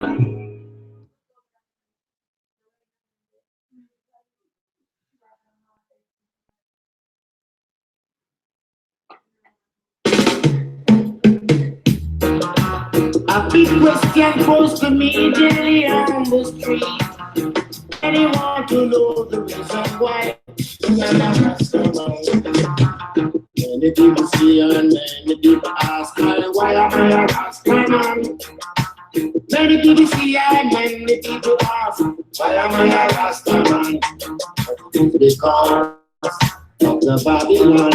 A big question posed to me daily on the street. Anyone to know the reason why I'm a Rastaman? Many people see and many people ask why am I a Rastaman? Many people see and many people ask why am I a Rastaman? Because of the Babylon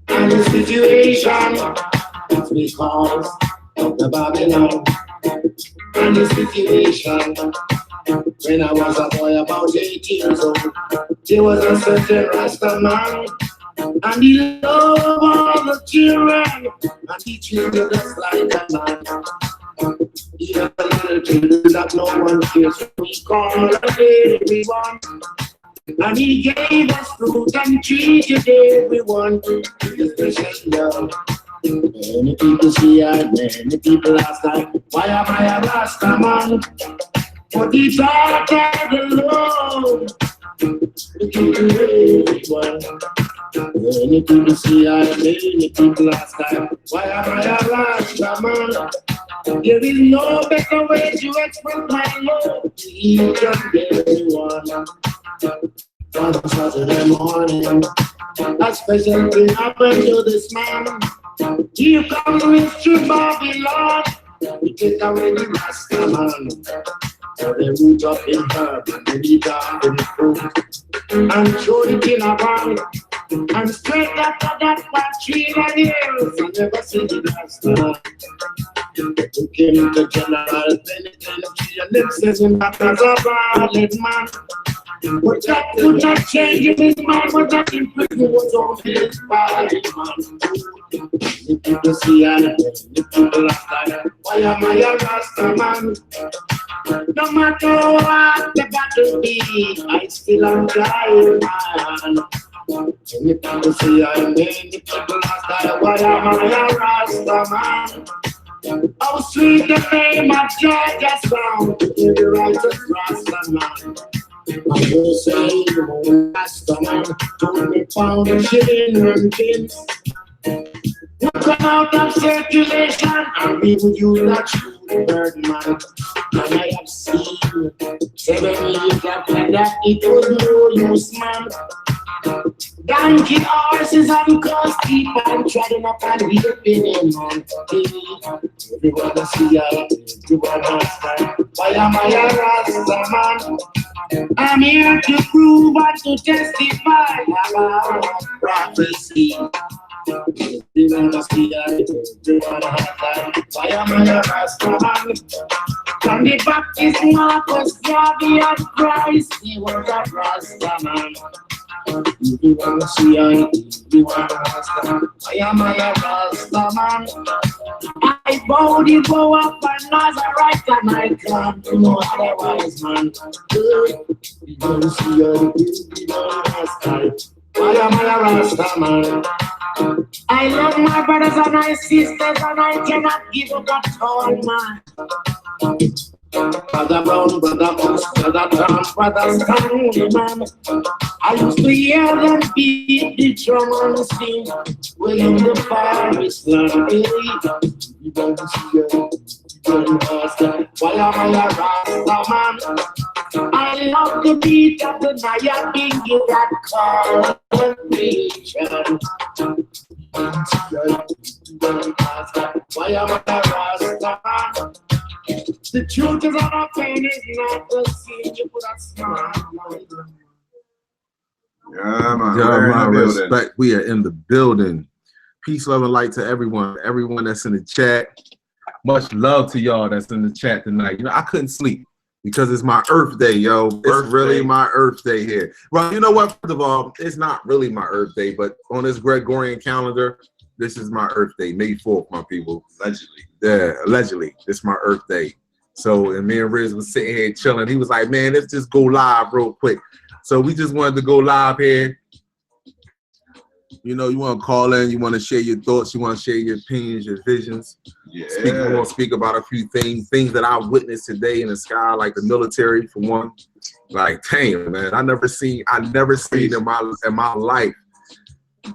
and the situation. It's because of the Babylon and the situation. When I was a boy about 8 years old, there was a certain Rasta man, and he loved all the children, and he treated us like a man. He had a little children that no one cares for. We call everyone, and he gave us fruit and treated everyone with special love. Many people see and many people ask like, why am I a Rasta man? But it's all by the Lord. Look at everyone. Many people see and many people ask like, why am I a Rasta man? There is no better way to express my love to each and everyone. On Saturday morning, a special thing happened to this man. Here comes Mr. Babylon. We take away the Rasta man. So they root up in herb and they eat up in fruit and throw it in a bag. And straight after that, for 3 years, I never seen the Rasta man. They took him to General Penitentiary and them says him back as a bad man. But that could not change him, his mind was not in prison, was only his body, man. The people see and the people ask like, why am I a Rasta man? No matter what the battle be, I still am trying, man. And the people see and the people ask like, why am I a Rasta man? How sweet the name of George has found, every righteous Rasta man. I will say the Rasta man told me found a shilling and pins. You come out of circulation and we would use that shoe bird man. And I have seen 7 years after that it was no use, man. Donkey horses and cars keep on treading up and whipping him on. Everyone see I, everyone Rasta. Why am I a Rasta man? I'm here to prove and to testify about prophecy. Everyone see I, everyone Rasta. Why am I a Rasta man? From the Baptist Marcus Garvey and Christ, he was a Rasta man. Everyone see I, everyone Rasta. I am a Rasta man. I bow the bow up and Nazarite and I can't do no otherwise, man. Everyone see I, everyone Rasta. I am a Rasta man. I love my brothers and my sisters and I cannot give up at all, man. Brother Brown, Brother Moss, Brother Tom, Brother Stanley, man. I used to hear them beat the drum and sing. Well, in the forest land, you don't see it, you don't Rasta. Why am I a Rasta man? I love the beat of the Naya Bingy that call celebration. Why am I a Rasta man? The truth is that our pain is not the same. You put a smile on it. Yeah, man. Yeah, man. Respect. We are in the building. Peace, love, and light to everyone. Everyone that's in the chat. Much love to y'all that's in the chat tonight. You know, I couldn't sleep because it's my Earth Day, yo. It's really my Earth Day here. Well, you know what? First of all, it's not really my Earth Day, but on this Gregorian calendar, this is my Earth Day, May 4th, my people. Allegedly. Yeah, allegedly. This is my Earth Day. So, and me and Riz was sitting here chilling. He was like, man, let's just go live real quick. So we just wanted to go live here You know, you want to call in, you want to share your thoughts, you want to share your opinions, your visions. Yeah. We want to speak about a few things that I witnessed today in the sky, like the military for one. Like, damn, man, I never seen in my life.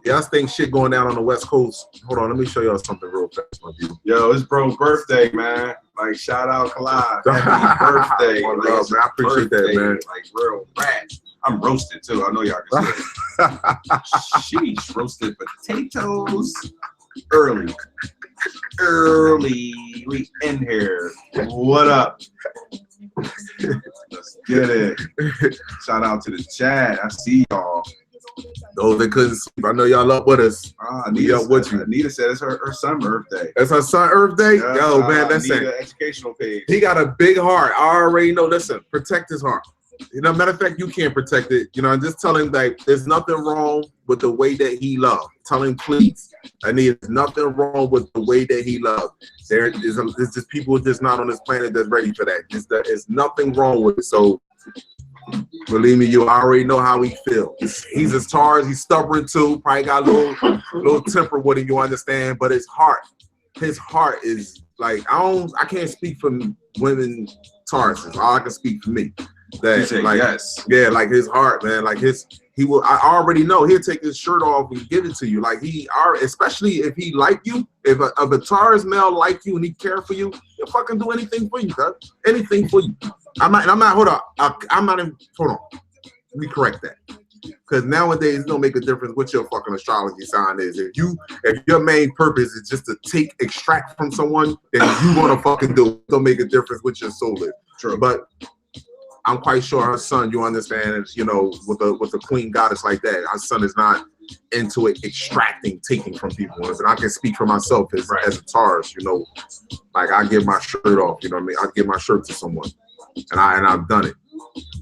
Yeah, I think shit going down on the West Coast. Hold on, let me show y'all something real fast, my dude. Yo, it's bro's birthday, man. Like, shout out Kalai. Happy birthday. One love, man. I appreciate that, man. Like, real rat. I'm roasted too. I know y'all can see it. Sheesh, roasted potatoes. Early. We in here. What up? Let's get it. Shout out to the chat. I see y'all. Those that couldn't sleep, I know y'all up with us. Anita said it's her son's birthday. It's her son's birthday? Yeah, yo, man, that's it. Educational page. He got a big heart. I already know. Listen, protect his heart. You know, matter of fact, you can't protect it. You know, just tell him that there's nothing wrong with the way that he loves. Tell him, please. And there's nothing wrong with the way that he loves. There's just people just not on this planet that's ready for that. There's nothing wrong with it. So, believe me, you already know how he feels. He's as Taurus. He's stubborn too. Probably got a little temper with him. You understand? But his heart is like I can't speak for women Tauruses. All I can speak for me. That like yes. Yeah, like his heart, man. Like he will. I already know he'll take his shirt off and give it to you. Like especially if he like you. If a Taurus male like you and he care for you, he'll fucking do anything for you, bro. Anything for you. I'm not. Hold on. Hold on. Let me correct that. Because nowadays it don't make a difference what your fucking astrology sign is. If your main purpose is just to extract from someone, then you want to fucking do it. Don't make a difference what your soul is. True. But I'm quite sure her son, you understand, you know, with a queen goddess like that, our son is not into it taking from people. And I can speak for myself as a Taurus, you know, like I give my shirt off, you know what I mean? I give my shirt to someone, and I've done it.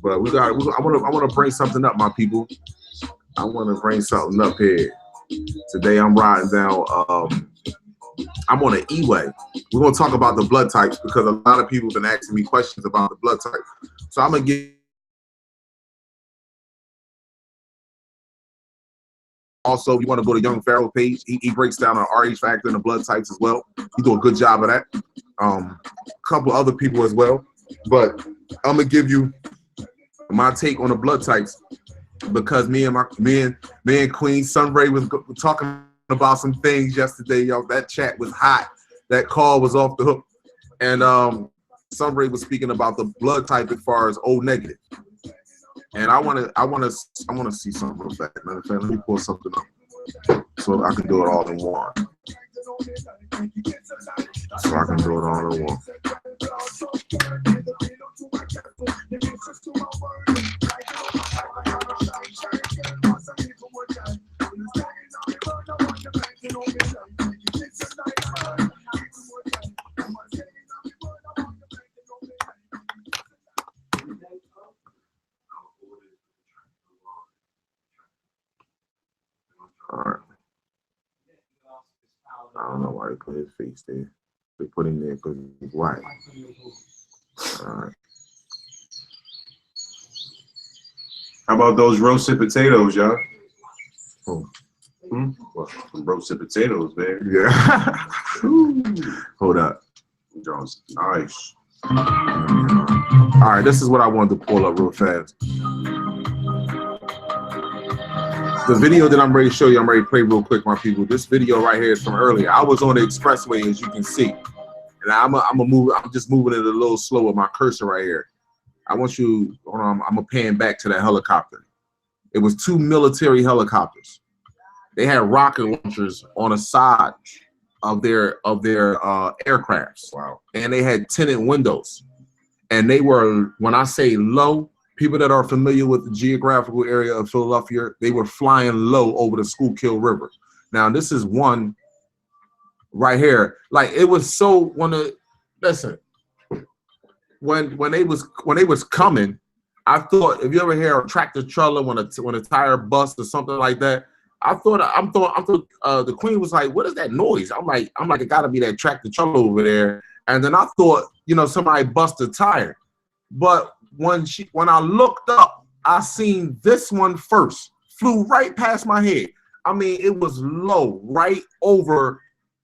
But I want to bring something up, my people. I want to bring something up here. Today I'm riding down. I'm on an E-way. We're gonna talk about the blood types because a lot of people have been asking me questions about the blood type. So I'm gonna give. Also, you want to go to Young Pharaoh page. He breaks down on RH factor and the blood types as well. He do a good job of that. A couple other people as well. But I'm gonna give you my take on the blood types because me and Queen Sunray was talking about some things yesterday, y'all. That chat was hot. That call was off the hook. And Sunray was speaking about the blood type as far as O negative. And I wanna see something real fast. Matter of fact, let me pull something up so I can do it all in one. All right. I don't know why they put his face there. They put him there because he's white. All right. How about those roasted potatoes, y'all? Oh. Well, some roasted potatoes, man. Yeah. Hold up. Nice. All right, this is what I wanted to pull up real fast. The video that I'm ready to show you, I'm ready to play real quick, my people. This video right here is from earlier. I was on the expressway, as you can see. And I'm just moving it a little slow with my cursor right here. I want you, hold on, I'm gonna pan back to that helicopter. It was 2 military helicopters. They had rocket launchers on the side of their aircrafts. Wow. And they had tinted windows. And they were, when I say low, people that are familiar with the geographical area of Philadelphia, they were flying low over the Schuylkill River. Now, this is one right here. Like, it was so, listen, when they was coming, I thought, if you ever hear a tractor trailer when a tire busts or something like that, I thought the Queen was like, what is that noise? I'm like, it gotta be that tractor trailer over there. And then I thought, you know, somebody busted a tire. But when I looked up, I seen this one first, flew right past my head. I mean, it was low, right over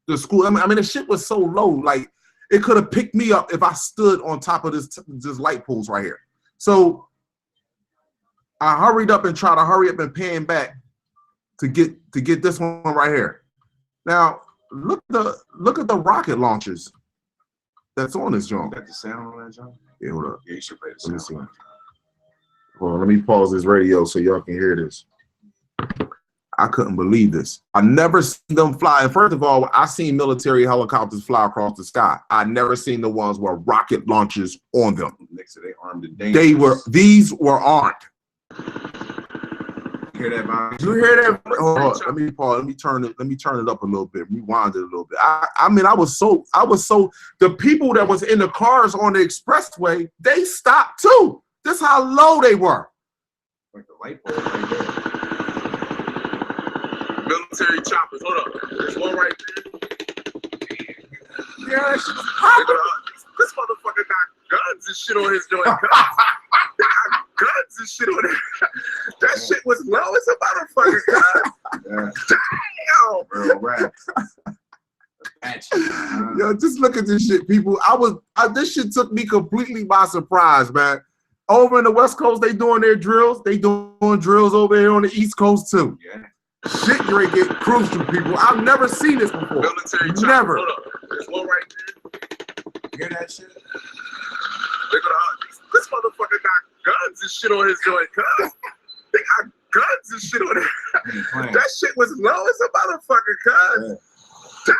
the school. I mean, the shit was so low, like it could have picked me up if I stood on top of this light poles right here. So I hurried up and tried to hurry up and pan back to get this one right here. Now look at the rocket launchers that's on this joint. Got the sound on that joint? Yeah, hold up. Yeah, you should play the Let me sound. see. Hold on, let me pause this radio so y'all can hear this. I couldn't believe this. I never seen them fly. And first of all, I seen military helicopters fly across the sky. I never seen the ones with rocket launchers on them. Next to they armed and dangerous. These were armed. You hear that, Bob? You hear that? Hold on, let me pause. Let me turn it up a little bit. Rewind it a little bit. I mean, I was so the people that was in the cars on the expressway, they stopped too. This how low they were. Like the light bulb right there. Military choppers. Hold up. There's one right there. Yeah, this motherfucker got guns and shit on his joint. Guns and shit on it. That shit was low as a motherfucker, God. Damn. Real rap. Yo, just look at this shit, people. This shit took me completely by surprise, man. Over in the West Coast, they doing their drills. They doing drills over here on the East Coast too. Yeah. Shit, you get crucial, people. I've never seen this before. Military never. Hold up. There's one right there. You hear that shit? Look at this motherfucker got guns and shit on his joint, cuz. They got guns and shit on it. That shit was low as a motherfucker, cuz.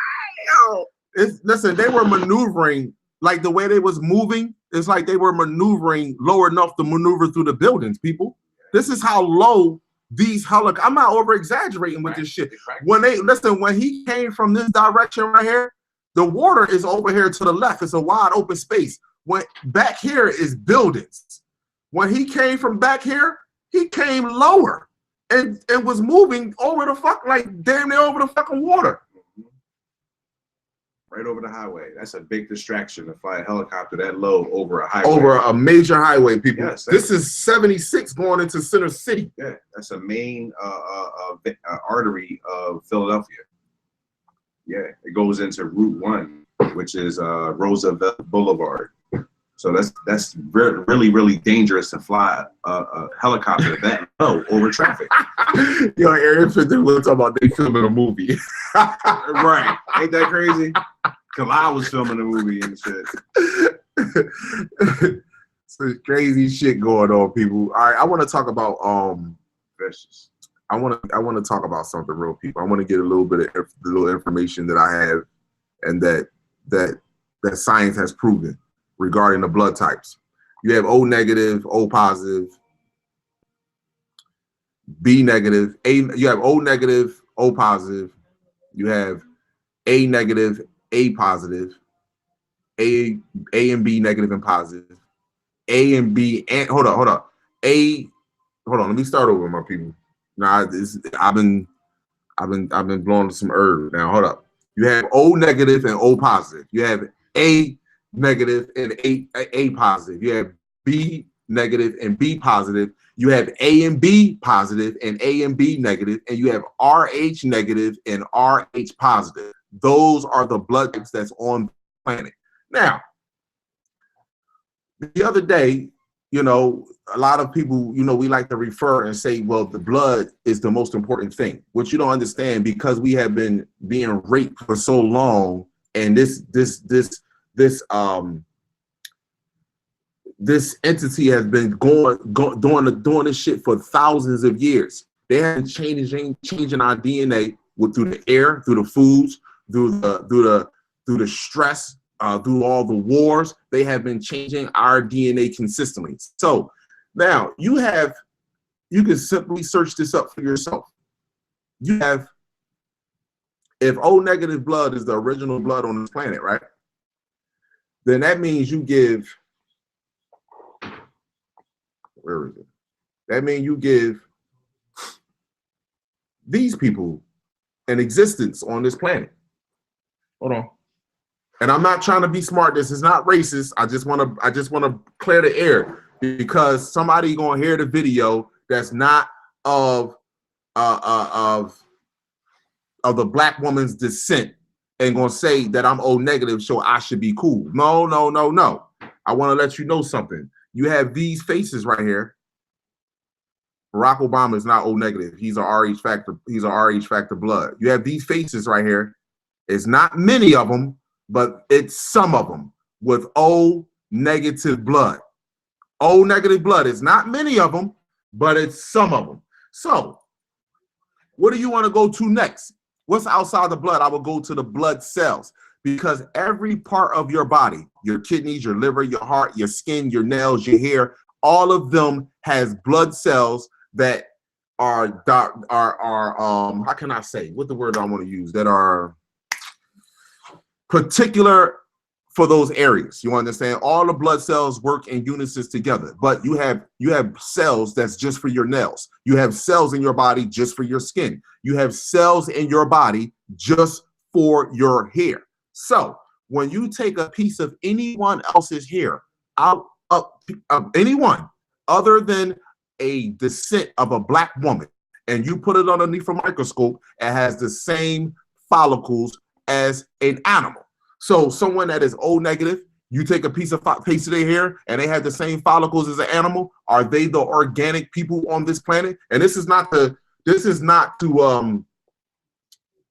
Damn. Listen, they were maneuvering, like the way they was moving, it's like they were maneuvering low enough to maneuver through the buildings, people. This is how low these helicopters. I'm not over exaggerating with this shit. When he came from this direction right here, the water is over here to the left. It's a wide open space. When back here is buildings. When he came from back here, he came lower and was moving over the like damn near over the fucking water. Right over the highway. That's a big distraction to fly a helicopter that low over a highway. Over a major highway, people. Yes, this is 76 going into Center City. Yeah, that's a main artery of Philadelphia. Yeah, it goes into Route 1, which is Roosevelt Boulevard. So that's really, really dangerous to fly a helicopter that low over traffic. Yo, Aaron, we're talking about they filming a movie. Right. Ain't that crazy? Because I was filming a movie and shit. Some crazy shit going on, people. All right, I want to talk about Vicious. I want to talk about something real, people. I want to get a little bit of the little information that I have and that science has proven regarding the blood types. You have O negative, O positive, B negative, you have O negative, O positive, you have A negative, A positive, A and B negative and positive, A and B and hold on, let me start over, my people. Now I've been blowing some herb. Now hold up. You have O negative and O positive. You have A negative and A positive. You have B negative and B positive. You have A and B positive and A and B negative, and you have RH negative and RH positive. Those are the blood types that's on the planet. Now, the other day, you know, a lot of people, you know, we like to refer and say, well, the blood is the most important thing, which you don't understand because we have been being raped for so long, and this entity has been doing this shit for thousands of years. They have been changing our DNA through the air, through the foods, through the stress, through all the wars. They have been changing our DNA consistently. So now you can simply search this up for yourself. You have, if O negative blood is the original blood on this planet, right? Then that means you give, where is it? That means you give these people an existence on this planet. Hold on. And I'm not trying to be smart. This is not racist. I just want to clear the air because somebody gonna hear the video that's not of of the black woman's descent and gonna say that I'm O negative, so I should be cool. No, no, no, no. I want to let you know something. You have these faces right here. Barack Obama is not O negative. He's a RH factor. He's a RH factor blood. You have these faces right here. It's not many of them, but it's some of them with O negative blood. O negative blood. It's not many of them, but it's some of them. So, what do you want to go to next? What's outside the blood? I will go to the blood cells, because every part of your body, your kidneys, your liver, your heart, your skin, your nails, your hair, all of them has blood cells that are how can I say, what the word I want to use, that are particular for those areas. You understand? All the blood cells work in unison together, but you have cells that's just for your nails. You have cells in your body just for your skin. You have cells in your body just for your hair. So when you take a piece of anyone else's hair out of anyone other than a descent of a black woman, and you put it underneath a microscope, it has the same follicles as an animal. So someone that is O negative, you take a piece of their hair and they have the same follicles as an animal. Are they the organic people on this planet? And this is not to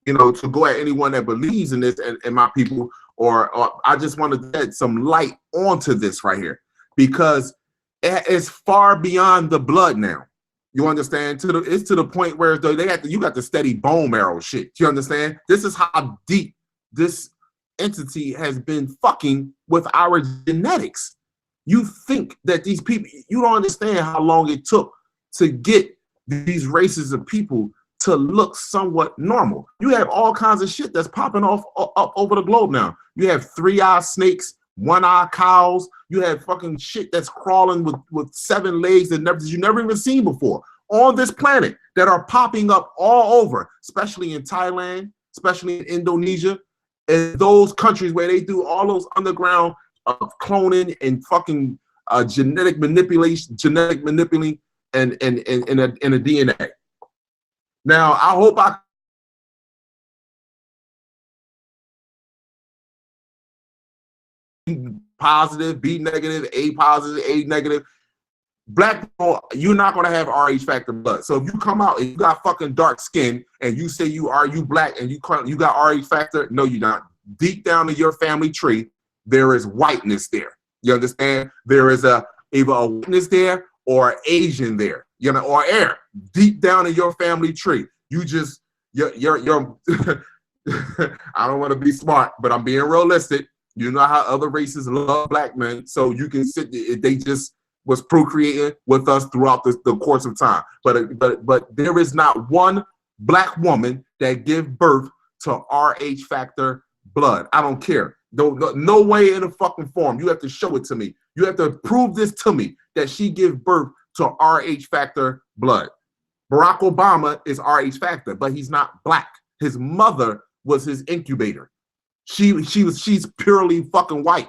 to go at anyone that believes in this and my people, or I just want to get some light onto this right here, because it's far beyond the blood now. You understand? It's to the point where you got the steady bone marrow shit. You understand? This is how deep this entity has been fucking with our genetics. You think that these people, you don't understand how long it took to get these races of people to look somewhat normal. You have all kinds of shit that's popping off up over the globe now. You have 3-eye snakes, 1-eye cows. You have fucking shit that's crawling with 7 legs that you never even seen before on this planet, that are popping up all over, especially in Thailand, especially in Indonesia, and those countries where they do all those underground cloning and fucking genetic manipulating and a DNA. Now, I hope I positive, B negative, A positive, A negative. Black people, you're not gonna have RH factor blood. So if you come out and you got fucking dark skin and you say you black and you got RH factor, no, you're not. Deep down in your family tree, there is whiteness there. You understand? There is either a whiteness there or Asian there, or air deep down in your family tree. You're I don't want to be smart, but I'm being realistic. You know how other races love black men, so you can sit. They just was procreating with us throughout the course of time. But there is not one black woman that give birth to RH factor blood. I don't care. No way in a fucking form. You have to show it to me. You have to prove this to me, that she give birth to RH factor blood. Barack Obama is RH factor, but he's not black. His mother was his incubator. She's purely fucking white.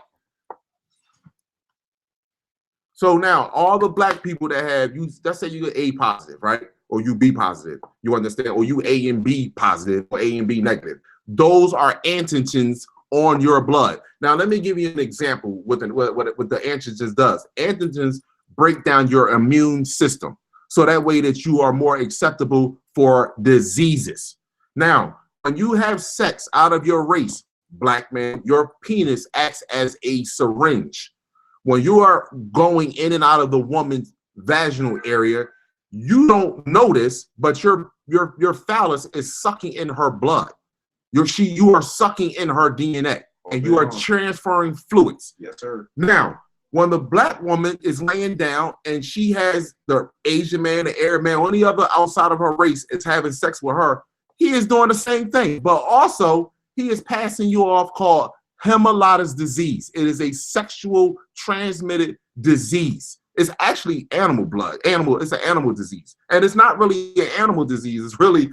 So now all the black people that have let's say you get A positive, right? Or you B positive, you understand? Or you A and B positive or A and B negative. Those are antigens on your blood. Now let me give you an example what the antigens does. Antigens break down your immune system, so that way that you are more acceptable for diseases. Now, when you have sex out of your race, black man, your penis acts as a syringe. When you are going in and out of the woman's vaginal area, you don't notice, but your phallus is sucking in her blood. You are sucking in her DNA, and you are transferring fluids. Yes, sir. Now, when the black woman is laying down and she has the Asian man, the Arab man, or any other outside of her race is having sex with her, he is doing the same thing, but also he is passing you off called hemolytic disease. It is a sexual transmitted disease. It's actually animal blood. It's an animal disease. And it's not really an animal disease. It's really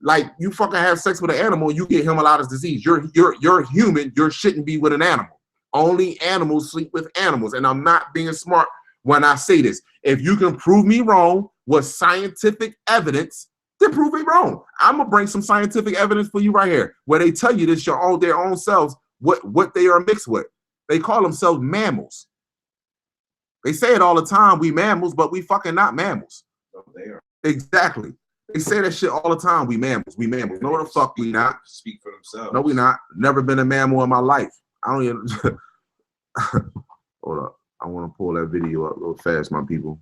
like you fucking have sex with an animal, you get hemolytic disease. You're human, you shouldn't be with an animal. Only animals sleep with animals. And I'm not being smart when I say this. If you can prove me wrong with scientific evidence, then prove it wrong. I'm gonna bring some scientific evidence for you right here, where they tell you this their own selves what they are mixed with. They call themselves mammals. They say it all the time. We mammals, but we fucking not mammals. No, they are. Exactly. They say that shit all the time. We mammals. We mammals. No, the fuck we not. Speak for themselves. No, we not. Never been a mammal in my life. I don't even. Hold up. I want to pull that video up a little fast, my people.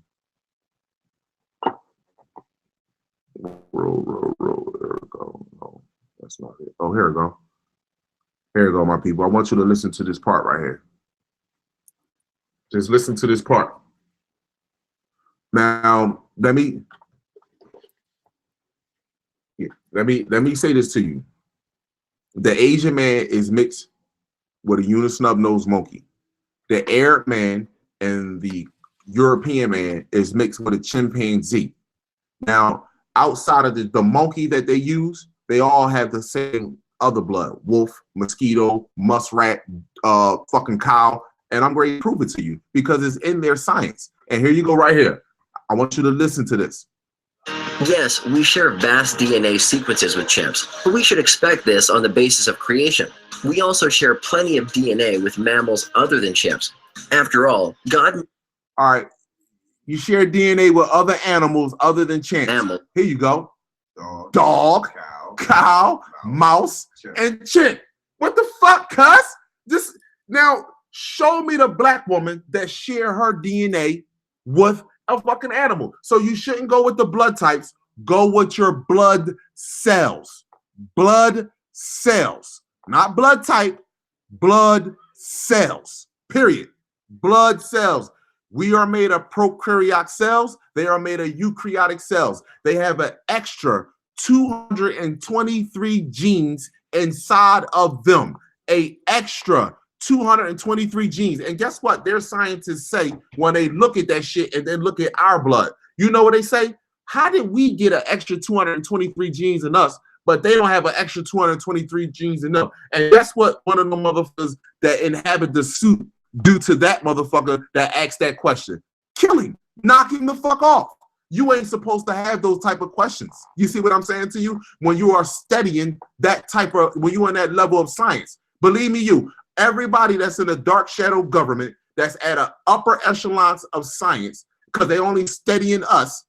Roll. There we go. No, that's not it. Oh, here we go. Here we go, my people. I want you to listen to this part right here. Just listen to this part. Now, let me say this to you. The Asian man is mixed with a unisnub-nosed monkey. The Arab man and the European man is mixed with a chimpanzee. Now, outside of the monkey that they use, they all have the same other blood: wolf, mosquito, muskrat, fucking cow. And I'm going to prove it to you because it's in their science. And here you go right here. I want you to listen to this. Yes, we share vast DNA sequences with chimps, but we should expect this on the basis of creation. We also share plenty of DNA with mammals other than chimps. After all, God... All right. You share DNA with other animals other than chimps. Mammal. Here you go. Dog, cow, mouse, and chimp. What the fuck, cuz? This now... Show me the black woman that share her DNA with a fucking animal. So you shouldn't go with the blood types. Go with your blood cells. Blood cells. Not blood type. Blood cells. Period. Blood cells. We are made of prokaryotic cells. They are made of eukaryotic cells. They have an extra 223 genes inside of them. An extra 223 genes. And guess what? Their scientists say when they look at that shit and then look at our blood. You know what they say? How did we get an extra 223 genes in us, but they don't have an extra 223 genes in them? And guess what one of the motherfuckers that inhabit the suit do to that motherfucker that asked that question? Kill him. Knock him the fuck off. You ain't supposed to have those type of questions. You see what I'm saying to you? When you are studying that type of, when you're in that level of science, believe me, everybody that's in a dark shadow government, that's at an upper echelons of science, because they only studying us,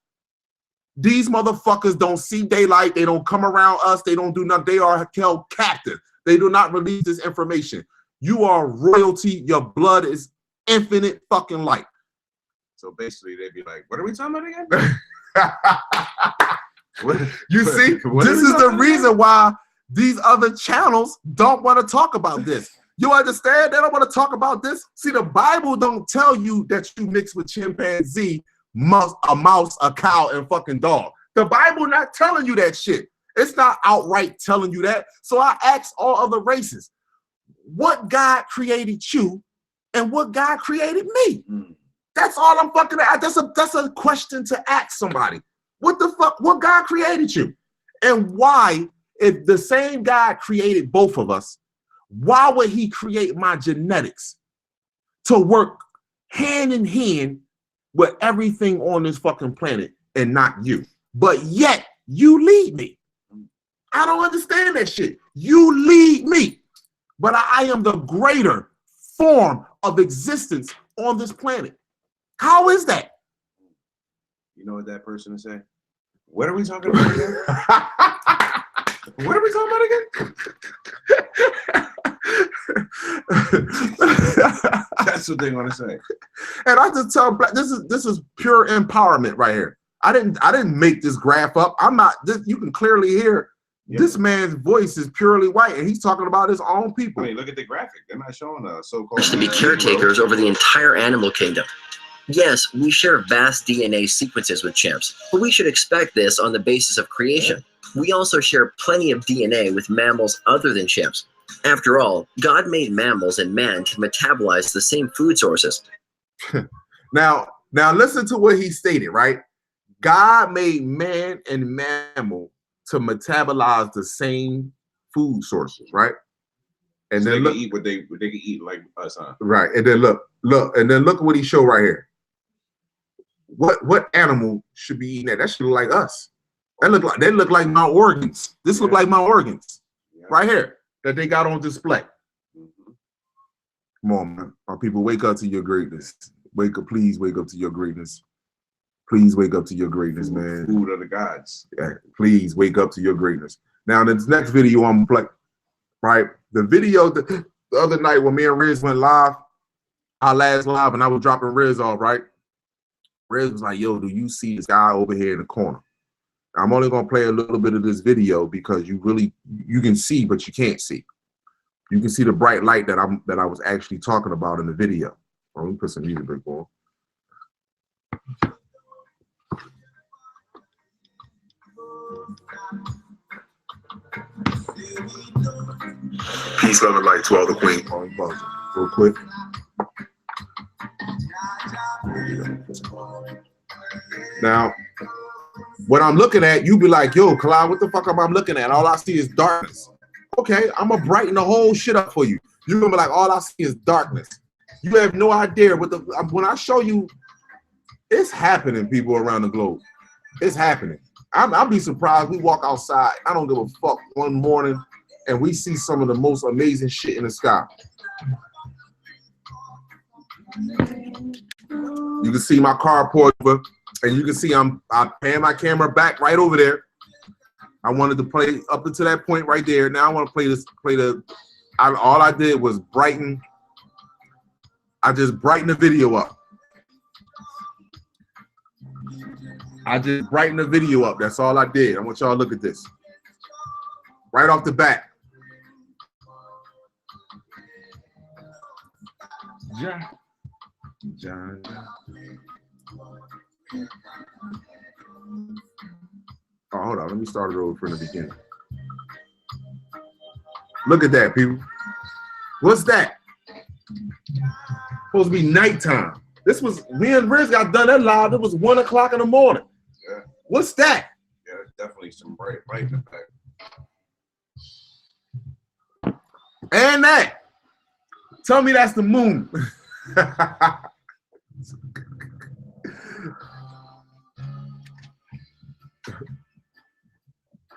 these motherfuckers don't see daylight. They don't come around us. They don't do nothing. They are held captive. They do not release this information. You are royalty. Your blood is infinite fucking light. So basically, they'd be like, what are we talking about again? You see, this is the reason why these other channels don't want to talk about this. You understand? They don't want to talk about this. See, the Bible don't tell you that you mix with chimpanzee, a mouse, a cow, and fucking dog. The Bible not telling you that shit. It's not outright telling you that. So I asked all other races, what God created you and what God created me? That's all I'm fucking at. That's a question to ask somebody. What the fuck? What God created you? And why, if the same God created both of us, why would he create my genetics to work hand in hand with everything on this fucking planet and not you? But yet you lead me. I don't understand that shit. You lead me. But I am the greater form of existence on this planet. How is that? You know what that person is saying? What are we talking about again? What are we talking about again? That's what they want to say. And I just tell black, this is pure empowerment right here. I didn't make this graph up. I'm not. You can clearly hear this man's voice is purely white, and he's talking about his own people. I mean, look at the graphic. They're not showing a so-called to be caretakers over the entire animal kingdom. Yes, we share vast DNA sequences with chimps, but we should expect this on the basis of creation. We also share plenty of DNA with mammals other than chimps. After all, God made mammals and man to metabolize the same food sources. Now listen to what he stated, right? God made man and mammal to metabolize the same food sources, right? And so then they can eat what they can eat like us, huh? Right. And then look, and then look what he showed right here. What animal should be eating that? That should look like us. They look like my organs. This look like my organs right here that they got on display. Come on, man. My people, wake up to your greatness. Wake up, please wake up to your greatness. Please wake up to your greatness, man. Food of the gods. Yeah, please wake up to your greatness. Now, this next video I'm gonna play, right? The video the other night when me and Riz went live, our last live, and I was dropping Riz off, right? Riz was like, yo, do you see this guy over here in the corner? I'm only gonna play a little bit of this video because you can see, but you can't see. You can see the bright light that I was actually talking about in the video. Oh, let me put some music break on. Peace, love, and light to all the queen. Real quick. Now, what I'm looking at, you be like, yo, Clyde, what the fuck am I looking at? All I see is darkness. Okay, I'm gonna brighten the whole shit up for you. You're gonna be like, all I see is darkness. You have no idea what when I show you, it's happening, people around the globe. It's happening. I'll be surprised. We walk outside, I don't give a fuck, one morning, and we see some of the most amazing shit in the sky. You can see my carport, and you can see I'm pan my camera back right over there. I wanted to play up until that point right there. Now I want to play all I did was brighten. I just brightened the video up. That's all I did. I want y'all to look at this. Right off the bat. John. Oh, hold on. Let me start it over from the beginning. Look at that, people. What's that? Supposed to be nighttime. This was, me and Riz got done that live. It was 1 o'clock in the morning. Yeah. What's that? Yeah, definitely some bright in the back. And that. Tell me that's the moon.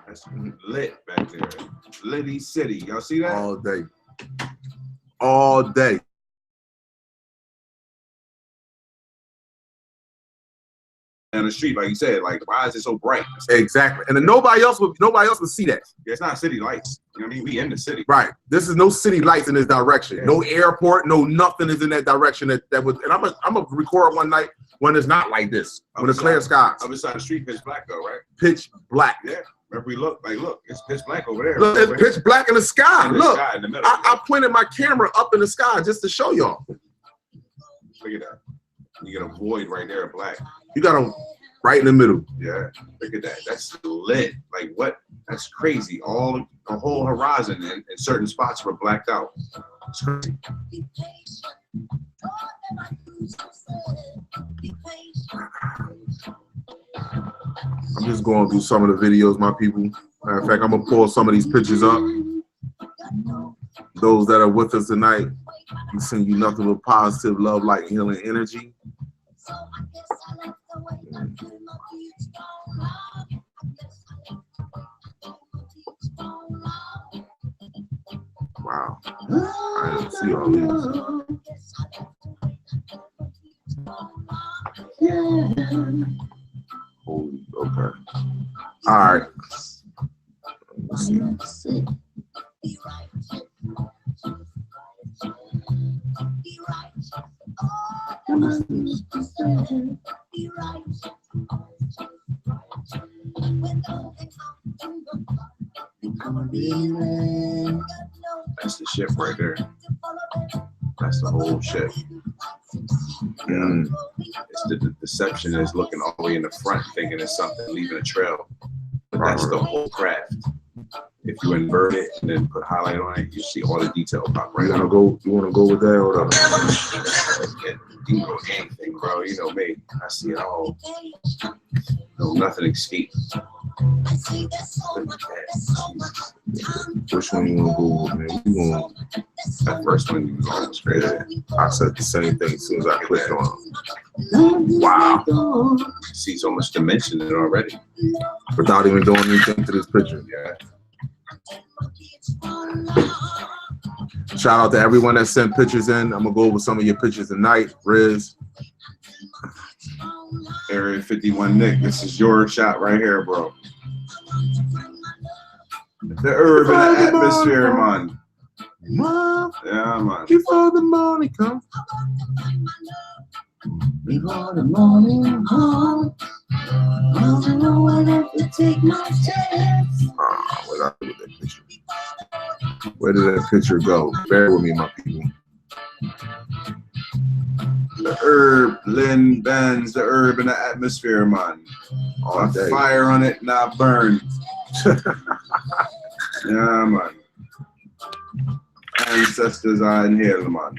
That's lit back there. Liddy City. Y'all see that? All day. All day. On the street, like you said, like, why is it so bright? Exactly. And then nobody else would see that. Yeah, it's not city lights. You know what I mean? We in the city. Right. This is no city lights in this direction. Yeah. No airport, no nothing is in that direction that would, and I'm gonna record one night when it's not like this. When it's clear skies. Other side of the street, pitch black though, right? Pitch black. Yeah. Remember we look, it's pitch black over there. Look, it's pitch black in the sky. Look, sky in the middle. I pointed my camera up in the sky just to show y'all. Look at that. You get a void right there, black. You got a right in the middle. Yeah, look at that. That's lit. Like what? That's crazy. The whole horizon and certain spots were blacked out. It's crazy. I'm just going through some of the videos, my people. Matter of fact, I'm gonna pull some of these pictures up. Those that are with us tonight, we send you nothing but positive love, light, healing energy. Wow, I didn't see all these. Holy, okay. All right. Let's see. That's the ship right there. That's the whole ship. It's the deception is looking all the way in the front, thinking it's something, leaving a trail. But that's the whole craft. If you invert it and then put highlight on it, you see all the detail pop right out. You wanna go with that or whatever? You can go with anything, bro. You know me. I see it all. No, nothing escapes. Which one you want to go with, man? You want That first one you was on straight ahead. I said the same thing as soon as I clicked on it. Wow. You see so much dimension in it already. Without even doing anything to this picture. Yeah. Shout out to everyone that sent pictures in. I'm gonna go over some of your pictures tonight. Riz. Area 51 Nick, this is your shot right here, bro. The urban atmosphere, man. Yeah, man. Before the morning comes. Before the morning comes, I don't know I have to take my chance. Where did that picture? Where did that picture go? Bear with me, my people. The herb, Lynn Benz, the herb in the atmosphere, man. All day. Fire on it, not burn. Yeah, man. Ancestors are in here, man.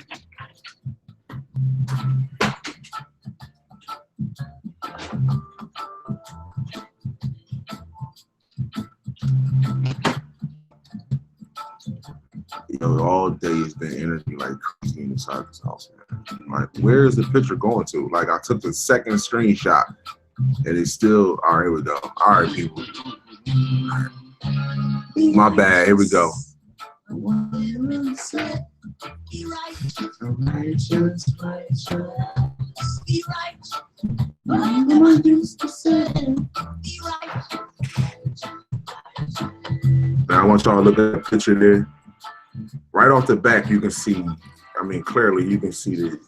Yo, all day it's been energy like crazy inside this house, man. Like, where is the picture going to? Like, I took the second screenshot and it's still, all right, here we go. All right, people. My bad, here we go. Now I want y'all to look at that picture there. Right off the back, you can see, I mean, clearly you can see the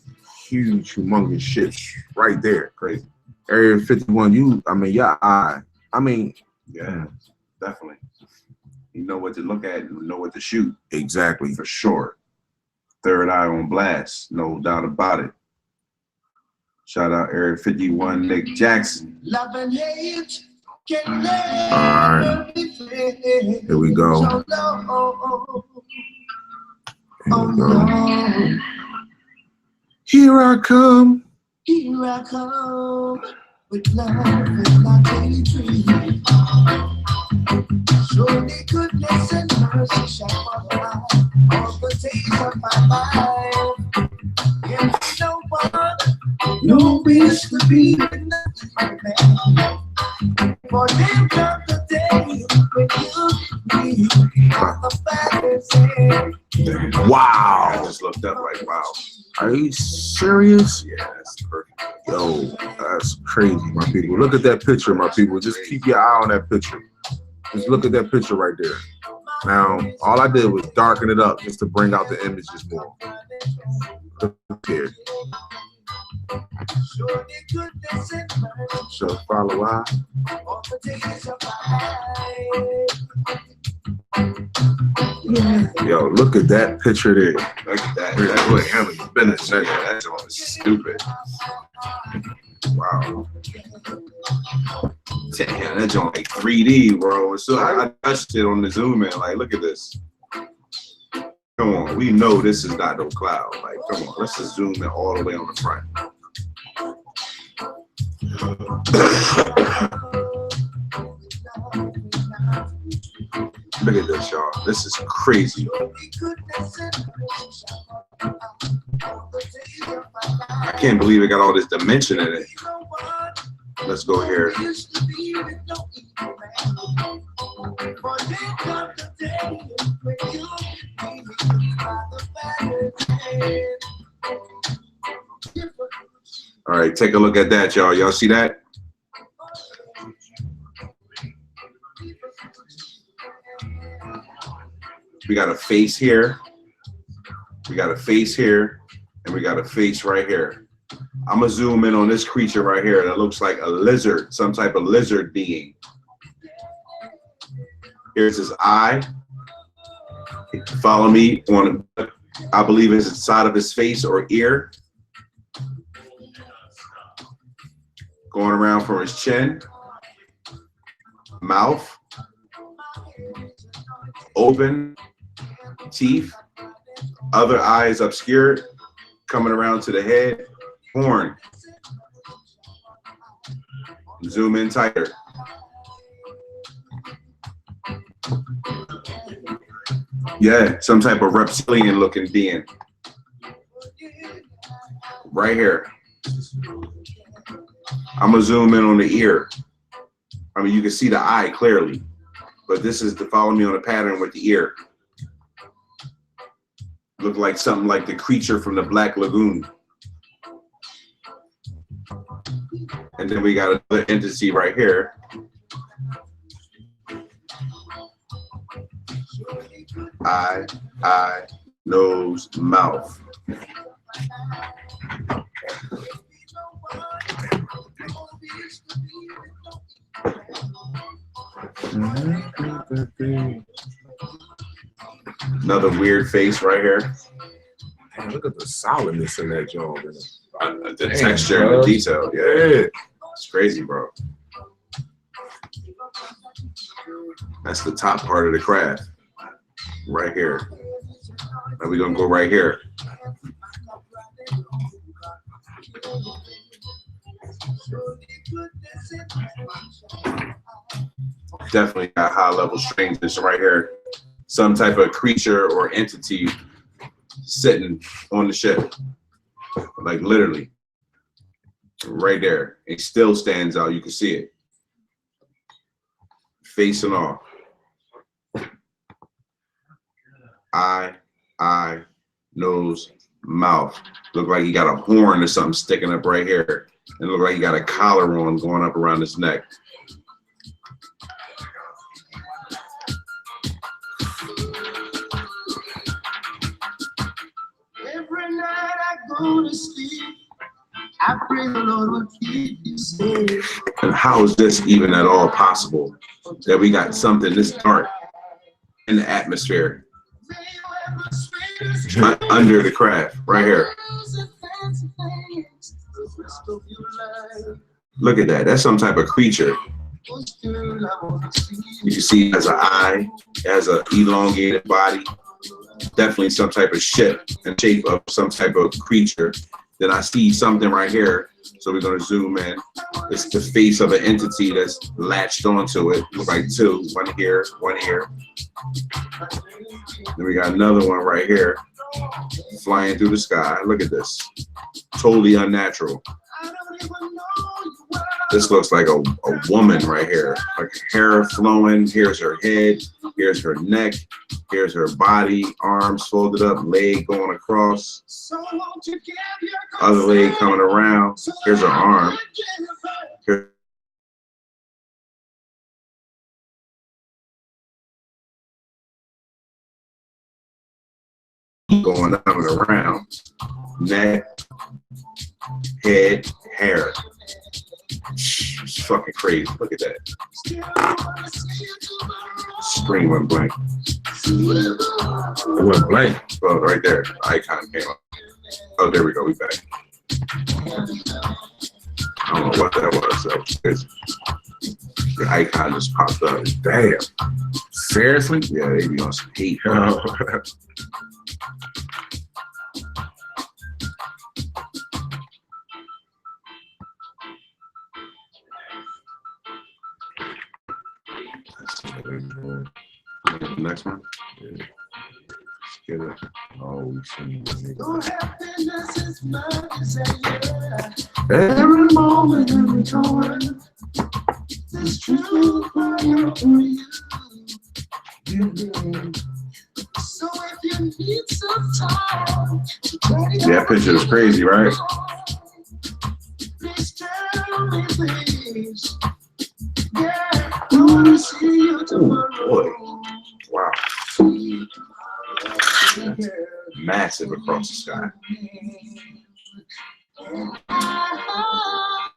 huge, humongous shit right there. Crazy. Area 51, Yeah, definitely. You know what to look at, you know what to shoot. Exactly. For sure. Third eye on blast, no doubt about it. Shout out Area 51, Nick Jackson. All right. Here we go. Here we go. Here I come. Here I come with love and my daily dream. Surely goodness and mercy shall follow all the days of my life. If no one, no wish to be with nothing man. For then come the day when you be on the father's hand. Wow. I just looked up like, wow. Are you serious? Yeah, that's perfect. Yo, that's crazy, my people. Look at that picture, my people. Just keep your eye on that picture. Just look at that picture right there. Now, all I did was darken it up just to bring out the images more. Look here. So follow out. Yo, look at that picture there. Look at that. That's what handling business. That joint is stupid. Wow. Damn, that joint like 3D, bro. So I touched it on the zoom in. Like, look at this. Come on, we know this is not no cloud. Like, come on, let's just zoom in all the way on the front. Look at this, y'all. This is crazy. I can't believe it got all this dimension in it. Let's go here. All right, take a look at that, y'all. Y'all see that? We got a face here. We got a face here. And we got a face right here. I'm gonna zoom in on this creature right here that looks like a lizard, some type of lizard being. Here's his eye. Follow me on, I believe it's the side of his face or ear. Going around from his chin, mouth, open, teeth, other eye is obscured, coming around to the head, horn. Zoom in tighter. Yeah, some type of reptilian looking being. Right here. I'm gonna zoom in on the ear. I mean, you can see the eye clearly, but this is to follow me on a pattern with the ear. Look like something like the creature from the Black Lagoon. And then we got another entity right here. Eye, nose, mouth. Another weird face right here. Man, look at the solidness in that jaw. The texture and the detail. Yeah. It's crazy, bro. That's the top part of the craft. Right here. And we're gonna go right here. Definitely got high level strangeness right here. Some type of creature or entity sitting on the ship. Like literally. Right there. It still stands out. You can see it. Face and all. Eye, nose, mouth. Look like he got a horn or something sticking up right here. And look like he got a collar on going up around his neck. Every night I go to sleep, I pray the Lord will keep you safe. And how is this even at all possible that we got something this dark in the atmosphere? Under the craft, right here. Look at that. That's some type of creature. You can see it has an eye, it has an elongated body. Definitely some type of ship and shape of some type of creature. Then I see something right here. So we're going to zoom in. It's the face of an entity that's latched onto it. Look like two, one here, one here. Then we got another one right here, flying through the sky. Look at this. Totally unnatural. This looks like a woman right here. Like hair flowing. Here's her head. Here's her neck. Here's her body. Arms folded up. Leg going across. Other leg coming around. Here's her arm. Here. Going up and around. Neck. Head. Hair. It's fucking crazy. Look at that. Screen went blank. It went blank. Oh, right there. The icon came up. Oh, there we go. We back. I don't know what that was. That was crazy. The icon just popped up. Damn. Seriously? Yeah, they be on some heat. Next one. Yeah. Get it. Oh, we see. Every moment, every time, it's true for you. So if you need some time to try to that picture is crazy, right? please tell me, please. Yeah, I wanna see you tomorrow. Boy. Wow. Massive across the sky. I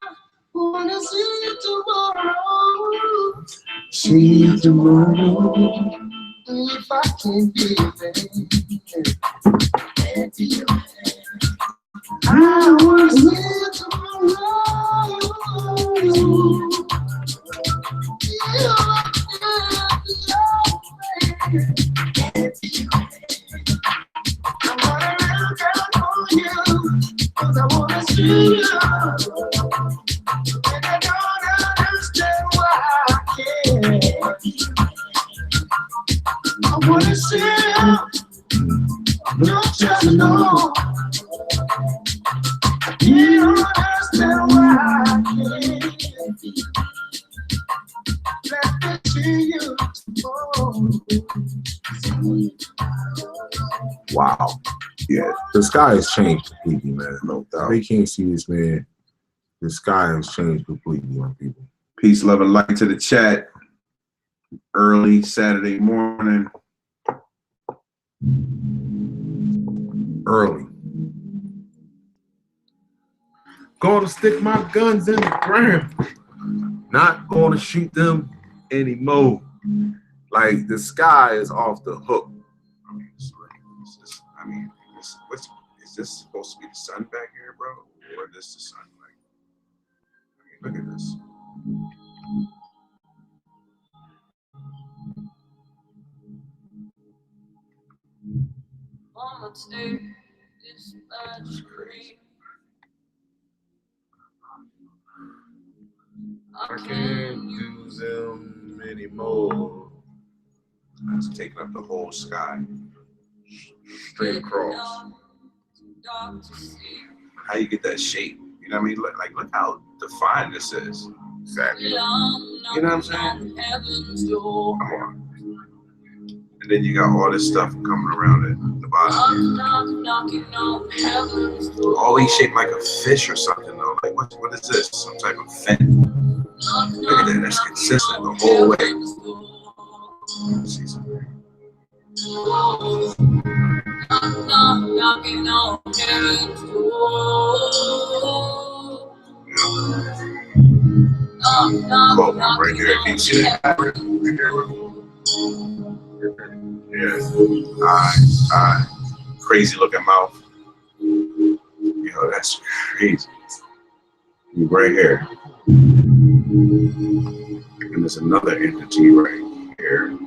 wanna see you tomorrow. See you tomorrow. If I can be there. I wanna see you tomorrow. I'm gonna look out for you, 'cause I wanna see you. And I don't understand why I can't. know. You don't understand why I can't be. Let me see you. Wow. Yeah, the sky has changed completely, man. No doubt. They can't see this, man. The sky has changed completely, my people. Peace, love, and light to the chat. Early Saturday morning. Early. Gonna stick my guns in the ground. Not gonna shoot them anymore. Like, the sky is off the hook. Is this supposed to be the sun back here, bro? Or is this the sun? Like, look at this. That's crazy. I can't do them anymore. That's taking up the whole sky. Straight across. How you get that shape? You know what I mean? Look how defined this is. Exactly. You know what I'm saying? Come on. And then you got all this stuff coming around at the bottom. Always shaped like a fish or something though. Like what is this? Some type of fin? Look at that. That's consistent the whole way. Let's see something. Cool, right there. Can you see that? Right there. Yeah. Eye. Crazy looking mouth. Yo, that's crazy. Right here. And there's another entity right here.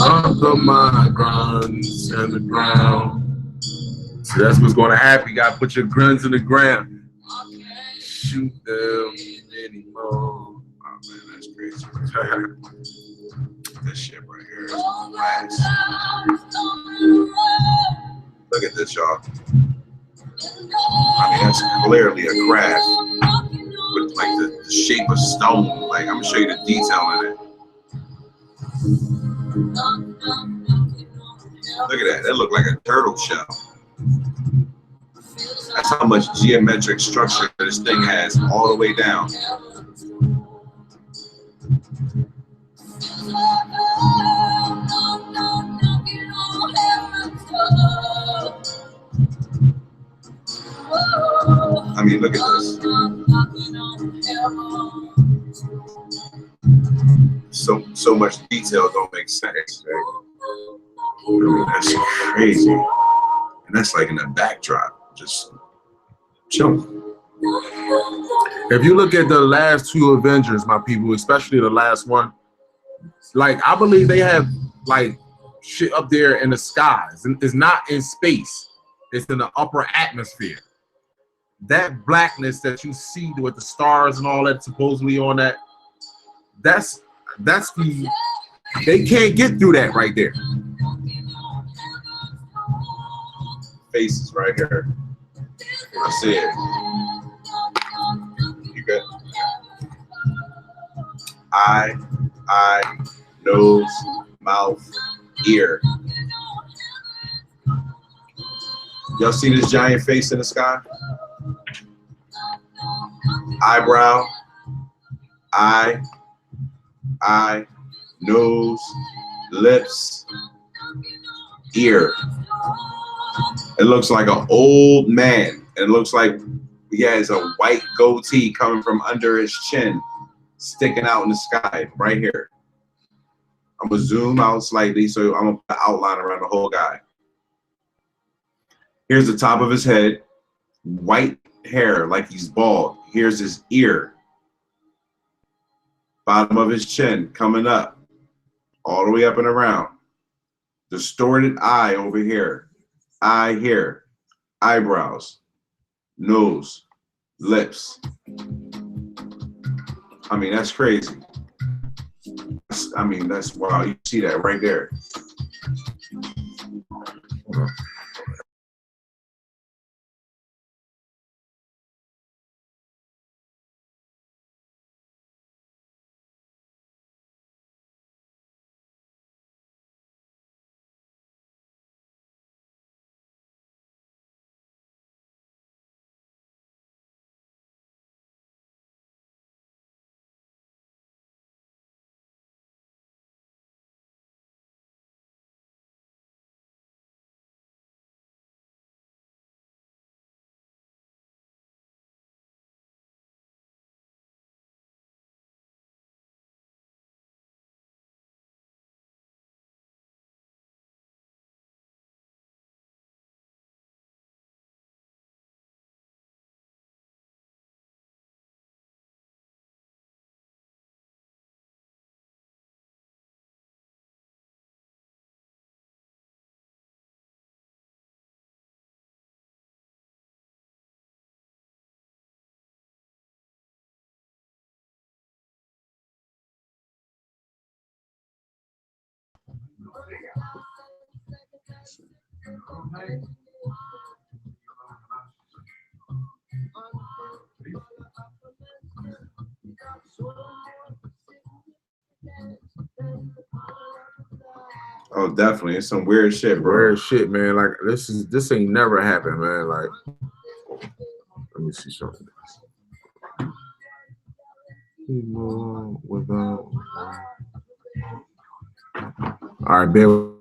Under my guns in the ground. So that's what's going to happen. You got to put your guns in the ground. Shoot them anymore. Oh man, that's crazy. This shit right here is nice. Look at this, y'all. I mean, that's clearly a craft with like the shape of stone. Like, I'm gonna show you the detail in it. Look at that. That looked like a turtle shell. That's how much geometric structure this thing has all the way down. I mean, look at this. So much detail don't make sense. Right? I mean, that's crazy. And that's like in the backdrop. Just chilling. If you look at the last two Avengers, my people, especially the last one, like, I believe they have like shit up there in the skies. It's not in space. It's in the upper atmosphere. That blackness that you see with the stars and all that supposedly on that, that's the, they can't get through that right there. Faces right here. I see it. You got eye, nose, mouth, ear. Y'all see this giant face in the sky? Eyebrow, eye, nose, lips, ear. It looks like an old man. It looks like he has a white goatee coming from under his chin, sticking out in the sky right here. I'm gonna zoom out slightly, so I'm gonna put an outline around the whole guy. Here's the top of his head, white hair like he's bald. Here's his ear. Bottom of his chin coming up, all the way up and around. Distorted eye over here. Eye here. Eyebrows. Nose. Lips. I mean, that's crazy. I mean, that's wow. You see that right there. know. Oh, definitely. It's some weird shit, bro. Weird shit, man. Like this ain't never happened, man. Like, let me see something. Without. All right, Bill.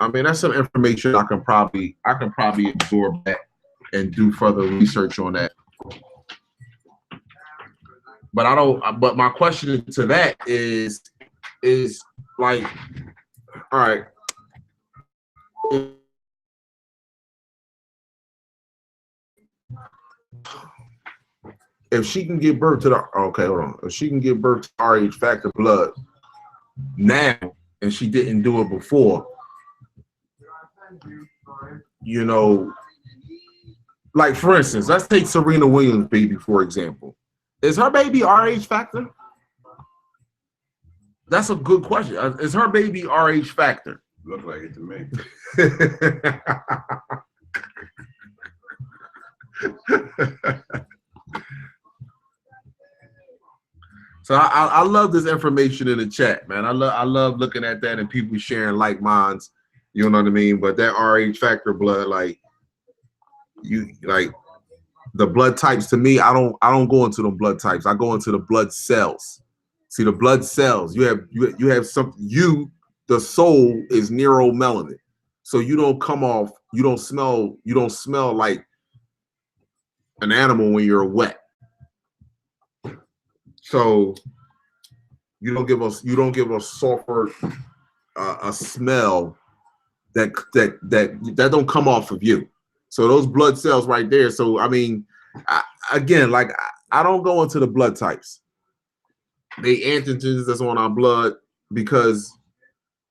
I mean, that's some information I can probably absorb that and do further research on that. But I don't. But my question to that is like, all right, if she can give birth to the if she can give birth to RH factor blood now, and she didn't do it before, you know, like for instance, let's take Serena Williams' baby for example. Is her baby RH factor? That's a good question. Is her baby RH factor? Look like it to me. So I love this information in the chat, man. I love looking at that and people sharing like minds. You know what I mean? But that RH factor blood, like the blood types to me, I don't go into them blood types. I go into the blood cells. See the blood cells. You have something. The soul is neuromelanin, so you don't come off. You don't smell like an animal when you're wet. So you don't give us sulfur a smell that don't come off of you. So those blood cells right there. So I mean, I don't go into the blood types. The antigens that's on our blood because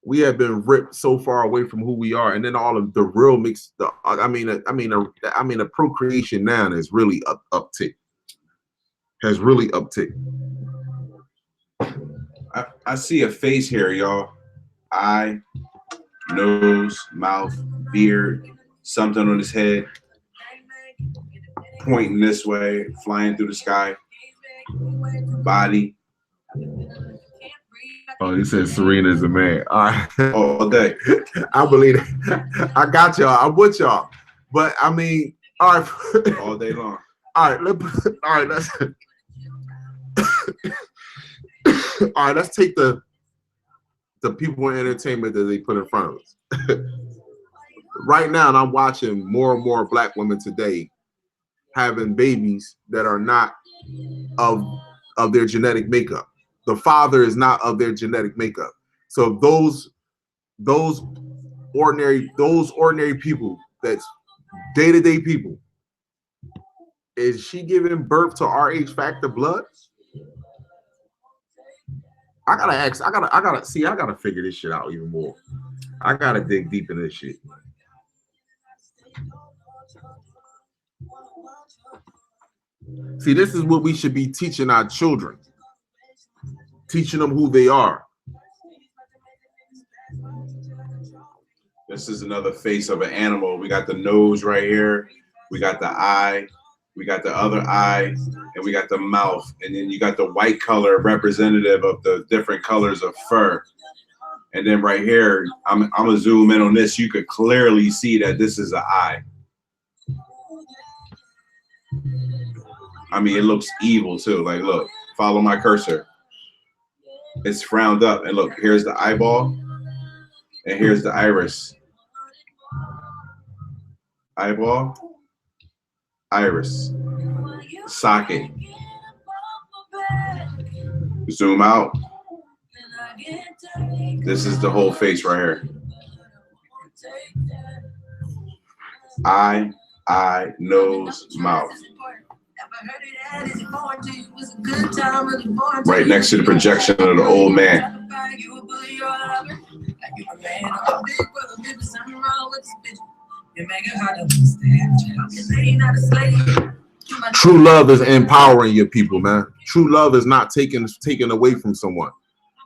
we have been ripped so far away from who we are, and then all of the real mix. The procreation now is really uptick. Has really uptick. I see a face here, y'all. Eye, nose, mouth, beard, something on his head, pointing this way, flying through the sky, body. Oh, you said Serena's a man. All right. All day. I believe it. I got y'all. I'm with y'all. But I mean, all right. All day long. All right. Let's all right, let's take the people in entertainment that they put in front of us. Right now, and I'm watching more and more Black women today having babies that are not of their genetic makeup. The father is not of their genetic makeup. So those ordinary people, that's day-to-day people, is she giving birth to RH factor blood? I gotta figure this shit out even more. I gotta dig deep in this shit. See, this is what we should be teaching our children. Teaching them who they are. This is another face of an animal. We got the nose right here. We got the eye. We got the other eye. And we got the mouth. And then you got the white color representative of the different colors of fur. And then right here, I'm going to zoom in on this. You could clearly see that this is an eye. I mean, it looks evil too. Like, look, follow my cursor. It's frowned up. And look, here's the eyeball. And here's the iris. Eyeball. Iris. Socket. Zoom out. This is the whole face right here. Eye, nose, mouth. Right next to the projection of the old man. True love is empowering your people, man. True love is not taken away from someone.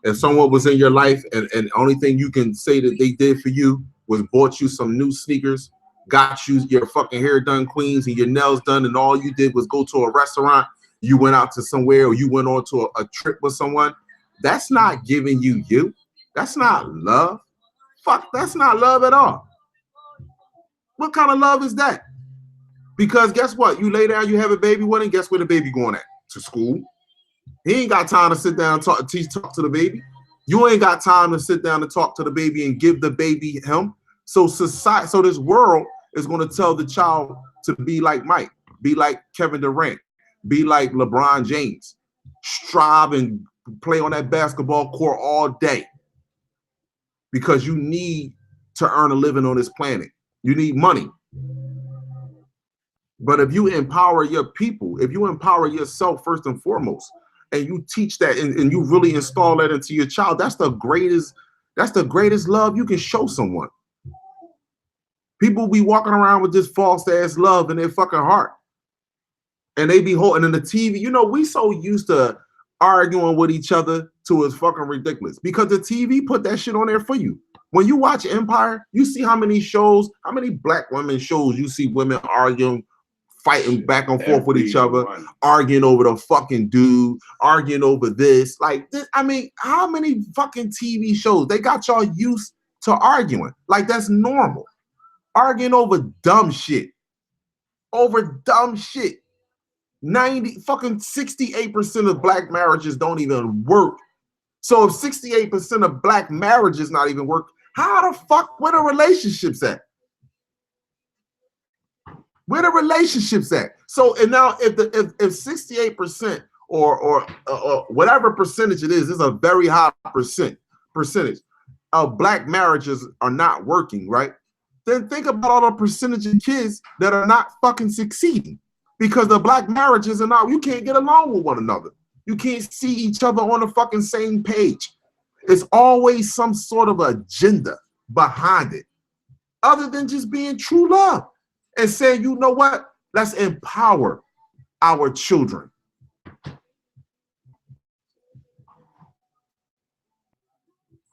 If someone was in your life and the only thing you can say that they did for you was bought you some new sneakers, got you your fucking hair done, queens, and your nails done, and all you did was go to a restaurant, you went out to somewhere, or you went on to a trip with someone, that's not giving you. That's not love. Fuck, that's not love at all. What kind of love is that? Because guess what? You lay down, you have a baby with, and guess where the baby going at? To school. He ain't got time to sit down and talk to the baby. You ain't got time to sit down and talk to the baby and give the baby him. So society, so this world is going to tell the child to be like Mike, be like Kevin Durant, be like LeBron James, strive and play on that basketball court all day. Because you need to earn a living on this planet. You need money. But if you empower your people, if you empower yourself first and foremost, and you teach that and you really install that into your child, that's the greatest love you can show someone. People be walking around with this false ass love in their fucking heart. And they be holding in the TV. You know, we so used to arguing with each other to it's fucking ridiculous because the TV put that shit on there for you. When you watch Empire, you see how many shows, how many black women shows you see women arguing, fighting back and forth with each other, arguing over the fucking dude, arguing over this. Like this, I mean, how many fucking TV shows they got y'all used to arguing? Like that's normal. Arguing over dumb shit. Over dumb shit. 68% of black marriages don't even work. So if 68% of black marriages not even work, how the fuck, where the relationships at? Where the relationships at? So and now if 68% or whatever percentage it is a very high percentage of black marriages are not working, right? Then think about all the percentage of kids that are not fucking succeeding because the black marriages are not, you can't get along with one another. You can't see each other on the fucking same page. It's always some sort of agenda behind it other than just being true love and saying, you know what? Let's empower our children.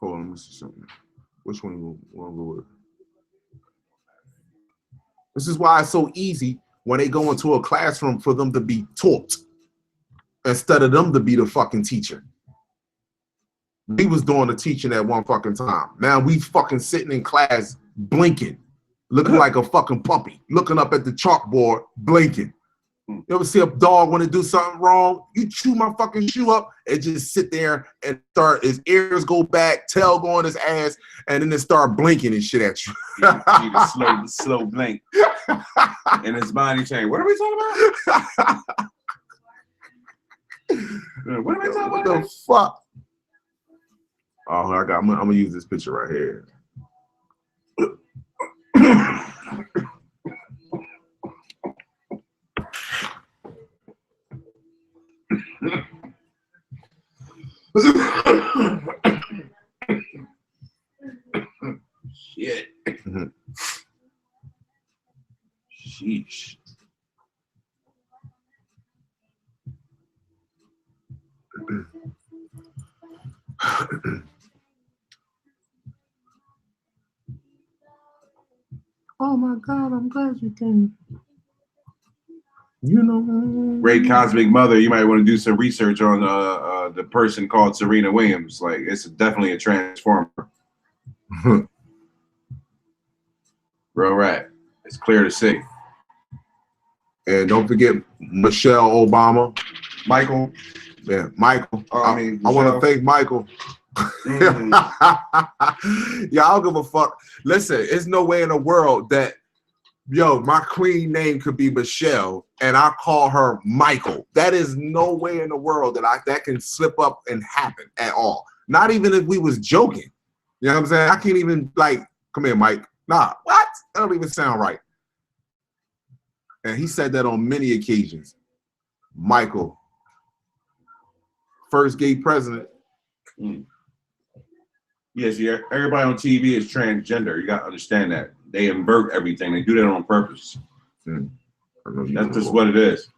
Hold on, let me see something. Which one will go with? This is why it's so easy when they go into a classroom for them to be taught instead of them to be the fucking teacher. We was doing the teaching at one fucking time. Now we fucking sitting in class blinking, looking like a fucking puppy, looking up at the chalkboard, blinking. You ever see a dog want to do something wrong? You chew my fucking shoe up and just sit there and start, his ears go back, tail go on his ass, and then they start blinking and shit at you. You need a slow blink. And his body change. What are we talking about? What am I talking What about? the fuck? Oh, I'm gonna use this picture right here. Shit. Sheesh. Oh my God, I'm glad you came. You know, Great Cosmic Mother, you might want to do some research on the person called Serena Williams. Like, it's definitely a transformer. Real right. It's clear to see. And don't forget Michelle Obama. Michael. Yeah, Michael. I want to thank Michael. Mm. Yeah, I don't give a fuck. Listen, there's no way in the world that, yo, my queen name could be Michelle and I call her Michael. That is no way in the world that can slip up and happen at all. Not even if we was joking. You know what I'm saying? I can't even come here, Mike. Nah, what? That don't even sound right. And he said that on many occasions. Michael, first gay president. Mm. Yes, yeah. Everybody on TV is transgender. You got to understand that. They invert everything. They do that on purpose. That's just what it is.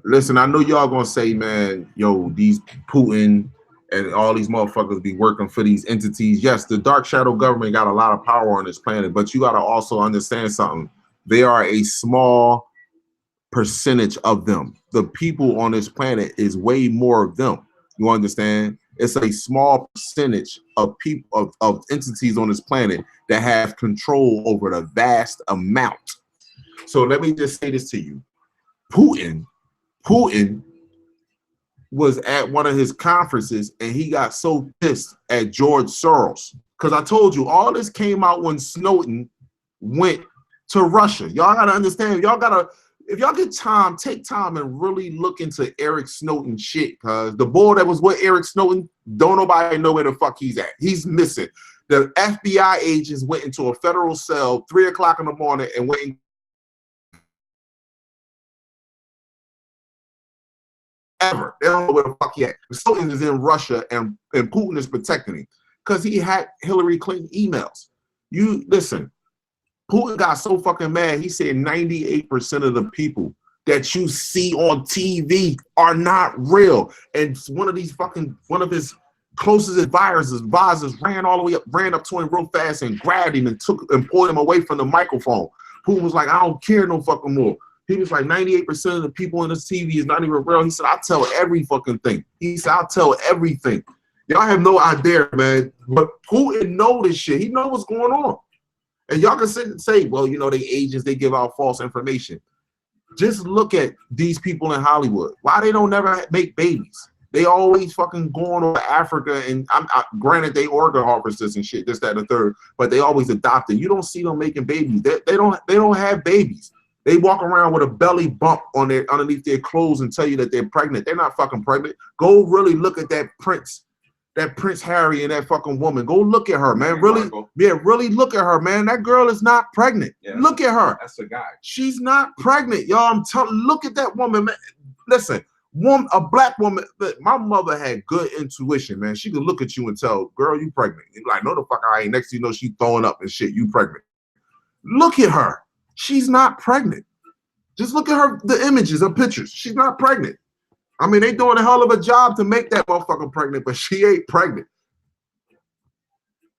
Listen, I know y'all gonna say, man, yo, these Putin and all these motherfuckers be working for these entities. Yes, the dark shadow government got a lot of power on this planet, but you got to also understand something. They are a small percentage of them. The people on this planet is way more of them. You understand? It's a small percentage of people of entities on this planet that have control over the vast amount. So let me just say this to you. Putin was at one of his conferences and he got so pissed at George Soros. Because I told you, all this came out when Snowden went to Russia. Y'all got to understand, if y'all get time, take time and really look into Eric Snowden shit, because the boy that was with Eric Snowden, don't nobody know where the fuck he's at. He's missing. The FBI agents went into a federal cell 3 o'clock in the morning and went ever. They don't know where the fuck he at. Snowden is in Russia and Putin is protecting him because he had Hillary Clinton emails. You listen, Putin got so fucking mad, he said 98% of the people that you see on TV are not real. And one of his closest advisors ran up to him real fast and grabbed him and pulled him away from the microphone. Putin was like, I don't care no fucking more. He was like, 98% of the people on this TV is not even real. He said, I'll tell every fucking thing. He said, I'll tell everything. Y'all have no idea, man. But Putin know this shit. He know what's going on. And y'all can say, well, you know, they agents, they give out false information. Just look at these people in Hollywood. Why they don't never make babies? They always fucking going over Africa, and granted they organ harvesters and shit, this, that, and the third, but they always adopted. You don't see them making babies. They don't have babies. They walk around with a belly bump on underneath their clothes and tell you that they're pregnant. They're not fucking pregnant. Go really look at that Prince Harry and that fucking woman. Go look at her, man. Really, really look at her, man. That girl is not pregnant. Yeah, look at her. That's a guy. She's not pregnant, y'all. I'm telling. Look at that woman, man. Listen, a black woman. My mother had good intuition, man. She could look at you and tell, girl, you pregnant. You're like, no, the fuck I ain't. Next thing you know, she throwing up and shit. You pregnant. Look at her. She's not pregnant. Just look at her, the images, her pictures. She's not pregnant. I mean, they doing a hell of a job to make that motherfucker pregnant, but she ain't pregnant.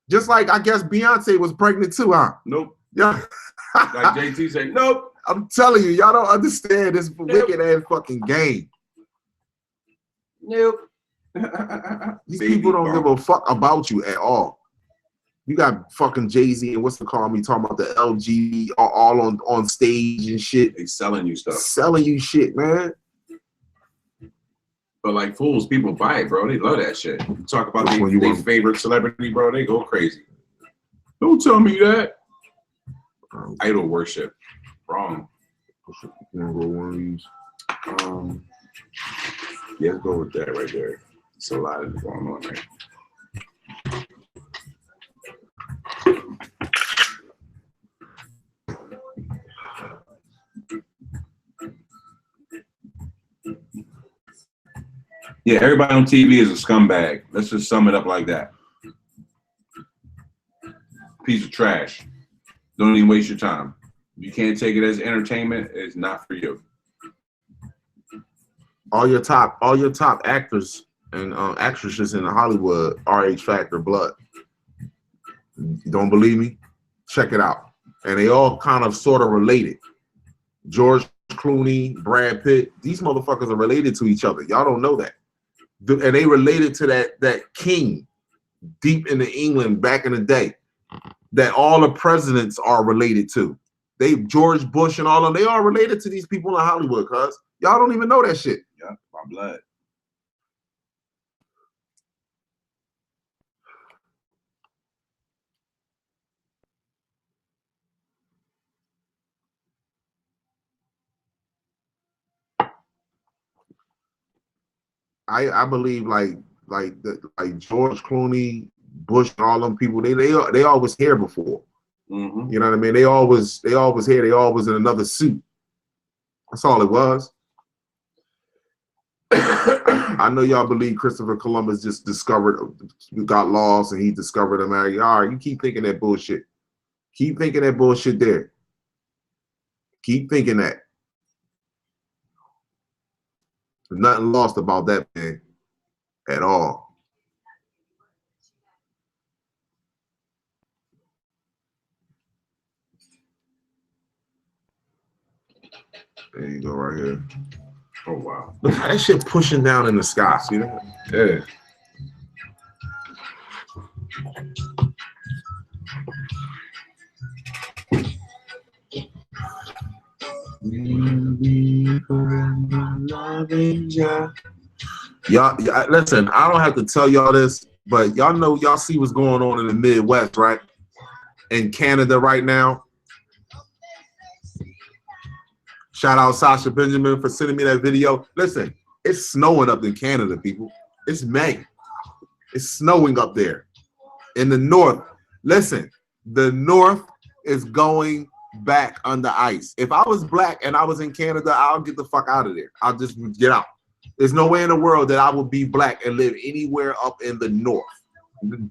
Just like I guess Beyonce was pregnant too, huh? Nope. Yeah. Like JT said, nope. I'm telling you, y'all don't understand this wicked ass fucking game. Nope. These people don't give a fuck about you at all. You got fucking Jay-Z and what's the call me talking about the LG all on stage and shit. They selling you stuff. Selling you shit, man. But like fools, people buy it, bro. They love that shit. You talk about their favorite celebrity, bro. They go crazy. Don't tell me that. Idol worship. Wrong. You wanna go one of these? Yeah, let's go with that right there. It's a lot of going on right. Yeah, everybody on TV is a scumbag. Let's just sum it up like that. Piece of trash. Don't even waste your time. If you can't take it as entertainment, it's not for you. All your top actors and actresses in Hollywood are H Factor blood. You don't believe me? Check it out. And they all kind of sort of related. George Clooney, Brad Pitt, these motherfuckers are related to each other. Y'all don't know that. And they related to that king deep into England back in the day that all the presidents are related to. George Bush and all of them, they are related to these people in Hollywood, cuz. Y'all don't even know that shit. Yeah, my blood. I believe like George Clooney, Bush, and all them people, they always here before. Mm-hmm. You know what I mean? They always here. They always in another suit. That's all it was. I know y'all believe Christopher Columbus just got lost and he discovered America. All right, you keep thinking that bullshit. Keep thinking that bullshit there. Keep thinking that. There's nothing lost about that man at all. There you go, right here. Oh wow! Look how that shit pushing down in the sky. See that? Yeah. Y'all, listen, I don't have to tell y'all this, but y'all see what's going on in the Midwest, right? In Canada right now. Shout out Sasha Benjamin for sending me that video. Listen, it's snowing up in Canada, people. It's May. It's snowing up there. In the north, listen, the north is going back under ice. If I was black and I was in Canada, I'll get the fuck out of there. I'll just get out. There's no way in the world that I would be black and live anywhere up in the north,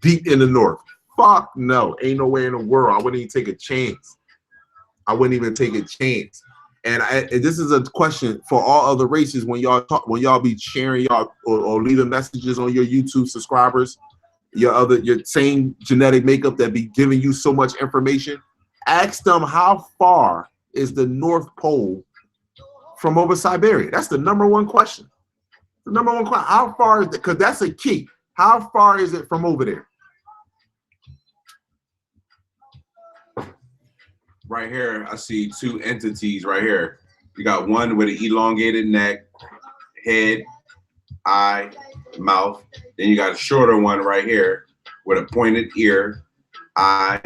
deep in the north. Fuck no, ain't no way in the world. I wouldn't even take a chance. I wouldn't even take a chance. And this is a question for all other races when y'all be sharing y'all or leaving messages on your YouTube subscribers, your same genetic makeup that be giving you so much information. Ask them how far is the North Pole from over Siberia. That's the number one question. The number one question. How far is it? Because that's a key. How far is it from over there? Right here, I see two entities right here. You got one with an elongated neck, head, eye, mouth. Then you got a shorter one right here with a pointed ear, eye,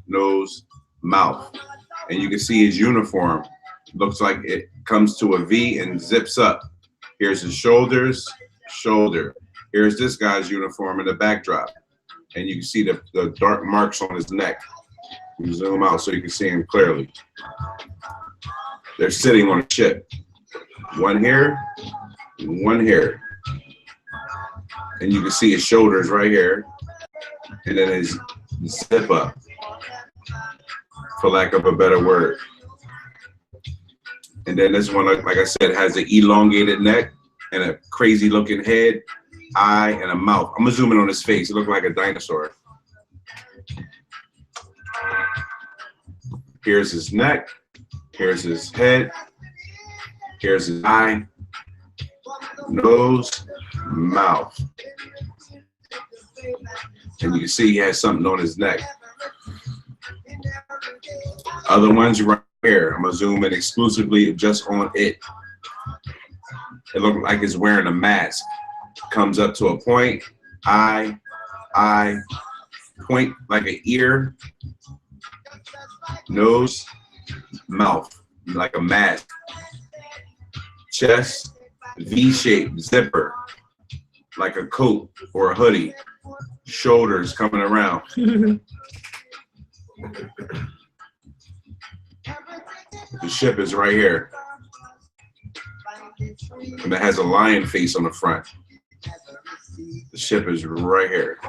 nose, mouth. And you can see his uniform. Looks like it comes to a V and zips up. Here's his shoulders, shoulder. Here's this guy's uniform in the backdrop. And you can see the dark marks on his neck. You zoom out so you can see him clearly. They're sitting on a ship. One here, one here. And you can see his shoulders right here. And then his zip up, for lack of a better word. And then this one, like I said, has an elongated neck and a crazy looking head, eye, and a mouth. I'm gonna zoom in on his face. It looks like a dinosaur. Here's his neck, here's his head, here's his eye, nose, mouth. And you can see he has something on his neck. Other ones right here, I'm gonna zoom in exclusively just on it. It looks like it's wearing a mask. Comes up to a point, eye, point like an ear, nose, mouth, like a mask. Chest, V-shaped, zipper, like a coat or a hoodie. Shoulders coming around. The ship is right here. And it has a lion face on the front. The ship is right here.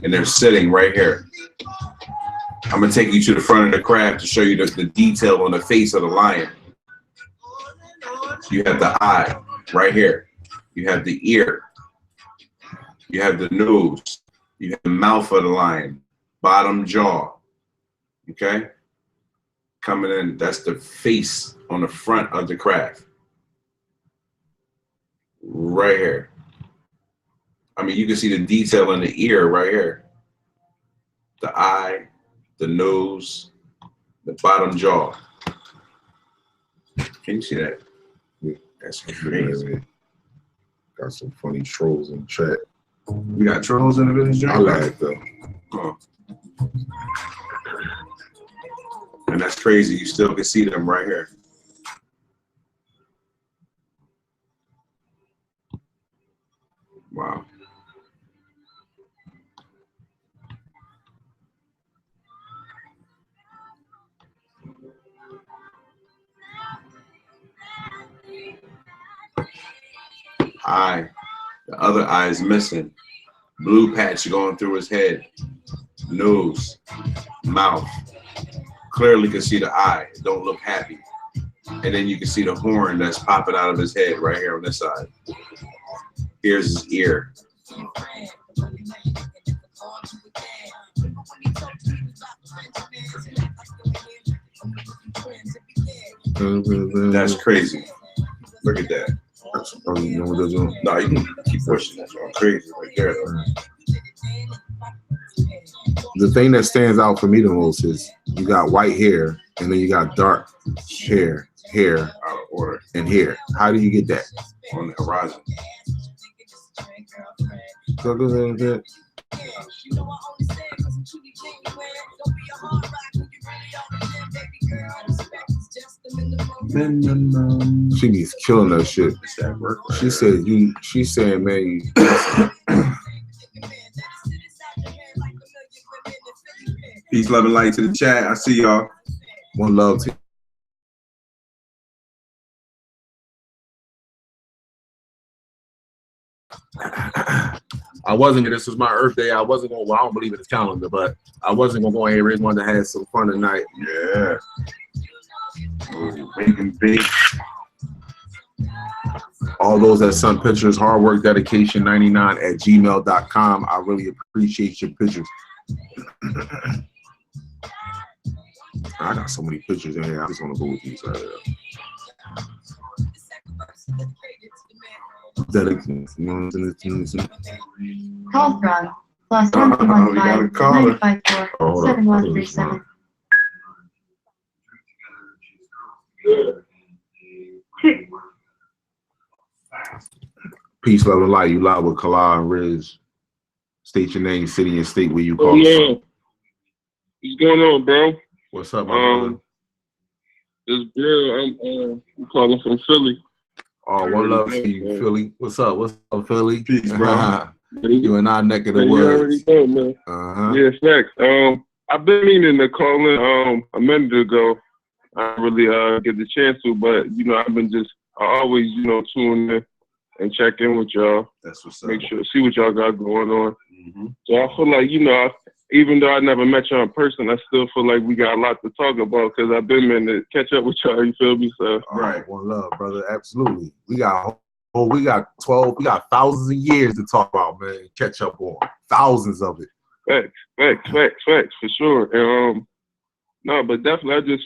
And they're sitting right here. I'm gonna take you to the front of the craft to show you the detail on the face of the lion. You have the eye right here. You have the ear. You have the nose. You have the mouth of the lion. Bottom jaw. Okay? Coming in, that's the face on the front of the craft. Right here. I mean, you can see the detail in the ear right here. The eye, the nose, the bottom jaw. Can you see that? That's crazy. Got some funny trolls in the chat. We got trolls in the village. I like them. Oh. And that's crazy. You still can see them right here. Wow. Eye. The other eye is missing. Blue patch going through his head. Nose. Mouth. Clearly can see the eye. It don't look happy. And then you can see the horn that's popping out of his head right here on this side. Here's his ear. That's crazy. Look at that. You know what they're doing? No, you can keep pushing. That's all crazy right there. The thing that stands out for me the most is you got white hair and then you got dark hair, Out of order. and hair. How do you get that? On the horizon. She be killing that shit. It's that work right She there. said you. She saying, man, you, Peace, love, and light to the chat. I see y'all. one love to. I wasn't. This was my Earth Day. I wasn't gonna. Well, I don't believe in this calendar, but I wasn't gonna go ahead and raise one to have some fun tonight. Yeah. Wake and bake. All those that sent pictures, hard work, dedication 99@gmail.com. I really appreciate your pictures. I got so many pictures in here. I just want to go with these right here. Call from plus We got a caller. 115 Peace, love, and light. You live with Kala and Riz. State your name, city, and state where you call yeah. from. What's going on, bro? What's up, my brother? This girl, I'm calling from Philly. Oh, one love to you, Philly. What's up? What's up, Philly? Peace, bro. You in our neck of the You woods. already know, man. Uh-huh. Yeah, facts. I've been meaning to call in a minute ago. I didn't really get the chance to, but I've been I always tune in and check in with y'all, That's what's up. make sure see what y'all got going on. Mm-hmm. So I feel like even though I never met y'all in person, I still feel like we got a lot to talk about because I've been meaning to catch up with y'all. You feel me? So Right. One love, brother. Absolutely. We got thousands of years to talk about, man. Catch up on. Thousands of it. facts for sure. And no, but definitely, I just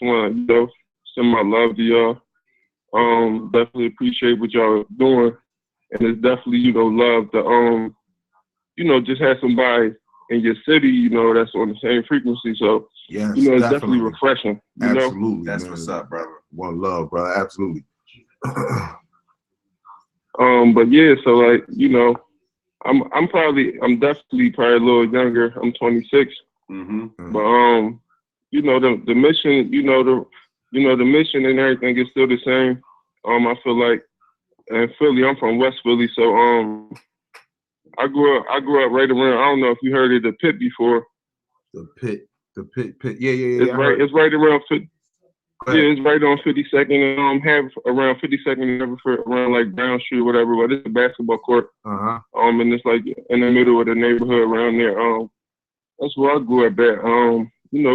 want to send my love to y'all. Definitely appreciate what y'all doing, and it's definitely love to just have somebody in your city that's on the same frequency. So Yes, it's definitely refreshing. Absolutely. That's man. what's up, brother. One love, brother. Absolutely. But yeah, so I'm definitely probably a little younger. I'm 26. Mm-hmm. But you know, the mission, the mission and everything is still the same. I feel like in Philly, I'm from West Philly, so I grew up right around. I don't know if you heard of the Pit before. The pit. Yeah. It's right around. Yeah, it's right on 52nd and have around 52nd and Everford, around like Brown Street, whatever. But it's a basketball court. And it's like in the middle of the neighborhood around there. That's where I grew up at.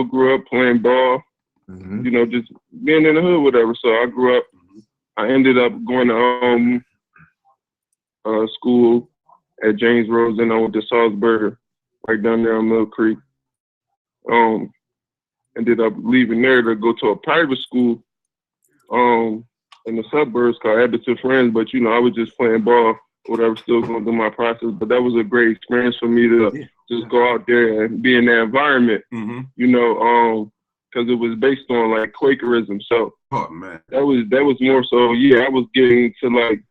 Grew up playing ball. You know, just being in the hood, whatever. So I grew up. I ended up going to school at James Rosen with the Salzburger, right down there on Mill Creek. Ended up leaving there to go to a private school in the suburbs called Edmonton Friends. But, you know, I was just playing ball, whatever, still going through my process. But that was a great experience for me to just go out there and be in that environment, you know, because it was based on, like, Quakerism. So that was more so, I was getting to, like,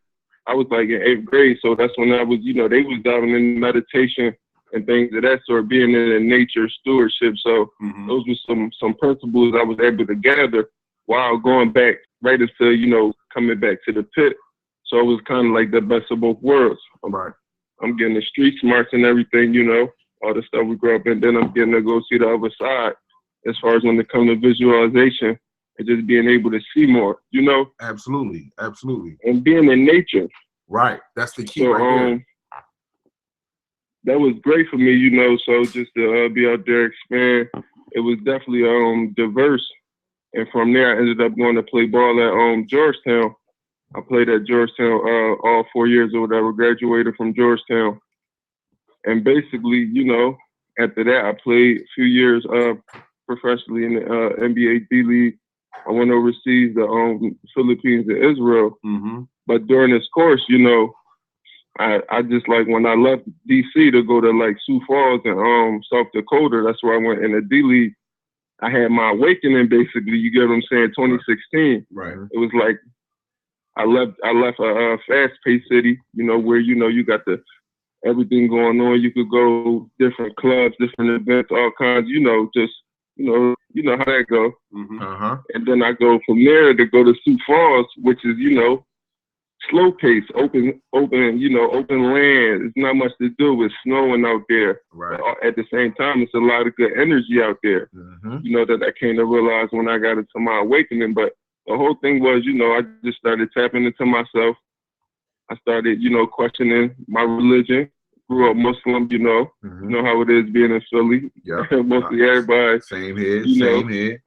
I was, like, in 8th grade. So that's when I was, you know, they was diving in meditation and things of that sort, being in the nature stewardship. So those were some principles I was able to gather while going back right into, you know, coming back to the pit. So it was kind of like the best of both worlds. I'm getting the street smarts and everything, you know, all the stuff we grew up in. Then I'm getting to go see the other side as far as when it comes to visualization and just being able to see more, you know? Absolutely. And being in nature. Right. That's the key right there. That was great for me, you know, so just to be out there, expand. It was definitely diverse. And from there, I ended up going to play ball at Georgetown. I played at Georgetown all 4 years or whatever, graduated from Georgetown. And basically, you know, after that, I played a few years professionally in the NBA D-League. I went overseas to Philippines and Israel. But during this course, you know, I just, like, when I left D.C. to go to, like, Sioux Falls and South Dakota, that's where I went in the D-League. I had my awakening, basically, you get what I'm saying, 2016. Right. It was like I left a fast-paced city, you know, where, you know, you got everything going on. You could go different clubs, different events, all kinds, you know, just, you know how that go. And then I go from there to go to Sioux Falls, which is, you know, slow pace, open, you know, open land. There's not much to do. It's snowing out there. Right. At the same time, it's a lot of good energy out there. You know, that I came to realize when I got into my awakening. But the whole thing was, you know, I just started tapping into myself. I started, you know, questioning my religion. Grew up Muslim, you know. You know how it is being in Philly. Yeah. Mostly everybody. Same here. Same here.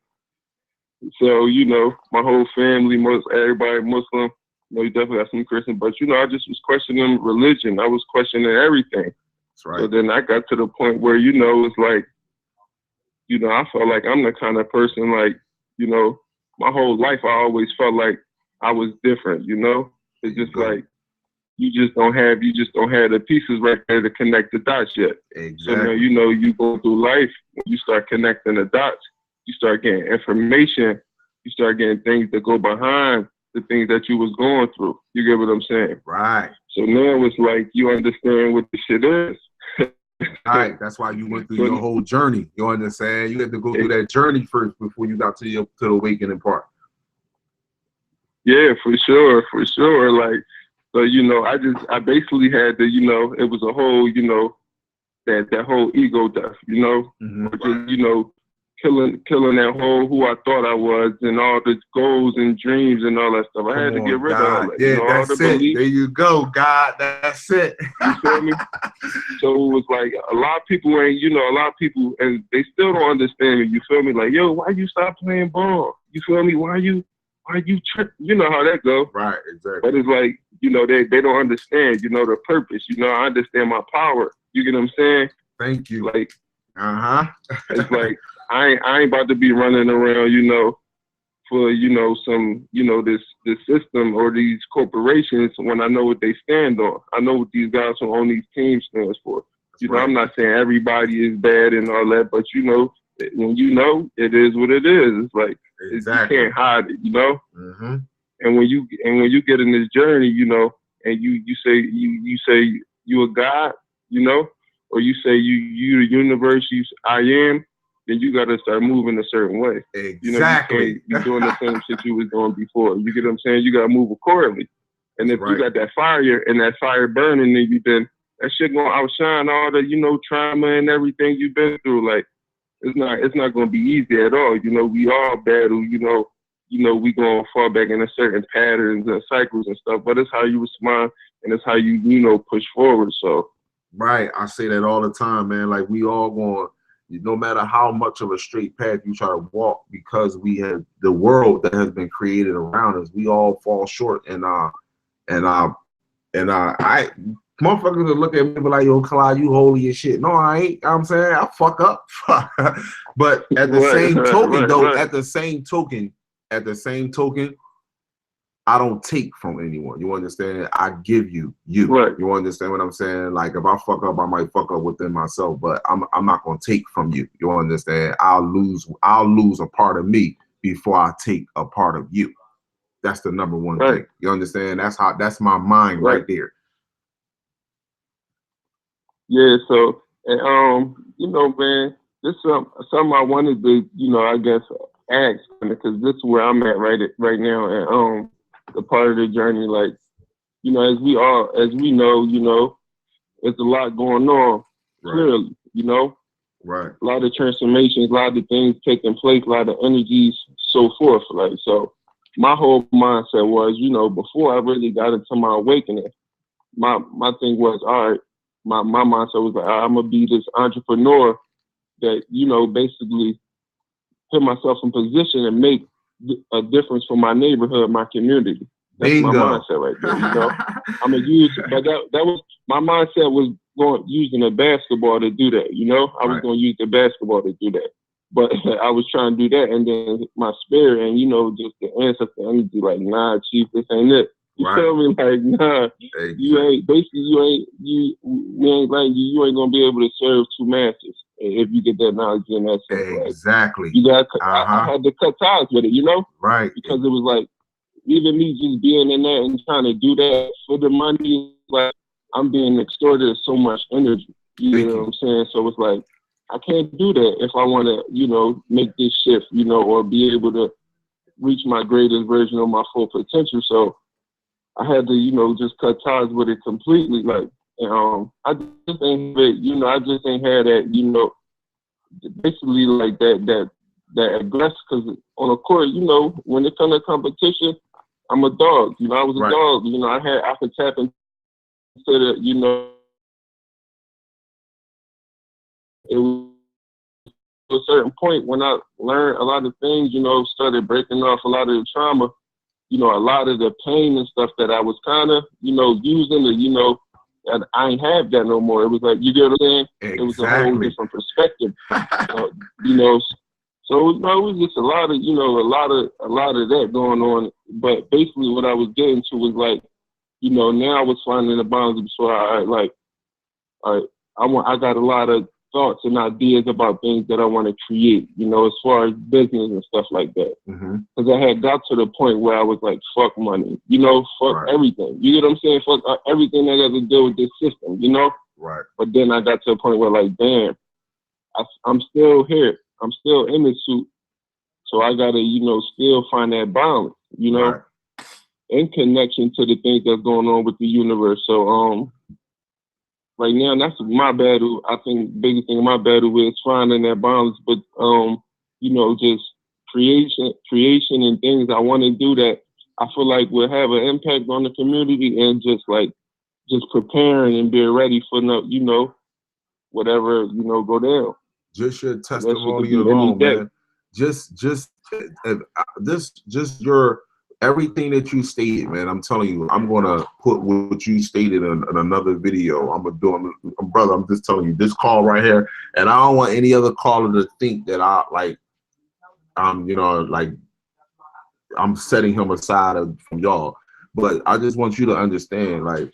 So, you know, my whole family, everybody Muslim. You know, you definitely have some Christian, but, you know, I just was questioning religion. I was questioning everything. That's right. So then I got to the point where, you know, it's like, you know, I felt like I'm the kind of person, like, you know, my whole life I always felt like I was different, you know? It's just like, you just don't have the pieces right there to connect the dots yet. Exactly. So now, you know, you go through life, when you start connecting the dots, you start getting information, you start getting things that go behind the things that you was going through. You get what I'm saying? Right. So now it's like you understand what the shit is. Right. That's why you went through your whole journey. You understand? You had to go through that journey first before you got to the awakening part. Yeah, for sure. Like, so, you know, I basically had to, you know, it was a whole, you know, that whole ego death, you know, just, you know, killing that whole who I thought I was and all the goals and dreams and all that stuff. I had to get rid of all that. Yeah, you know, that's all the it. beliefs. There you go, God. That's it. You feel me? So it was like a lot of people ain't, you know, a lot of people, and they still don't understand me. You feel me? Like, yo, why you stop playing ball? You feel me? Why you trip? You know how that go. Right, exactly. But it's like, you know, they don't understand, you know, the purpose. You know, I understand my power. You get what I'm saying? Thank you. Like, it's like, I ain't about to be running around, you know, for, you know, some, you know, this system or these corporations when I know what they stand on. I know what these guys who own these teams stands for. You know, I'm not saying everybody is bad and all that, but, you know, when you know, it is what it is. It's like, you can't hide it, you know? And when you get in this journey, you know, and you say you a God, you know, or you say you the universe, I am, then you got to start moving a certain way. Exactly. You know, you can't be doing the same shit you was doing before. You get what I'm saying? You got to move accordingly. And if you got that fire and that fire burning, then that shit gonna outshine all the, you know, trauma and everything you've been through. Like, it's not gonna be easy at all. You know, we all battle, you know, we gonna fall back into certain patterns and cycles and stuff, but it's how you respond and it's how you know, push forward. So right, I say that all the time, man. Like, we all going, no matter how much of a straight path you try to walk, because we have the world that has been created around us, we all fall short. And I motherfuckers will look at me and be like, yo, Clyde, you holy as shit. No, I ain't. I'm saying I fuck up. But at the same token, though, at the same token, I don't take from anyone. You understand? I give you. Right. You understand what I'm saying? Like, if I fuck up, I might fuck up within myself, but I'm not gonna take from you. You understand? I'll lose a part of me before I take a part of you. That's the number one thing. You understand? That's my mind right there. Yeah, so and you know, man, this is something I wanted to, you know, I guess ask, because this is where I'm at right now, and the part of the journey, like, you know, as we know, you know, there's a lot going on, clearly, you know, a lot of transformations, a lot of things taking place, a lot of energies, so forth, like, so my whole mindset was, you know, before I really got into my awakening, my thing was, all right, my mindset was like, I'm gonna be this entrepreneur that, you know, basically put myself in position and make a difference for my neighborhood, my community. That's my mindset right there. You know, I'm gonna use, but that was my mindset was using a basketball to do that. You know, I was gonna use the basketball to do that, but I was trying to do that, and then my spirit and, you know, just the ancestor energy, like, nah, chief, this ain't it. You feel me? Like, nah, you ain't gonna be able to serve two masters if you get that knowledge in that sense. Exactly. You got, I had to cut ties with it, you know? Right. Because it was like, even me just being in there and trying to do that for the money, like, I'm being extorted of so much energy. You know what I'm saying? So it's like, I can't do that if I want to, you know, make this shift, you know, or be able to reach my greatest version of my full potential. So I had to, you know, just cut ties with it completely. Like, I just ain't, you know, I just ain't had that, you know, basically like that aggressive, because on the court, you know, when it comes to competition, I'm a dog. You know, I was a dog. You know, I could tap into the, you know, it was to a certain point when I learned a lot of things, you know, started breaking off a lot of the trauma, you know, a lot of the pain and stuff that I was kind of, you know, using to, you know, and I ain't have that no more. It was like, you get what I'm saying? Exactly. It was a whole different perspective, you know. So, you know, it was just a lot of, you know, a lot of that going on. But basically what I was getting to was like, you know, now I was finding the balance. So I got a lot of thoughts and ideas about things that I want to create, you know, as far as business and stuff like that. Because I had got to the point where I was like, fuck money, you know, fuck everything. You get what I'm saying? Fuck everything that got to do with this system, you know? But then I got to a point where, like, damn, I'm still here. I'm still in the suit. So I got to, you know, still find that balance, you know, in connection to the things that's going on with the universe. So, right now, that's my battle. I think the biggest thing in my battle is finding that balance, but, you know, just creation and things I want to do that I feel like will have an impact on the community, and just preparing and being ready for, you know, whatever, you know, go down. Just your testimony alone, man. Just your everything that you stated, man. I'm telling you, I'm gonna put what you stated in another video. Brother, I'm just telling you, this call right here, and I don't want any other caller to think that you know, like I'm setting him aside from y'all. But I just want you to understand, like,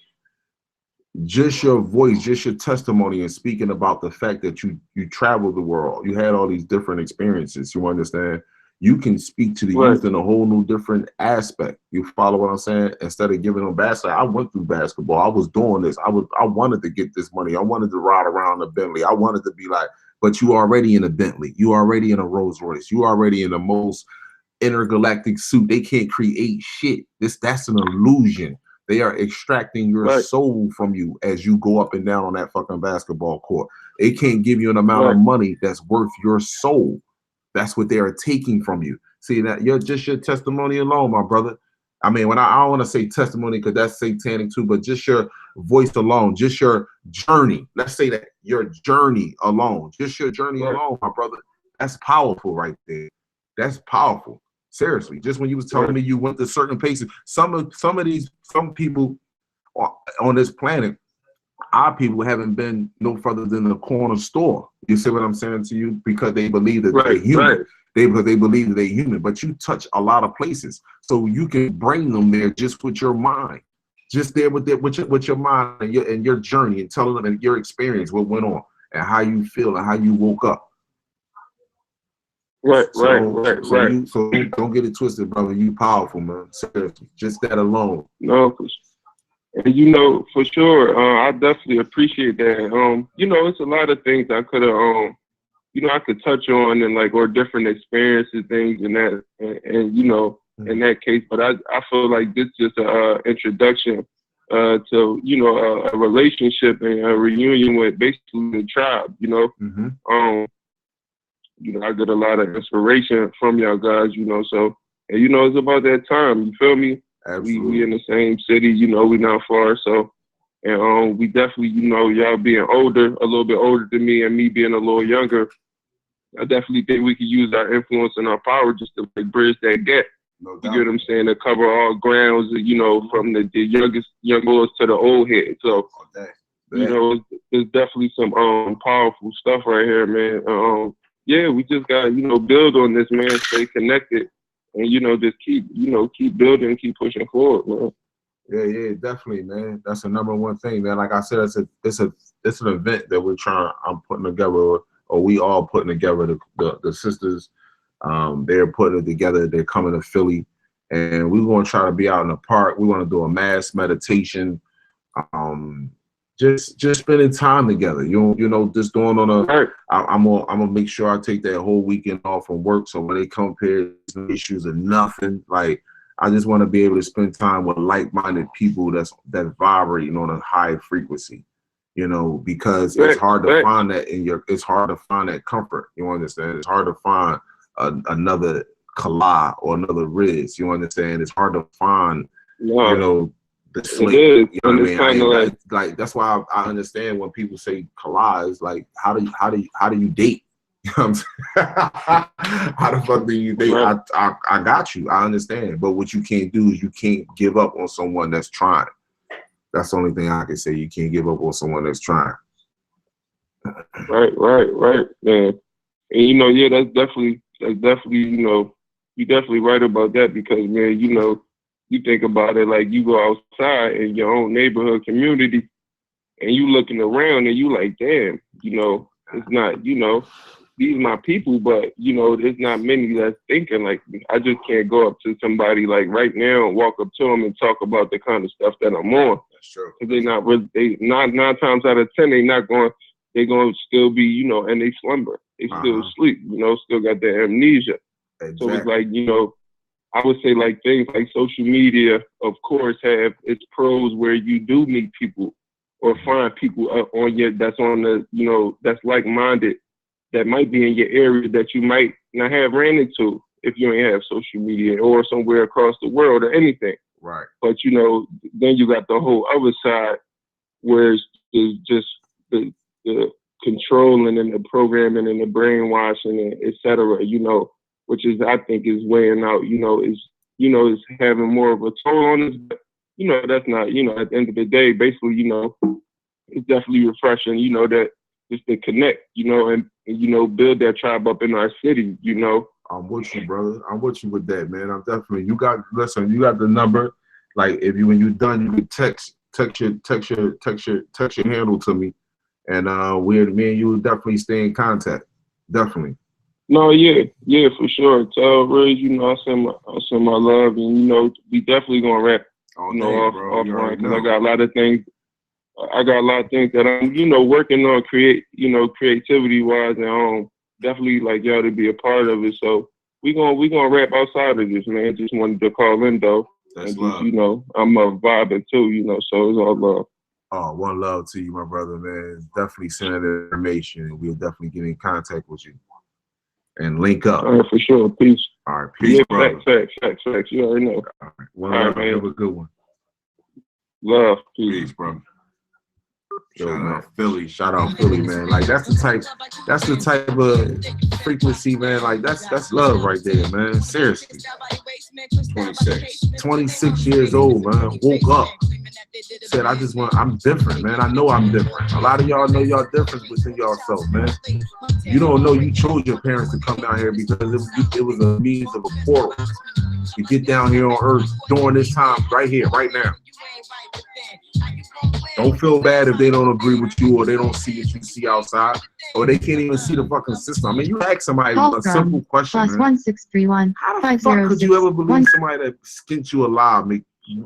just your voice, just your testimony, and speaking about the fact that you traveled the world, you had all these different experiences. You understand? You can speak to the youth in a whole new different aspect. You follow what I'm saying? Instead of giving them basketball, I went through basketball. I was doing this. I wanted to get this money. I wanted to ride around the Bentley. I wanted to be like, but you already in a Bentley, you already in a Rolls Royce, you already in the most intergalactic suit. They can't create shit. That's an illusion. They are extracting your soul from you as you go up and down on that fucking basketball court. They can't give you an amount of money that's worth your soul. That's what they are taking from you. See, that you're just your testimony alone, my brother. I mean, when I don't want to say testimony because that's satanic too, but just your voice alone, just your journey. Let's say that your journey alone, just your journey alone, my brother. That's powerful right there. That's powerful. Seriously, just when you was telling me you went to certain places, some people on this planet, our people haven't been no further than the corner store. You see what I'm saying to you? Because they believe that they're human. Because they believe that they're human. But you touch a lot of places, so you can bring them there just with your mind, just there with your mind and your journey, and telling them and your experience, what went on, and how you feel, and how you woke up. So don't get it twisted, brother. You powerful, man. Seriously, just that alone. No, and you know, for sure, I definitely appreciate that. You know, it's a lot of things I could have, you know, I could touch on and or different experiences, things and that, and you know, in that case. But I feel like this is just an introduction to, you know, a relationship and a reunion with basically the tribe. You know, you know, I get a lot of inspiration from y'all guys, you know, so, and, you know, it's about that time, you feel me? Absolutely. We in the same city, you know, we not far, so, and we definitely, you know, y'all being older, a little bit older than me, and me being a little younger, I definitely think we could use our influence and our power just to bridge that gap. No doubt. You get what I'm saying? To cover all grounds, you know, from the young boys to the old heads, so, you know, there's definitely some powerful stuff right here, man. Yeah, we just got to, you know, build on this, man, stay connected, and, you know, just keep building, keep pushing forward, man. Yeah, definitely, man. That's the number one thing, man. Like I said, it's an event that I'm putting together, or we all putting together. The sisters, they're putting it together. They're coming to Philly, and we're going to try to be out in the park. We want to do a mass meditation. Just spending time together, you know, just going on a. I'm gonna make sure I take that whole weekend off from work, so when they come here, there's no issues or nothing. Like, I just want to be able to spend time with like-minded people that's vibrating on a high frequency, you know, because it's hard to find that it's hard to find that comfort. You understand? It's hard to find another Kala or another RIZ. You understand? It's hard to find, you know. The slate, you know what I mean? Like that's why I understand when people say collage. Like, how do you date? You know what I'm saying? How the fuck do you date? I got you. I understand, but what you can't do is you can't give up on someone that's trying. That's the only thing I can say. You can't give up on someone that's trying. Right, man. And you know, yeah, that's definitely, you know, you're definitely right about that, because, man, you know, you think about it, like, you go outside in your own neighborhood community and you looking around and you like, damn, you know, it's not, you know, these my people, but, you know, there's not many that's thinking like me. I just can't go up to somebody like right now and walk up to them and talk about the kind of stuff that I'm on. That's true. Because nine times out of 10, they're going to still be, you know, and they slumber. They still sleep, you know, still got their amnesia. Exactly. So it's like, you know, I would say like things like social media, of course, have its pros where you do meet people or find people that's on the, you know, that's like-minded, that might be in your area that you might not have ran into if you ain't have social media, or somewhere across the world or anything. Right. But, you know, then you got the whole other side where it's just the controlling and the programming and the brainwashing and et cetera, you know, which is, I think, is weighing out, you know, is having more of a toll on us. But, you know, that's not, you know, at the end of the day, basically, you know, it's definitely refreshing, you know, that just to connect, you know, and you know, build that tribe up in our city, you know. I'm with you, brother. I'm with you with that, man. I'm definitely, you got the number. Like, when you're done, you can text your handle to me, and me and you will definitely stay in contact. Definitely. No, yeah, for sure. Tell RIZ, you know, I send my love, and you know, we definitely gonna rap, you know, off because I got a lot of things I got a lot of things that I'm, you know, working on creativity wise, and definitely like y'all to be a part of it. So we gonna rap outside of this, man. Just wanted to call in though. That's and love. just, you know, I'm vibing too, you know, so it's all love. Oh, one love to you, my brother, man. Definitely send that information. We'll definitely get in contact with you and link up. All right, for sure. Peace. All right, peace, Yeah, brother. facts. You already know. All right, one All love. right, man. Have a good one. Love. Peace. Peace, brother. Yo, Shout man. out Philly. Shout out Philly, man. Like that's the type of frequency, man. Like that's love right there, man. Seriously. 26 years old, man. Woke up. Said I'm different, man. I know I'm different. A lot of y'all know y'all different within yourself, man. You don't know you chose your parents to come down here because it was a means of a portal to get down here on earth during this time right here, right now. Don't feel bad if they don't agree with you or they don't see what you see outside or they can't even see the fucking system. I mean, you ask somebody a simple question, man. +1631 How the fuck could you ever believe somebody that skins you alive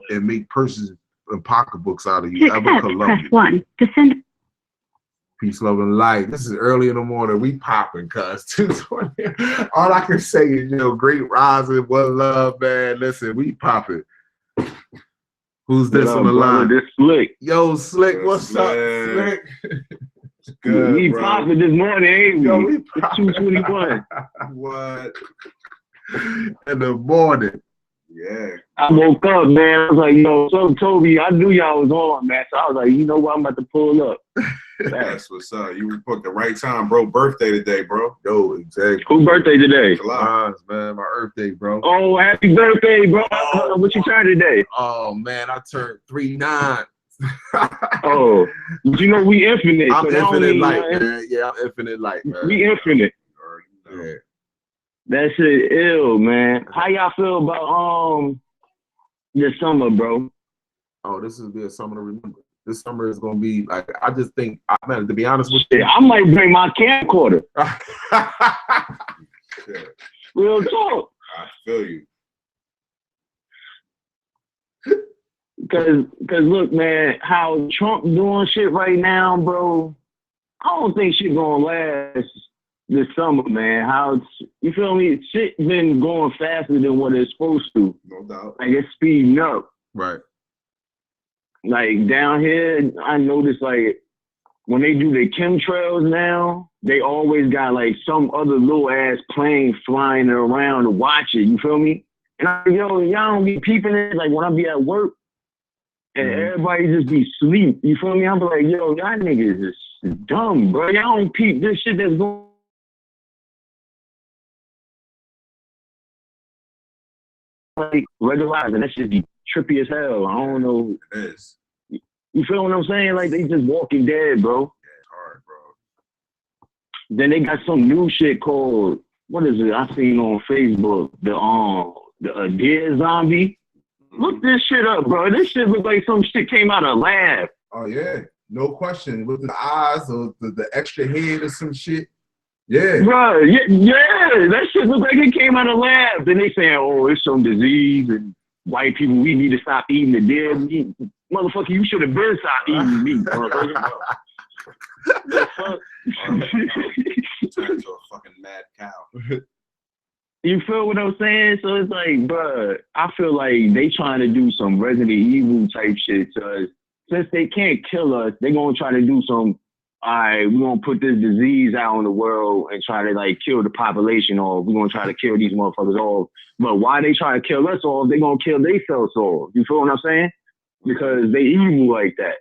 and make purses and pocketbooks out of you ever could love you? 1 to send. Peace, love, and light. This is early in the morning. We popping, cuz 220. All I can say is, you know, great rising, one love, man. Listen, we popping. Who's this on the line? This Slick. Yo, Slick, what's up, Slick? Good, we bro. popping this morning, ain't we? Yo, we It's popping. 2:21. What? In the morning. Yeah. I woke up, man. I was like, yo, so Toby, I knew y'all was on, man. So I was like, you know what? I'm about to pull up. That's what's up. You booked the right time, bro. Birthday today, bro. Yo, exactly. Whose birthday today? July. Mine's, man, my Earth Day, bro. Oh, happy birthday, bro. What you turn today? Oh, man, I turned 39. Oh, you know we infinite. I'm so that don't infinite mean light, nothing. man. Yeah, I'm infinite light, man. We infinite. Yeah. That shit ill, man. How y'all feel about this summer, bro? Oh, this is a summer to remember. This summer is gonna be like, I just think, man, to be honest with Shit, you, I might bring my camcorder. Shit. Real talk. I feel you. Cause look, man, how Trump doing shit right now, bro. I don't think shit gonna last this summer, man. How you feel me? Shit been going faster than what it's supposed to. No doubt. Like it's speeding up. right? Like down here, I noticed like when they do the chemtrails now, they always got like some other little ass plane flying around to watch it. You feel me? And y'all don't be peeping it. Like when I be at work and everybody just be sleep. You feel me? I'm like, yo, y'all niggas is dumb, bro. Y'all don't peep this shit that's going. Like regular and that shit be trippy as hell. I don't know. It is. You feel what I'm saying? Like they just Walking Dead, bro. Yeah, it's hard, bro. Then they got some new shit called, what is it? I seen on Facebook, the Dead Zombie. Look this shit up, bro. This shit look like some shit came out of a lab. Oh yeah, no question. With the eyes or the extra head or some shit. Yeah. Bro, yeah, that shit look like it came out of lab. Then they saying, oh, it's some disease and white people, we need to stop eating the dead meat. Motherfucker, you should have been stopped eating meat, motherfucker. The fuck? Turn into a fucking mad cow. You feel what I'm saying? So it's like, bruh, I feel like they trying to do some Resident Evil type shit. So since they can't kill us, they gonna try to do some, all right, we're gonna put this disease out in the world and try to like kill the population off. We're gonna try to kill these motherfuckers off. But why they trying to kill us off, they gonna kill themselves off. You feel what I'm saying? Because they evil like that.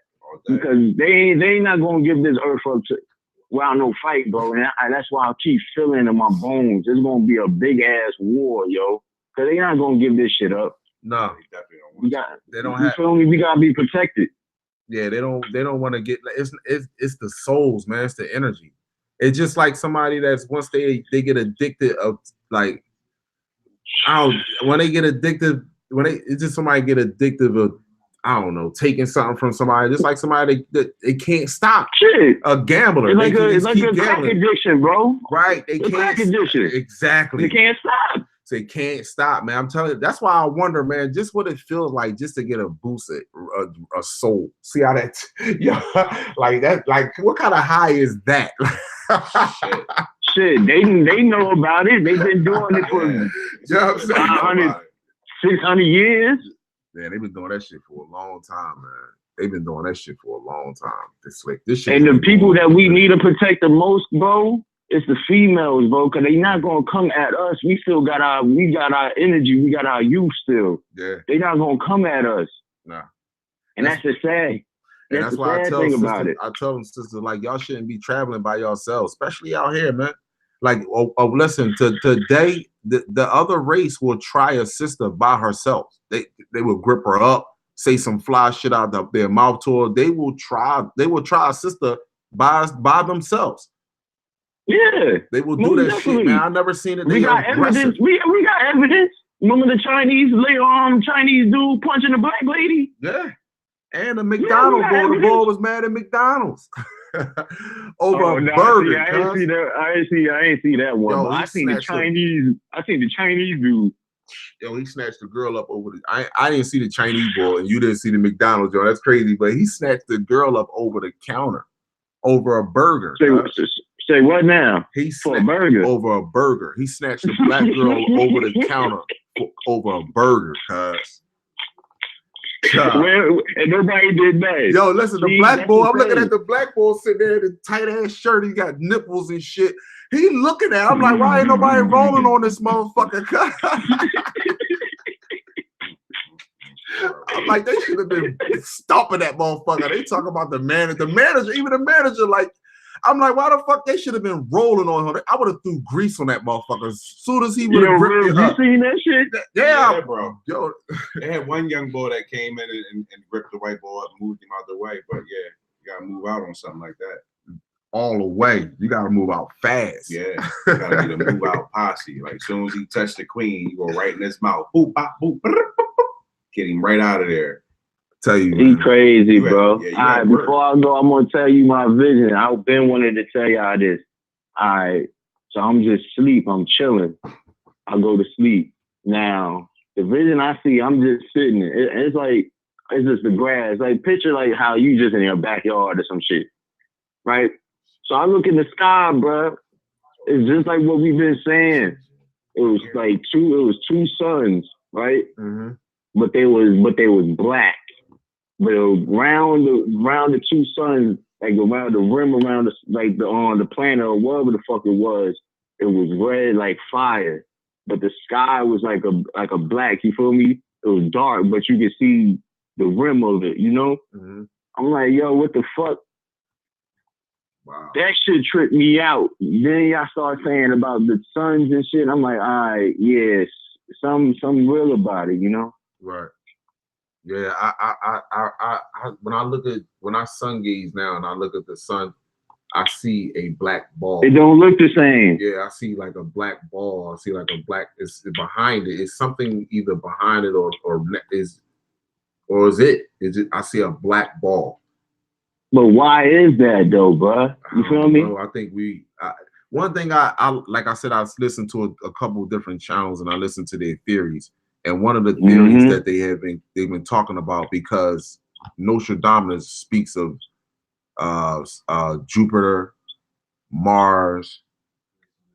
Because they not gonna give this earth up to without no fight, bro. And that's why I keep feeling in my bones. It's gonna be a big ass war, yo. Cause they not gonna give this shit up. No, We got. they don't You have. feel me? We gotta be protected. Yeah, they don't want to get. It's the souls, man. It's the energy. It's just like somebody that's once they get addicted of like, when they get addicted, it's just somebody get addicted of, I don't know, taking something from somebody. Just like somebody that they can't stop. Shit. A gambler. It's like a crack addiction, bro. Right. They It's can't. crack addiction. Exactly. They can't stop. So it can't stop, man. I'm telling you, that's why I wonder, man, just what it feels like just to get a boost, a soul. See how that, yeah, like that, like what kind of high is that? Shit, they know about it. They've been doing it for 600 years. Yeah, they've been doing that shit for a long time, man. They've been doing that shit for a long time. This shit. And the people that we need to protect the most, bro, it's the females, bro, because they not gonna come at us. We still got our energy, we got our youth still. Yeah. They not gonna come at us. Nah. And that's the sad. That's why I tell sisters, I tell them, sisters, like, y'all shouldn't be traveling by yourselves, especially out here, man. Like, listen, today, the other race will try a sister by herself. They will grip her up, say some fly shit out of their mouth to her. They will try a sister by themselves. Yeah. They will do that shit, man. I never seen it. We got evidence. We got evidence. Remember the Chinese dude punching the black lady? Yeah. And the McDonald's boy, the boy was mad at McDonald's over a burger. I ain't see that one. Yo, I seen the Chinese dude. Yo, he snatched the girl up over the. I didn't see the Chinese boy, and you didn't see the McDonald's. Yo, that's crazy. But he snatched the girl up over the counter over a burger. Say what now? He for a burger. Over a burger. He snatched the black girl over the counter over a burger, cuz. And nobody did that. Yo, listen, the black boy, I'm looking at the black boy sitting there in a tight ass shirt. He got nipples and shit. He looking at, I'm like, why ain't nobody rolling on this motherfucker? I'm like, they should have been stomping that motherfucker. They talk about the manager, even the manager, like, I'm like, why the fuck they should have been rolling on him? I would have threw grease on that motherfucker as soon as he would have gripped it up. You seen that shit? Yeah, bro. Yo, they had one young boy that came in and gripped the white boy up, moved him out the way. But yeah, you gotta move out on something like that. All the way. You gotta move out fast. Yeah, you gotta need a move out posse. Like as soon as he touched the queen, you go right in his mouth. Boop, bop, boop, get him right out of there. Tell you, he crazy, bro. All right, before I go, I'm gonna tell you my vision. I've been wanting to tell y'all this. All right, so I'm just sleep. I'm chilling. I go to sleep. Now the vision I see, I'm just sitting. It's like it's just the grass. Like picture like how you just in your backyard or some shit, right? So I look in the sky, bro. It's just like what we've been saying. It was like two suns, right? Mm-hmm. But they was black. But around the two suns, like around the rim, around the planet or whatever the fuck it was red like fire. But the sky was like a black. You feel me? It was dark, but you could see the rim of it. You know? Mm-hmm. I'm like, yo, what the fuck? Wow. That shit tripped me out. Then y'all start saying about the suns and shit. I'm like, all right, yes, something real about it, you know? Right. Yeah, I when I sun gaze now and I look at the sun, I see a black ball. It don't look the same. Yeah, I see like a black ball. I see like a black. It's behind it. It's something either behind it or is it? I see a black ball. But why is that though, bro? You feel me? I think one thing I like I said, I listened to a couple different channels and I listened to their theories. And one of the theories that they've been talking about, because Nostradamus speaks of Jupiter, Mars.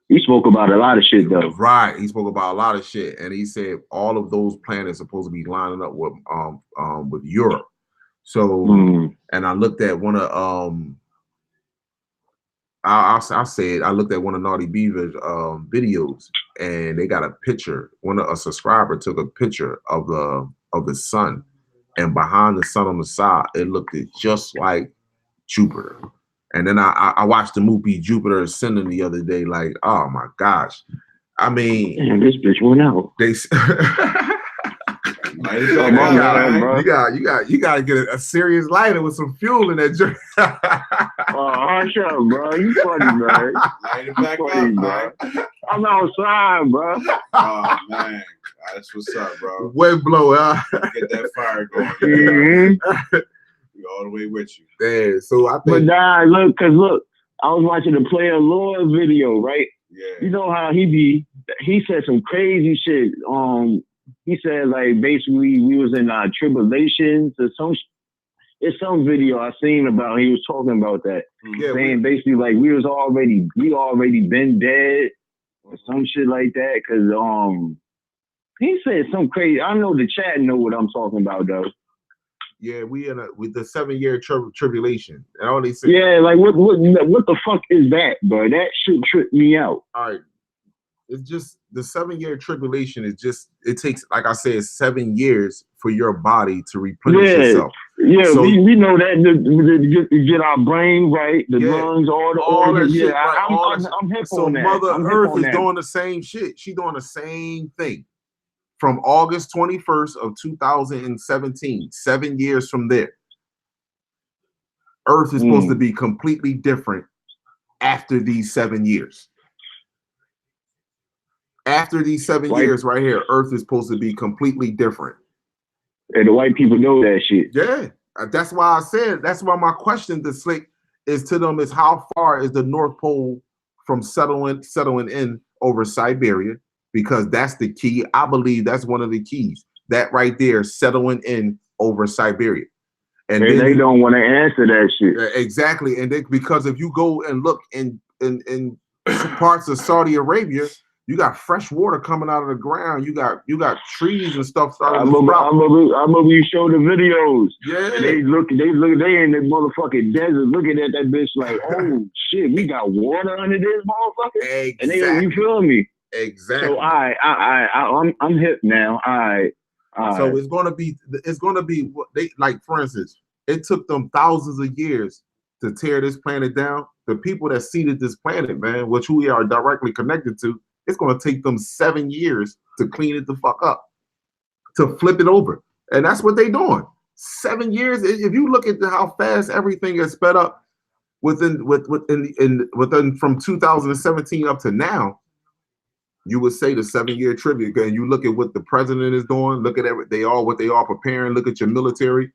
He spoke about a lot of shit though. Right. He spoke about a lot of shit. And he said all of those planets are supposed to be lining up with Europe. So and I looked at one of I looked at one of Naughty Beaver's videos, and they got a picture. A subscriber took a picture of the sun, and behind the sun on the side, it looked just like Jupiter. And then I watched the movie Jupiter Ascending the other day. Like, oh my gosh! I mean, damn, this bitch went out. You gotta get a serious lighter with some fuel in that joint. Oh, shut up, bro. You funny, man. Light it back up, bro. I'm outside, bro. Oh man, that's what's up, bro. Wind blow, Get that fire going. We all the way with you. Yeah. So I think. But nah, look, I was watching the Player Lord video, right? Yeah. You know how he be he said some crazy shit. He said like basically we was in tribulations or some. It's some video I seen about. He was talking about that, saying basically like we already been dead or some shit like that. Cause he said some crazy. I know the chat know what I'm talking about though. Yeah, we with the 7-year tribulation, and all they say. Yeah, like what the fuck is that, bro? That shit tripped me out. All right, it's just the 7-year tribulation is just, it takes, like I said, 7 years for your body to replenish itself. Yeah, so, we know that to get our brain right, the lungs, all the organs. Shit, yeah, right, I'm hip so on that. Mother I'm Earth is doing the same shit. She doing the same thing. From August 21st of 2017, 7 years from there, Earth is supposed to be completely different after these 7 years. After these 7 years right here, Earth is supposed to be completely different. And the white people know that shit. Yeah, that's why I said, that's why my question to Slick is to them is how far is the North Pole from settling in over Siberia? Because that's the key. I believe that's one of the keys. That right there, settling in over Siberia. And then they don't want to answer that shit. Exactly. And because if you go and look in parts of Saudi Arabia, you got fresh water coming out of the ground. You got trees and stuff starting to sprout. I remember you showed the videos. Yeah. They in the motherfucking desert looking at that bitch like, oh shit, we got water under this motherfucker. Exactly. And you feel me? Exactly. So I'm hip now. So it's gonna be what they like. For instance, it took them thousands of years to tear this planet down. The people that seeded this planet, man, which we are directly connected to, it's gonna take them 7 years to clean it the fuck up, to flip it over, and that's what they're doing. 7 years. If you look at how fast everything is sped up within from 2017 up to now. You would say the 7-year tribute, and you look at what the president is doing. Look at what they are preparing. Look at your military.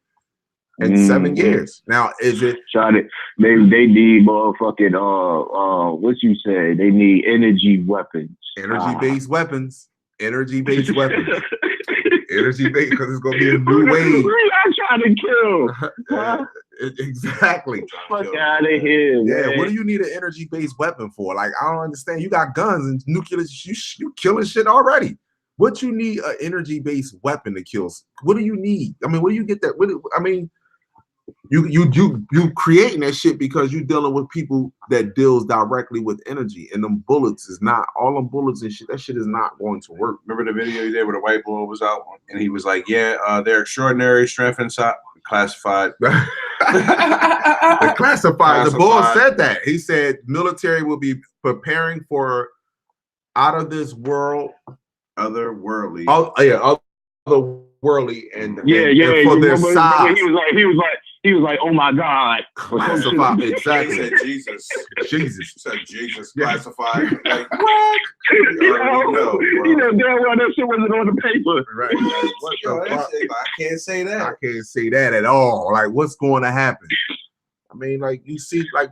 In 7 years. Now, is it? They need motherfucking what you say? They need energy weapons. Energy-based weapons. Energy-based weapons. Energy-based, because it's gonna be a new wave. I'm trying to kill. Exactly. Fuck out of here. Yeah, man. what do you need an energy-based weapon for? Like, I don't understand. You got guns and nuclear. You killing shit already. What you need an energy-based weapon to kill? What do you need? I mean, where do you get that? You creating that shit because you dealing with people that deals directly with energy, and them bullets is not all them bullets and shit. That shit is not going to work. Remember the video you did where the white boy was out and he was like, "Yeah, they're extraordinary strength inside classified." The classified. The boy said that. He said military will be preparing for out of this world, otherworldly. Otherworldly, and for their size. He was like, oh my God. Classified, exactly. He said Jesus. Jesus. He said Jesus classified. Like, what? You know damn well that shit wasn't on the paper. Right. Like, what the fuck? I can't say that. I can't say that at all. Like, what's going to happen? I mean, like, you see, like,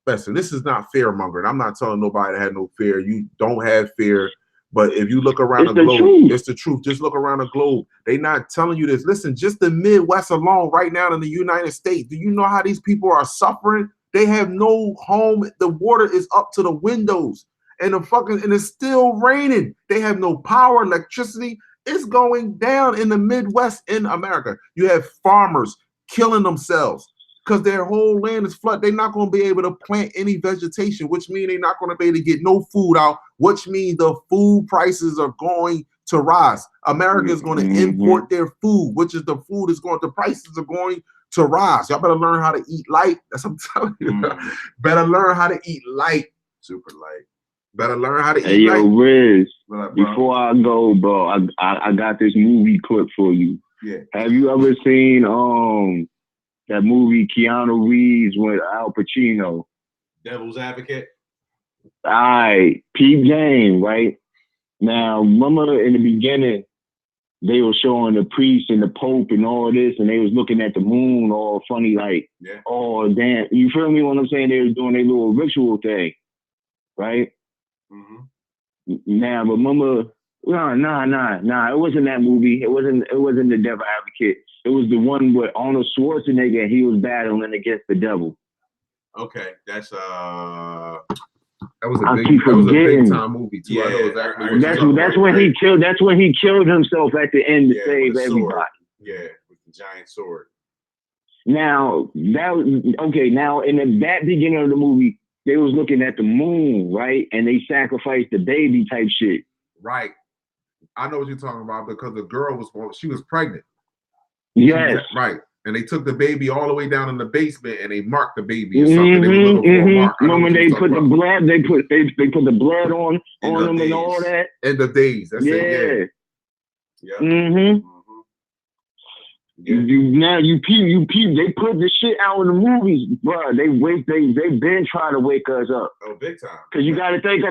listen, this is not fear mongering. I'm not telling nobody to have no fear. You don't have fear. But if you look around the globe, it's the truth. Just look around the globe. They're not telling you this. Listen, just the Midwest alone right now in the United States, do you know how these people are suffering? They have no home. The water is up to the windows. And it's still raining. They have no power, electricity. It's going down in the Midwest in America. You have farmers killing themselves because their whole land is flooded. They're not going to be able to plant any vegetation, which means they're not going to be able to get no food out, which means the food prices are going to rise. America is going to import their food, the prices are going to rise. Y'all better learn how to eat light. That's what I'm telling you. Better learn how to eat light. Super light. Better learn how to eat light. Hey, yo, Riz, before I go, bro, I got this movie clip for you. Yeah. Have you ever seen that movie Keanu Reeves with Al Pacino? Devil's Advocate? Alright, Peep Game, right? Now, remember in the beginning, they were showing the priest and the Pope and all this, and they was looking at the moon all funny, like, oh, damn. You feel me what I'm saying? They was doing their little ritual thing, right? Now, remember, nah. It wasn't that movie. It wasn't The Devil Advocate. It was the one with Arnold Schwarzenegger. He was battling against the devil. Okay, that's that was a big time movie too. Yeah, I know exactly that's when he killed. That's when he killed himself at the end to save everybody. Yeah, with the giant sword. Now now in that beginning of the movie, they was looking at the moon, right? And they sacrificed the baby type shit. Right. I know what you're talking about because the girl was pregnant. Yes. Right. And they took the baby all the way down in the basement and they marked the baby or something. They were looking for a mark. Remember they put the blood, they put the blood on them and all that. End of days. That's it. Yeah. Mm-hmm. You peep. They put the shit out in the movies, bro. They been trying to wake us up. Oh, big time. Cause you gotta think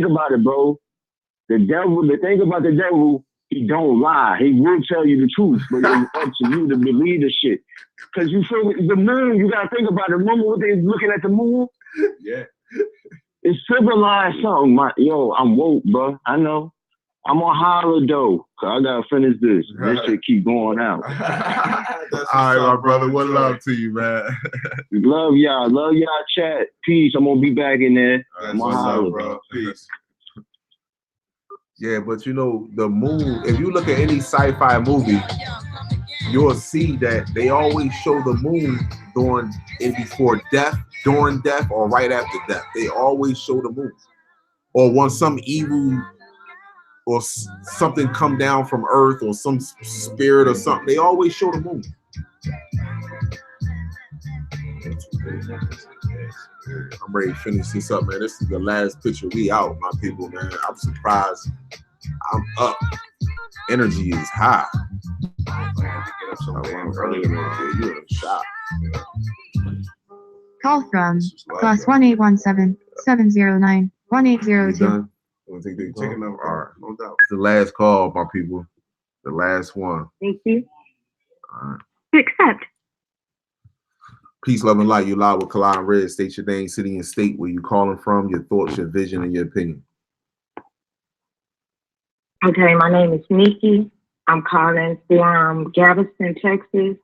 about it, bro. The thing about the devil, he don't lie. He will tell you the truth, but it's up to you to believe the shit. Cause you feel the moon, you gotta think about it. Remember what they looking at the moon? Yeah. It's civilized something. I'm woke, bro. I know. I'm on holler though, cause I gotta finish this. This shit keep going out. All right, my brother. One love to you, man. Love y'all, chat. Peace. I'm gonna be back in there. I'm on holler, bro. Peace. Yeah, but you know, the moon, if you look at any sci-fi movie, you'll see that they always show the moon before death, during death, or right after death. They always show the moon. Or when some evil or something come down from Earth or some spirit or something, they always show the moon. I'm ready to finish this up, man. This is the last picture. We out, my people, man. I'm surprised. I'm up. Energy is high. Earlier, man. You in a shop. Call from +1817 709 1802. Take another. All right, no doubt. It's the last call, my people. The last one. Thank you. All right. Accept. Peace, love, and light. You live with Kalai and RIZ. State your name, city, and state where you calling from, your thoughts, your vision, and your opinion. Okay, my name is Nikki. I'm calling from Galveston, Texas.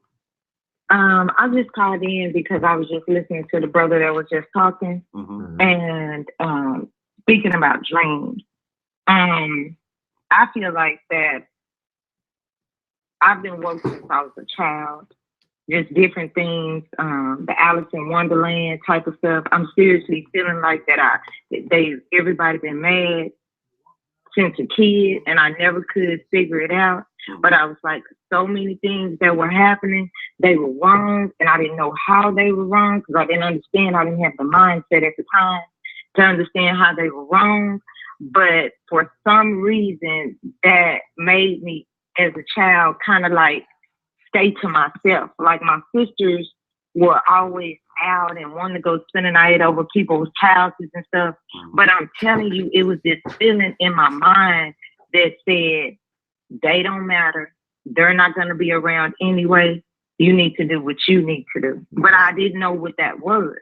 I just called in because I was just listening to the brother that was just talking and speaking about dreams. I feel like that I've been woke since I was a child. Just different things, the Alice in Wonderland type of stuff. I'm seriously feeling like that everybody been mad since a kid, and I never could figure it out. But I was like, so many things that were happening, they were wrong, and I didn't know how they were wrong because I didn't understand. I didn't have the mindset at the time to understand how they were wrong. But for some reason, that made me, as a child, kind of like stay to myself. Like my sisters were always out and wanted to go spend the night over people's houses and stuff. But I'm telling you, it was this feeling in my mind that said, they don't matter. They're not going to be around anyway. You need to do what you need to do. But I didn't know what that was.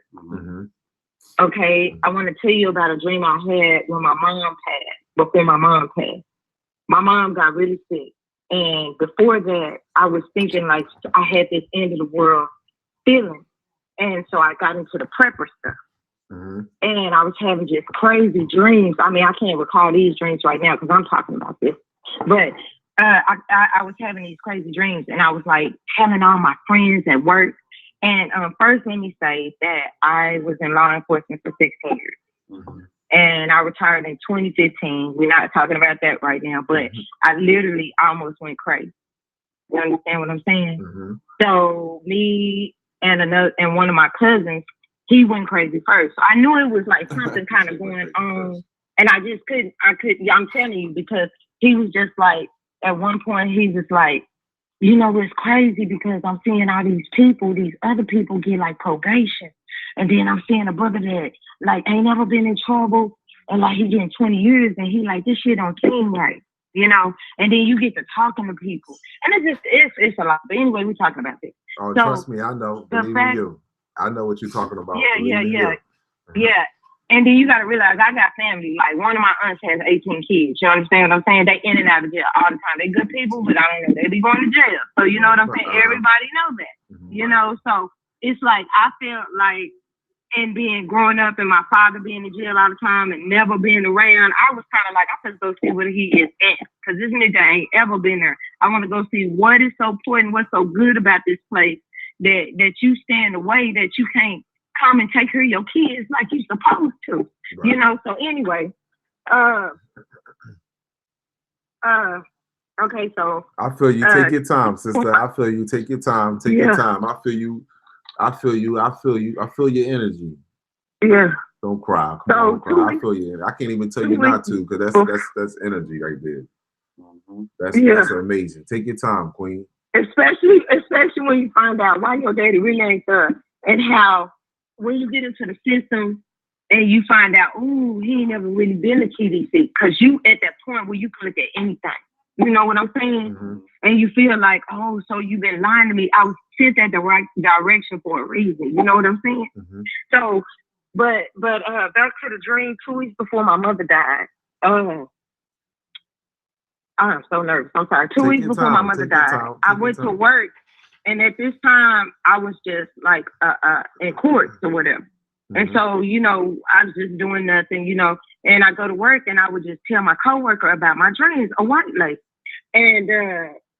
Okay, I want to tell you about a dream I had when my mom passed, before my mom passed. My mom got really sick. And before that, I was thinking like I had this end of the world feeling. And so I got into the prepper stuff. And I was having just crazy dreams. I mean, I can't recall these dreams right now because I'm talking about this. But I was having these crazy dreams, and I was like telling all my friends at work. And first, let me say that I was in law enforcement for 6 years. And I retired in 2015. We're not talking about that right now, but I literally almost went crazy. You understand what I'm saying? So me and one of my cousins, he went crazy first. So I knew it was like something kind of going on, and I just couldn't. I'm telling you, because he was just like, at one point he was like, you know, it's crazy because I'm seeing all these people, these other people get like probation. And then I'm seeing a brother that like ain't never been in trouble, and like he getting 20 years, and he like, this shit don't seem right, you know. And then you get to talking to people, and it's a lot. But anyway, we're talking about this. Oh, so, trust me, I know. Believe in you. I know what you're talking about. Yeah. And then you got to realize I got family. Like, one of my aunts has 18 kids. You understand what I'm saying? They in and out of jail all the time. They good people, but I don't know. They be going to jail. So, you know what I'm saying? Everybody knows that. You know, so it's like I felt like, and being growing up and my father being in jail all the time and never being around, I was kind of like, I'm going to go see where he is at. Because this nigga ain't ever been there. I want to go see what is so important, what's so good about this place that you stand away, that you can't come and take care of your kids like you're supposed to. Right. You know, so anyway, okay, so I feel you. Take your time, sister. I feel you. Take your time. Take your time. I feel you. I feel you. I feel you. I feel your energy. Yeah. Don't cry. Come on, cry. I feel you. I can't even tell you not to, because that's energy right there. That's amazing. Take your time, Queen. Especially when you find out why your daddy really ain't there, and how when you get into the system and you find out, ooh, he ain't never really been to TDC, because you at that point where you can look at anything. You know what I'm saying? And you feel like, oh, so you've been lying to me. I was sent that the right direction for a reason. You know what I'm saying? So, but back to the dream 2 weeks before my mother died. I'm so nervous. I'm sorry. 2 weeks before my mother died, I went to work, and at this time I was just like in court or whatever. And so, you know, I was just doing nothing, you know, and I go to work and I would just tell my coworker about my dreams, a white lady. And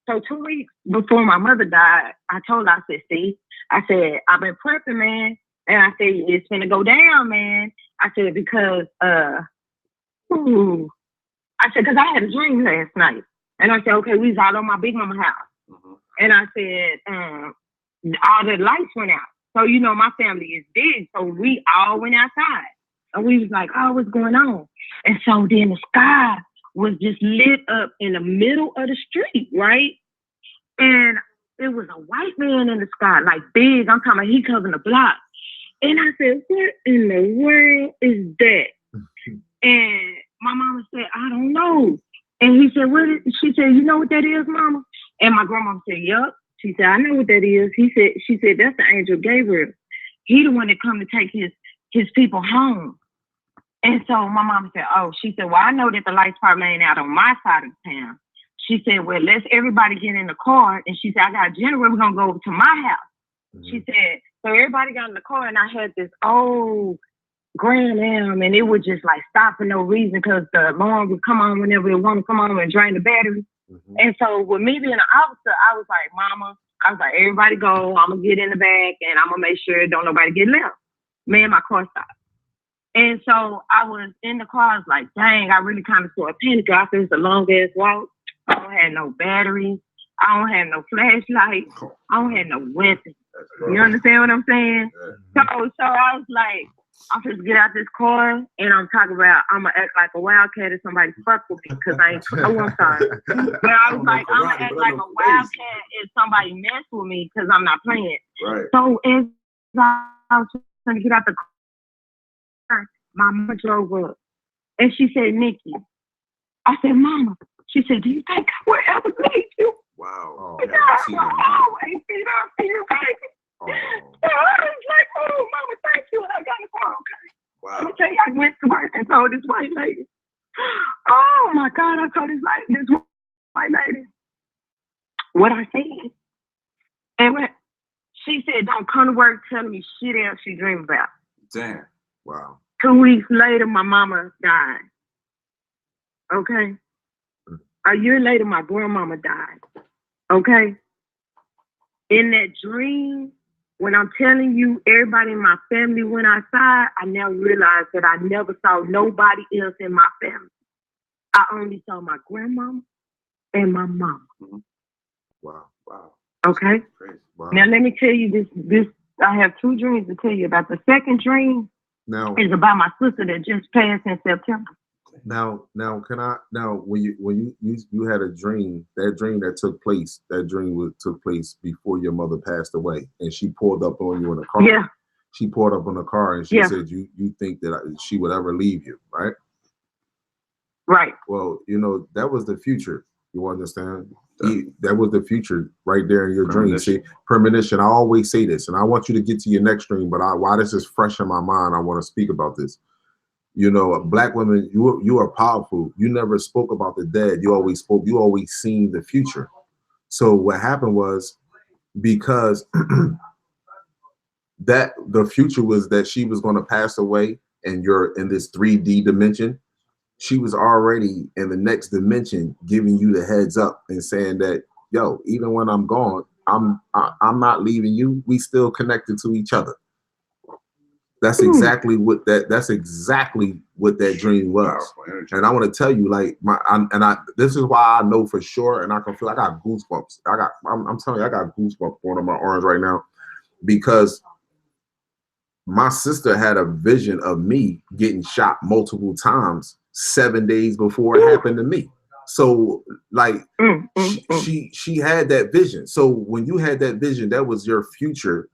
so 2 weeks before my mother died, I told her, I said, see, I said, I've been prepping, man. And I said, it's gonna go down, man. I said, because, I said, because I had a dream last night. And I said, okay, we was out on my big mama house. And I said, all the lights went out. So, you know, my family is big. So we all went outside. And we was like, oh, what's going on? And so then the sky was just lit up in the middle of the street, right? And it was a white man in the sky, like big. I'm talking about he covering the block. And I said, what in the world is that? And my mama said, I don't know. And he said, what? She said, you know what that is, mama? And my grandma said, yup. She said, I know what that is. She said, that's the angel Gabriel. He the one that come to take his people home. And so my mama said, oh, she said, well, I know that the lights probably ain't out on my side of town. She said, well, let's everybody get in the car. And she said, I got a generator. We're going to go over to my house. She said, so everybody got in the car, and I had this old Grand Am, and it would just like stop for no reason because the alarm would come on whenever it wanted to come on and drain the battery. And so with me being an officer, I was like, mama, I was like, everybody go. I'm going to get in the back, and I'm going to make sure don't nobody get left. Man, my car stopped. And so I was in the car. I was like, dang, I really kind of saw a panic. I said, it's a long-ass walk. I don't have no batteries. I don't have no flashlight. I don't have no weapons. You understand what I'm saying? So I was like, I'm just get out this car, and I'm talking about I'm gonna act like a wildcat if somebody fuck with me, because I ain't. Oh, I'm sorry. But I was like, I'm gonna act like a wildcat if somebody mess with me, because I'm not playing. Right. So as I was trying to get out the car, my mama drove up, and she said, Nikki. I said, Mama. She said, do you think I would ever leave you? Wow. And I always be there for you, baby. So I was like, oh, Mama, thank you. And I got the car, okay. Wow. Let me tell you, I went to work and told this white lady. Oh, my God, I told this white lady what I said. And when she said, don't come to work telling me shit else she dreamed about. Damn. Wow. 2 weeks later, my mama died. Okay? A year later, my grandmama died. Okay? In that dream, when I'm telling you everybody in my family went outside, I now realized that I never saw nobody else in my family. I only saw my grandmama and my mama. Wow. Wow. Okay? Wow. Now let me tell you this. I have 2 dreams to tell you about. The second dream is about my sister that just passed in September. Now, when you had a dream, that dream that took place, took place before your mother passed away, and she pulled up on you in a car. Yeah. She pulled up on a car, and she said, "You think that she would ever leave you, right?" Right. Well, you know that was the future. You understand? That was the future right there in your dream. See, premonition. I always say this, and I want you to get to your next dream. But while this is fresh in my mind, I want to speak about this. You know, Black women, you are powerful. You never spoke about the dead. You always seen the future. So what happened was, because that the future was that she was going to pass away, and you're in this 3D dimension, she was already in the next dimension giving you the heads up and saying that, yo, even when I'm gone, I'm not leaving you. We still connected to each other. That's exactly what that dream was. And I want to tell you, like, this is why I know for sure, and I can feel I got goosebumps. I'm telling you, I got goosebumps going on my arms right now, because my sister had a vision of me getting shot multiple times 7 days before it happened to me. So like she had that vision. So when you had that vision, that was your future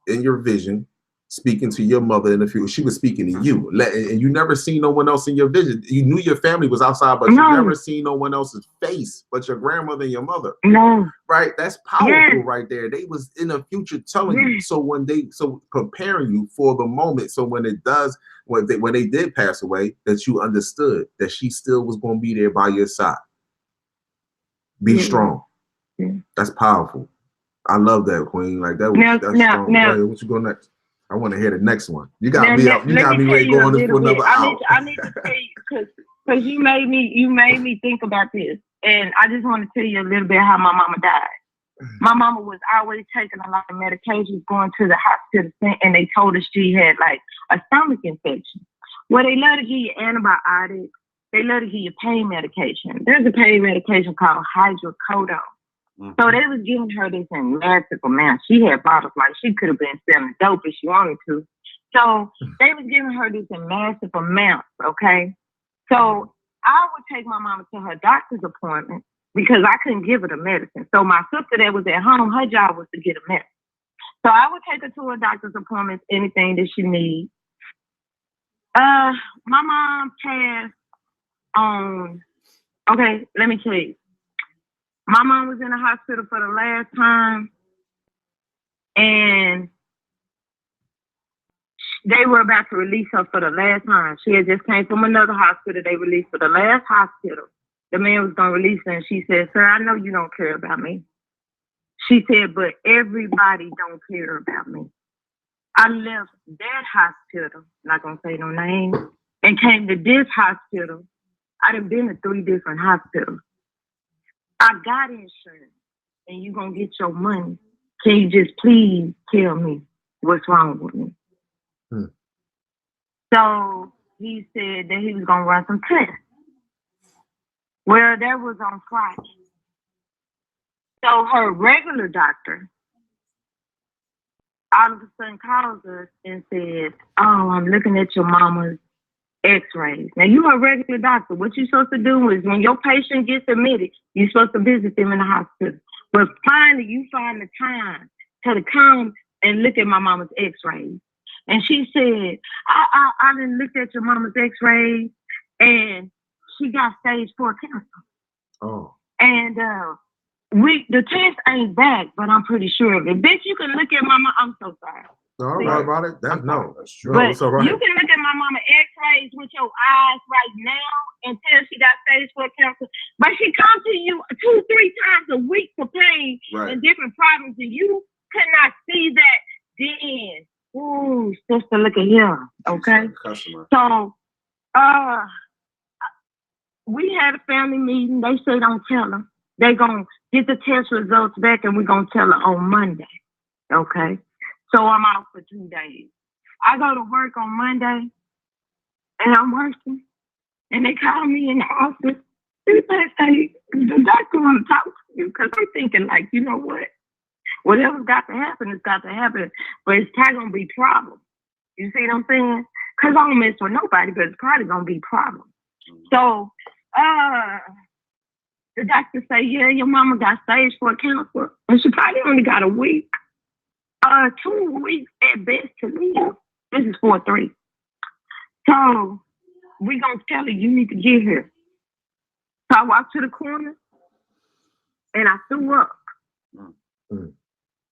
in your vision, speaking to your mother in the future. She was speaking to you, and you never seen no one else in your vision. You knew your family was outside, but you never seen no one else's face but your grandmother and your mother. Right? That's powerful right there. They was in the future telling you. So preparing you for the moment. So when they did pass away, that you understood that she still was going to be there by your side. Be strong. That's powerful. I love that, Queen. Like that's strong. Go ahead, what you go next? I want to hear the next one. You got me up. You got me ready going for another hour. I need to tell you because you made me think about this, and I just want to tell you a little bit how my mama died. My mama was always taking a lot of medications, going to the hospital, and they told us she had like a stomach infection. Well, they love to give you antibiotics. They love to give you pain medication. There's a pain medication called hydrocodone. So they was giving her this in massive amount. She had bottles like she could have been selling dope if she wanted to. So they was giving her this in massive amounts, okay? So I would take my mama to her doctor's appointment because I couldn't give her the medicine. So my sister that was at home, her job was to get a medicine. So I would take her to her doctor's appointments, anything that she needs. My mom passed on, okay, let me tell you. My mom was in the hospital for the last time, and they were about to release her for the last time. She had just came from another hospital. They released her. The last hospital, the man was going to release her, and she said, "Sir, I know you don't care about me." She said, "But everybody don't care about me." I left that hospital, not going to say no name, and came to this hospital. I done been to 3 different hospitals. I got insurance, and you gonna get your money. Can you just please tell me what's wrong with me? So he said that he was gonna run some tests. Well, that was on Friday. So her regular doctor all of a sudden calls us and said, "Oh, I'm looking at your mama's X-rays." Now, you are a regular doctor. What you're supposed to do is when your patient gets admitted, you're supposed to visit them in the hospital. But finally, you find the time to come and look at my mama's X-rays. And she said, I done looked at your mama's X-rays, and she got stage 4 cancer. Oh. And the test ain't back, but I'm pretty sure of it. Bitch, you can look at my mama. I'm so sorry. No, I don't know about it. That's true. But it's all right. you can look at my mama X-rays with your eyes right now and tell she got stage 4 cancer. But she comes to you 2-3 times a week for pain and different problems, and you cannot see that then. Ooh, sister, look at here. Okay. So we had a family meeting. They said don't tell her. They gonna get the test results back, and we're gonna tell her on Monday. Okay. So I'm out for 2 days. I go to work on Monday, and I'm working, and they call me in the office. They say, the doctor want to talk to you, because I'm thinking, like, you know what? Whatever's got to happen, it's got to happen, but it's probably going to be problems. You see what I'm saying? Because I don't mess with nobody, but it's probably going to be problems. So the doctor say, yeah, your mama got stage 4 cancer, and she probably only got a week. 2 weeks at best to live. This is 4-3. So we gonna tell her you need to get here. So I walked to the corner and I threw up.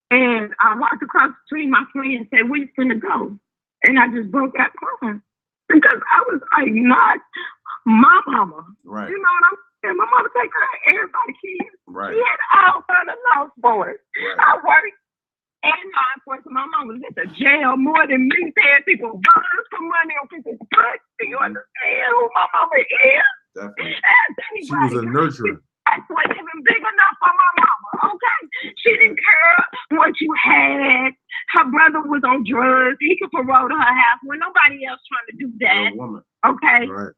And I walked across the street. My friend said, "Where you finna go?" And I just broke out crying. because I was like, not my mama. Right. You know what I'm saying? My mama take care of everybody's kids. Right. She had all kind of lost boys. Right. I worked in law enforcement. My mom was at the jail more than me paying people bonds for money on people's butts. Do you understand who my mama is? Definitely. She was a nurturer. I wasn't even big enough for my mama, okay? She didn't care what you had. Her brother was on drugs. He could parole to her house when nobody else trying to do that. Real woman. Okay? Right.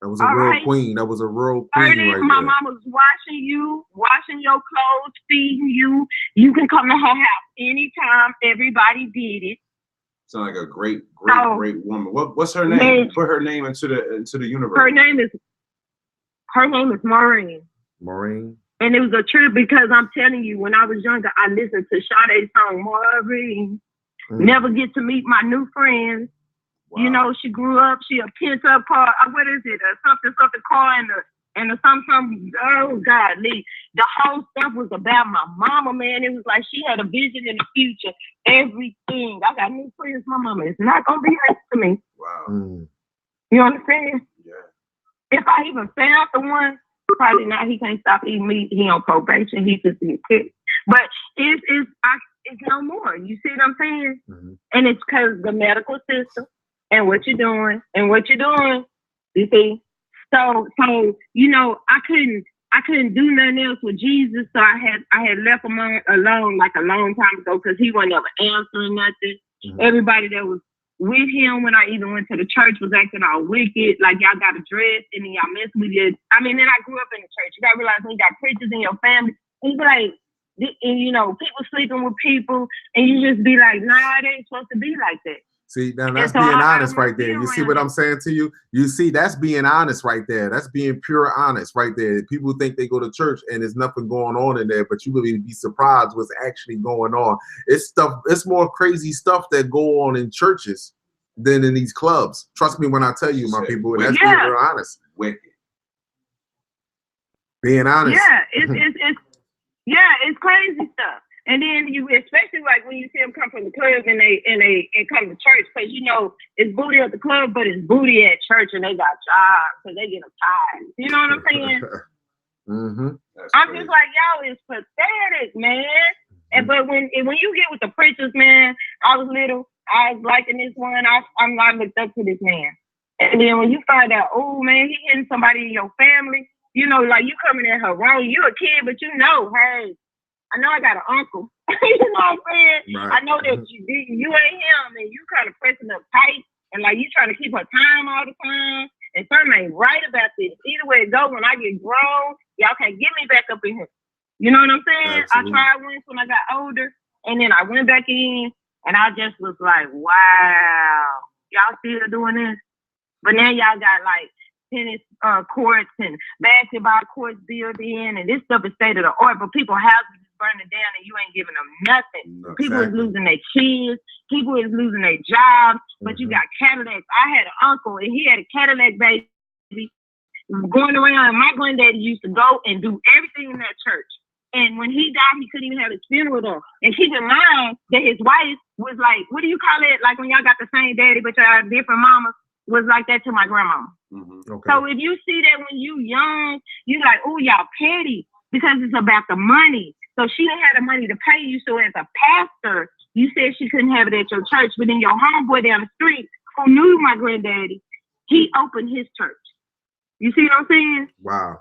That was a real queen. That was a real queen right my there. mama was washing you, washing your clothes, feeding you. You can come to her house anytime. Everybody did it. Sound like a great woman. What's her name? Man, Put her name into the universe. Her name is Maureen. Maureen. And it was a trip because I'm telling you, when I was younger, I listened to Sade's song, Maureen. Never get to meet my new friends. Wow. You know, she grew up, she a pent-up car. What is it? Something car and a something. Oh, God, Lee. The whole stuff was about my mama, man. It was like she had a vision in the future. Everything. I got new friends. My mama is not going to be nice to me. Wow. You understand? Yeah. If I even found the one, probably not. He can't stop eating meat. He on probation. He just be kicked. But it's no more. You see what I'm saying? Mm-hmm. And it's because the medical system and what you're doing. You see? So you know, I couldn't do nothing else with Jesus. So I had left him alone like a long time ago because he wasn't ever answering nothing. Mm-hmm. Everybody that was with him when I even went to the church was acting all wicked, like y'all got a dress and then y'all mess with it. I mean, then I grew up in the church. You gotta realize when you got preachers in your family, and you be like, and you know, people sleeping with people, and you just be like, nah, it ain't supposed to be like that. See, now that's being honest right there. You see what I'm saying to you? You see, that's being honest right there. That's being pure honest right there. People think they go to church and there's nothing going on in there, but you really be surprised what's actually going on. It's more crazy stuff that go on in churches than in these clubs. Trust me when I tell you, my people, and that's being real honest. Wicked. Being honest. Yeah, it's crazy stuff. And then you, especially like when you see them come from the club and they come to church, because you know it's booty at the club, but it's booty at church, and they got jobs, so they get a tithe. You know what I'm saying? Mm-hmm. I'm just like, y'all is pathetic, man. And but when you get with the preachers, man, I was little, I was liking this one, I looked up to this man. And then when you find out, oh man, he hitting somebody in your family, you know, like you coming at her wrong. You a kid, but you know, hey, I know I got an uncle. You know what I'm saying? Right. I know that you ain't him, and you kind of pressing up tight, and like you trying to keep her time all the time. And something ain't right about this. Either way it go, when I get grown, y'all can't get me back up in here. You know what I'm saying? Absolutely. I tried once when I got older, and then I went back in, and I just was like, wow, y'all still doing this? But now y'all got like tennis courts and basketball courts built in, and this stuff is state of the art, but people houses is burning down and you ain't giving them nothing. No, people is losing their kids, people is losing their jobs, but you got Cadillacs. I had an uncle and he had a Cadillac baby going around, and my granddaddy used to go and do everything in that church. And when he died, he couldn't even have his funeral there. And keep in mind that his wife was like, what do you call it? Like when y'all got the same daddy, but y'all have different mamas, was like that to my grandmama. Mm-hmm. Okay. So if you see that when you young, you like, oh, y'all petty because it's about the money. So she didn't have the money to pay you. So as a pastor, you said she couldn't have it at your church, but then your homeboy down the street who knew my granddaddy, he opened his church. You see what I'm saying? Wow.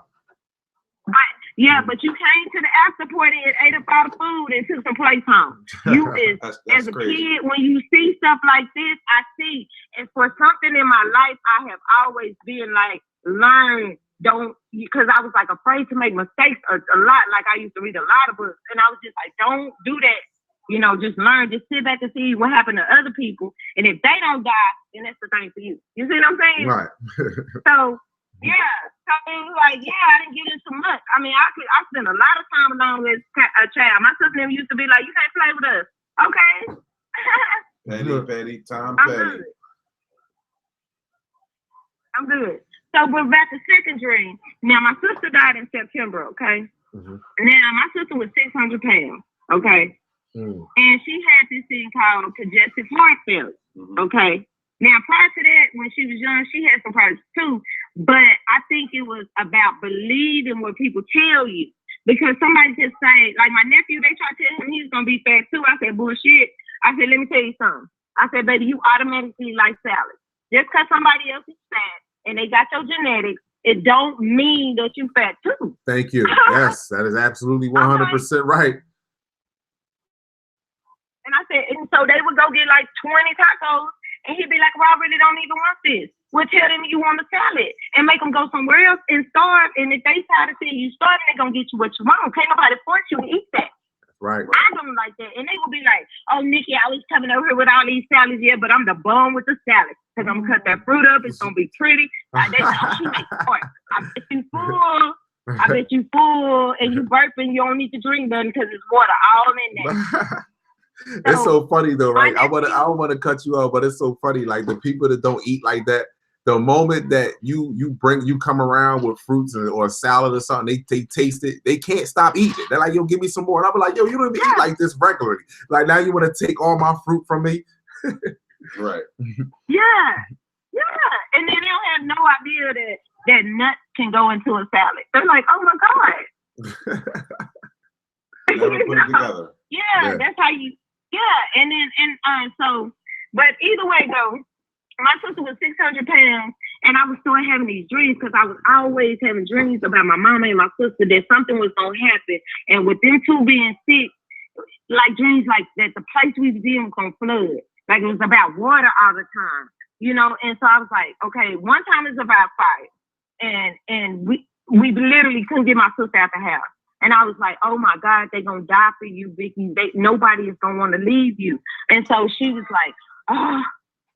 But you came to the after party and ate up all the food and took some plates home. You is that's as a crazy. Kid, when you see stuff like this, I see. And for something in my life, I have always been like, learn, don't, because I was like afraid to make mistakes a lot. Like I used to read a lot of books, and I was just like, don't do that. You know, just learn, just sit back and see what happened to other people. And if they don't die, then that's the thing for you. You see what I'm saying? Right. So. Yeah, so it was like, I didn't get into much. I mean, I spent a lot of time alone with a child. My sister used to be like, you can't play with us. Okay. Petty, Tom I'm Petty. Good. I'm good. So, but back to second dream. Now, my sister died in September, okay? Mm-hmm. Now, my sister was 600 pounds, okay? Mm. And she had this thing called congestive heart failure, okay? Now, prior to that, when she was young, she had some problems too. But I think it was about believing what people tell you. Because somebody just say, like my nephew, they try to tell him he's going to be fat too. I said, bullshit. I said, let me tell you something. I said, baby, you automatically like salad. Just because somebody else is fat and they got your genetics, it don't mean that you fat too. Thank you. Yes, that is absolutely 100% right. And I said, and so they would go get like 20 tacos, and he'd be like, well, I really don't even want this. Well, tell them you want a salad and make them go somewhere else and starve. And if they try to tell you starving, they're going to get you what you want. Can't nobody force you to eat that. Right. I don't like that. And they will be like, oh, Nikki, I was coming over here with all these salads, yeah, but I'm the bum with the salad. Because I'm going to cut that fruit up. It's going to be pretty. Like, they know she makes art. I bet you full. I bet you full. And you burping, you don't need to drink nothing because it's water all in there. It's so funny though, right? I don't want to cut you off, but it's so funny. Like the people that don't eat like that, the moment that you come around with fruits or salad or something, they taste it, they can't stop eating it. They're like, yo, give me some more. And I'll be like, yo, you don't even eat like this regularly. Like now you want to take all my fruit from me? Right. Yeah. And then they don't have no idea that nuts can go into a salad. They're like, oh my God. Never put it together. Yeah, that's how you. Yeah, and then so, but either way though, my sister was 600 pounds, and I was still having these dreams because I was always having dreams about my mama and my sister that something was gonna happen, and with them two being sick, like dreams like that the place we was in was gonna flood, like it was about water all the time, you know. And so I was like, okay, one time it's about fire, and we literally couldn't get my sister out the house. And I was like, oh my God, they're going to die for you, Vicky. Nobody is going to want to leave you. And so she was like, oh,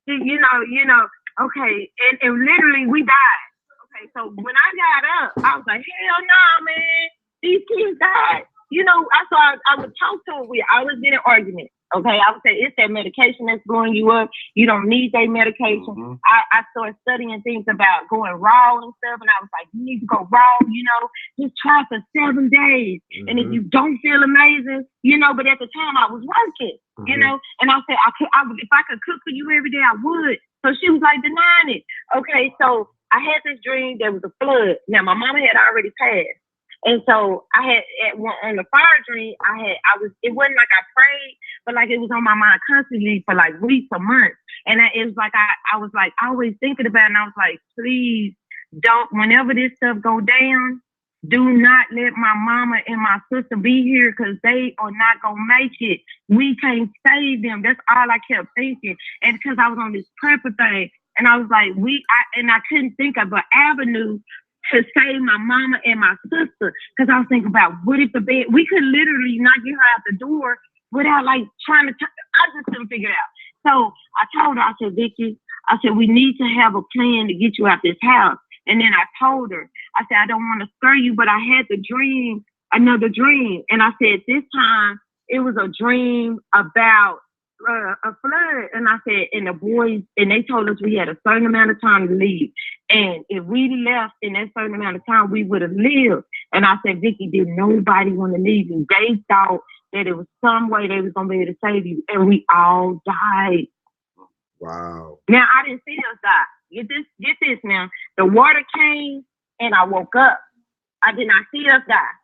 you know, okay. And literally we died. Okay, so when I got up, I was like, hell no, man. These kids died. You know, I would talk to her. We always get an argument. Okay, I would say it's that medication that's blowing you up. You don't need that medication. Mm-hmm. I started studying things about going raw and stuff, and I was like, you need to go raw, you know, just try for 7 days. Mm-hmm. And if you don't feel amazing, you know, but at the time I was working, you know, and I said, I would, if I could cook for you every day, I would. So she was like denying it. Okay, so I had this dream there was a flood. Now my mama had already passed. And so I had on the fire dream, it wasn't like I prayed, but like it was on my mind constantly for like weeks or months. And it was like, I was like always thinking about it. And I was like, please don't, whenever this stuff go down, do not let my mama and my sister be here because they are not going to make it. We can't save them. That's all I kept thinking. And because I was on this prepper thing and I was like, I couldn't think of an avenue to save my mama and my sister, because I was thinking about what if the bed, we could literally not get her out the door without like trying to, I just couldn't figure it out. So I told her, I said, Vicky, I said, we need to have a plan to get you out this house. And then I told her, I said, I don't want to scare you, but I had the dream, another dream. And I said, this time it was a dream about a flood. And I said, and the boys, and they told us we had a certain amount of time to leave. And if we left in that certain amount of time, we would have lived. And I said, Vicky, did nobody want to leave you? They thought that it was some way they was going to be able to save you. And we all died. Wow. Now, I didn't see us die. Get this now. The water came and I woke up. I did not see us die.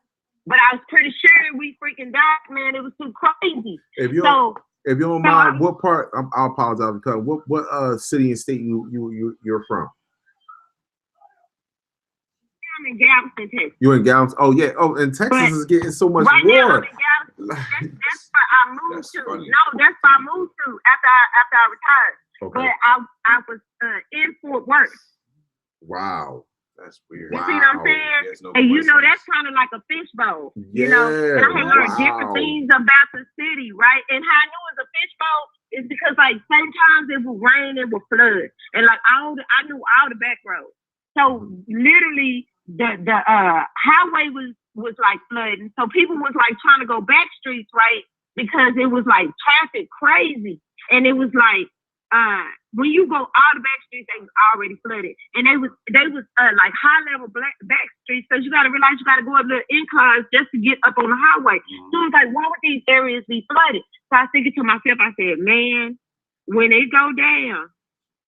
But I was pretty sure we freaking died, man. It was too crazy. If you don't mind, what part? I apologize because what city and state you're from? I'm in Galveston, Texas. You in Galveston? Oh yeah. Oh, and Texas is getting so much right water. Now I'm in Galveston. That's where I moved to. No, that's where I moved to after I retired. Okay. But I was in Fort Worth. Wow. That's weird. You see what I'm saying? No and you know, that's kind of like a fishbowl. Yeah, you know, and I had learned different things about the city, right? And how I knew it was a fishbowl is because like sometimes it would rain, it would flood. And like I knew all the back roads. So literally the highway was like flooding. So people was like trying to go back streets, right? Because it was like traffic crazy. And it was like when you go all the back streets, they was already flooded, and they was like high level back streets. So you got to realize you got to go up little inclines just to get up on the highway. So it's like, why would these areas be flooded? So I was thinking to myself, I said, man, when it go down,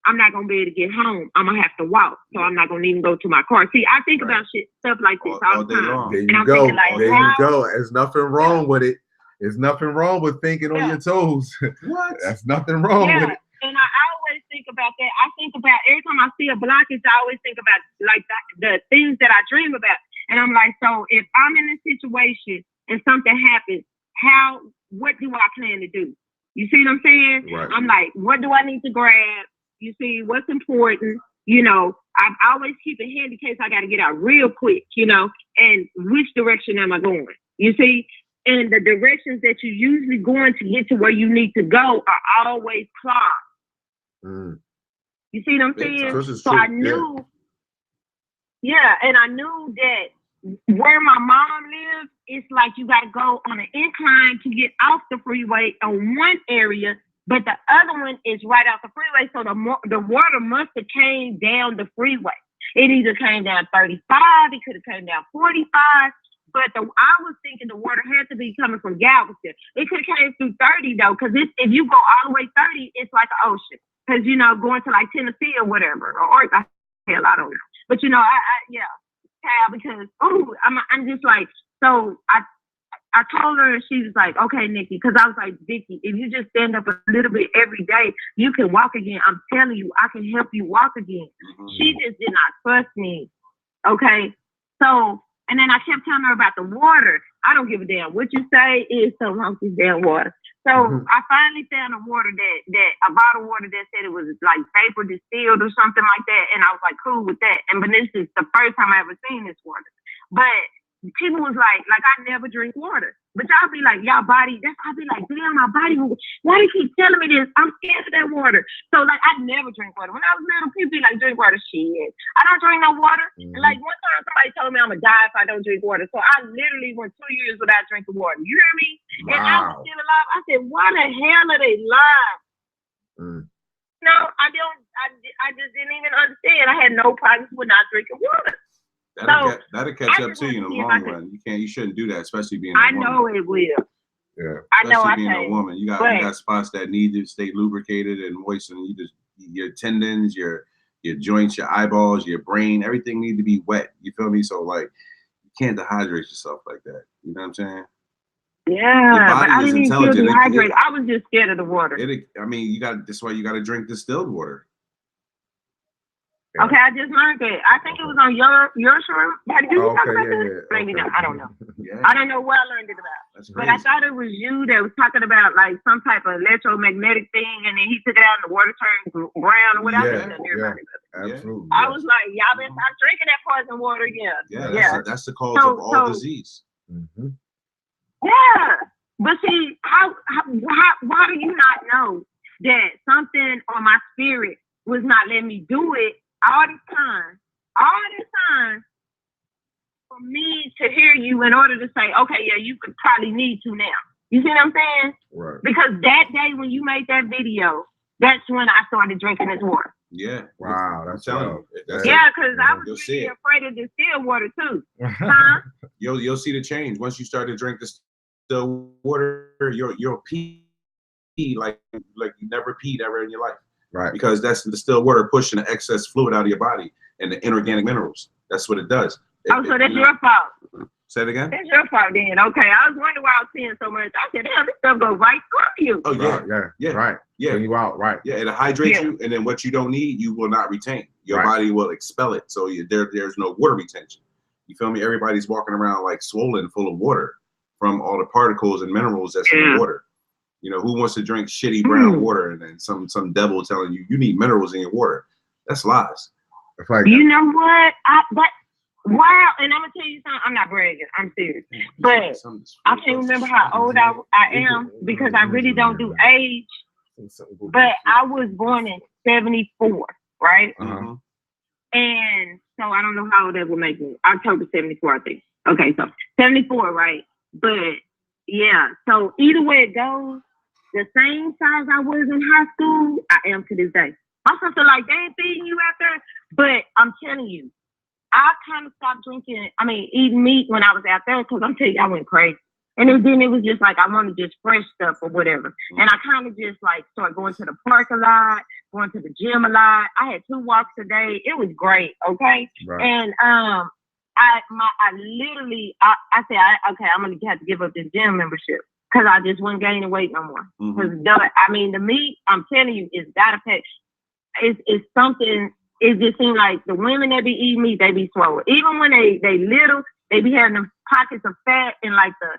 I'm not gonna be able to get home. I'm gonna have to walk, so I'm not gonna even go to my car. See, I think about stuff like this all the time. There you go. There you go. There's nothing wrong with it. There's nothing wrong with thinking on your toes. What? That's nothing wrong with it. And I always think about that. I think about every time I see a blockage, I always think about like the things that I dream about. And I'm like, so if I'm in a situation and something happens, what do I plan to do? You see what I'm saying? Right. I'm like, what do I need to grab? You see, what's important? You know, I always keep it handy in case I got to get out real quick, you know, and which direction am I going? You see? And the directions that you're usually going to get to where you need to go are always clogged. You see what I'm saying? So I knew, and I knew that where my mom lives, it's like you got to go on an incline to get off the freeway on one area, but the other one is right off the freeway. So the water must have came down the freeway. It either came down 35, it could have came down 45. But I was thinking the water had to be coming from Galveston. It could have came through 30 though, because if you go all the way 30, it's like an ocean. Because you know, going to like Tennessee or whatever, or hell, I don't know. But you know, because I'm just like, so I told her, and she was like, okay, Nikki, because I was like, Vicky, if you just stand up a little bit every day, you can walk again. I'm telling you, I can help you walk again. She just did not trust me. Okay, so. And then I kept telling her about the water. I don't give a damn what you say. Is so wrong with this damn water. So I finally found a water a bottle of water that said it was like vapor distilled or something like that. And I was like, cool with that. But this is the first time I ever seen this water. But people was like I never drink water. But y'all be like, y'all body, I'll be like, damn, my body, why do you keep telling me this? I'm scared of that water. So like, I never drink water. When I was little, people be like, drink water. Shit, I don't drink no water. And like one time somebody told me I'm gonna die if I don't drink water. So I literally went 2 years without drinking water. You hear me? Wow. And I was still alive. I said, why the hell are they lying? No, I just didn't even understand. I had no problems with not drinking water. That'll catch up to you in the long run. You shouldn't do that, especially being a woman. I know it will. Yeah. I know. Especially being a woman. You got spots that need to stay lubricated and moist, and your tendons, your joints, your eyeballs, your brain, everything need to be wet. You feel me? So like, you can't dehydrate yourself like that. You know what I'm saying? Yeah, but I didn't even feel dehydrated. I was just scared of the water. That's why you got to drink distilled water. Yeah. Okay, I just learned that. I think it was on your show. Did you talk about that? Maybe not. I don't know. I don't know what I learned it about. But I thought it was you that was talking about like some type of electromagnetic thing, and then he took it out and the water turned brown or whatever. Absolutely. I was like, y'all been stop drinking that poison water again. That's the cause of all disease. Yeah, but see, why do you not know that something on my spirit was not letting me do it? All this time for me to hear you in order to say, okay, yeah, you could probably need to now. You see what I'm saying? Right. Because that day when you made that video, that's when I started drinking this water. Yeah. Wow, that's because I was really afraid of distilled water too. Huh? You'll see the change once you start to drink distilled water. You'll pee like you never peed ever in your life. Right. Because that's the distilled water pushing the excess fluid out of your body and the inorganic minerals. That's what it does. So that's your fault. Say it again? That's your fault then. Okay. I was wondering why I was seeing so much. I said, damn, this stuff goes right through you. Oh, yeah. Right. Yeah. Bring you out. Right. Yeah. It'll hydrate you. And then what you don't need, you will not retain. Your body will expel it. So there's no water retention. You feel me? Everybody's walking around like swollen full of water from all the particles and minerals that's in the water. You know, who wants to drink shitty brown water and then some devil telling you need minerals in your water? That's lies. Like you know what? Wow, and I'm gonna tell you something. I'm not bragging. I'm serious, but I can't remember how old I am because I really don't do age. But I was born in '74, right? And so I don't know how old that will make me. October '74, I think. Okay, so '74, right? But yeah, so either way it goes, the same size I was in high school, I am to this day. My sister like, they ain't feeding you out there, but I'm telling you, I kind of stopped eating meat when I was out there because I'm telling you, I went crazy. And then it was just like, I wanted just fresh stuff or whatever. And I kind of just like started going to the park a lot, going to the gym a lot. I had 2 walks a day. It was great, okay? Right. And I said, okay, I'm gonna have to give up this gym membership because I just wasn't gaining weight no more. Because the meat, I'm telling you, it's gotta pay. It's something. It just seems like the women that be eating meat, they be swollen. Even when they little, they be having them pockets of fat and like the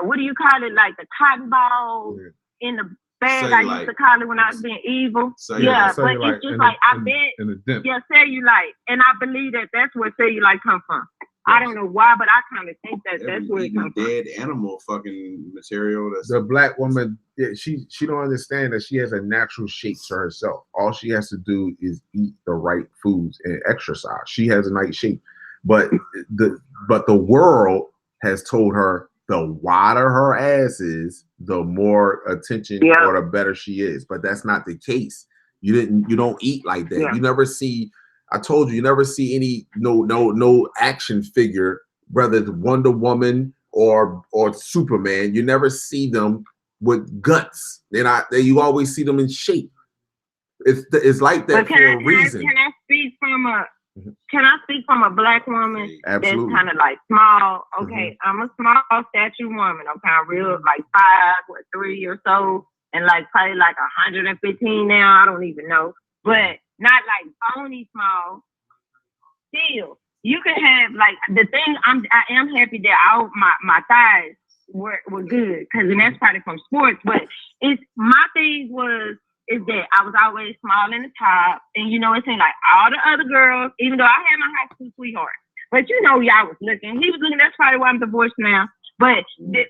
what do you call it? Like the cotton balls in the bag. Cellulite. I used to call it when I was being evil. Cellulite. But it's just like I bet. Yeah, cellulite, and I believe that that's where cellulite comes from. I don't know why, but I kind of think that's where it comes from. Dead animal fucking material. The black woman, she don't understand that she has a natural shape to herself. All she has to do is eat the right foods and exercise. She has a nice shape, but the world has told her the wider her ass is, the more attention or the better she is. But that's not the case. You don't eat like that. You never see. I told you, you never see any no action figure, whether it's Wonder Woman or Superman. You never see them with guts. You always see them in shape. It's like that for a reason. Can I speak from a black woman that's kind of like small? Okay, I'm a small statue woman. Okay, I'm real like 5'3" or so, and like probably like 115 now. I don't even know, but. Not like bony small. Still, you can have like the thing. I am happy that my thighs were good because that's probably from sports. But it's my thing is that I was always small in the top, and it seemed like all the other girls, even though I had my high school sweetheart, but y'all was looking. He was looking. That's probably why I'm divorced now. But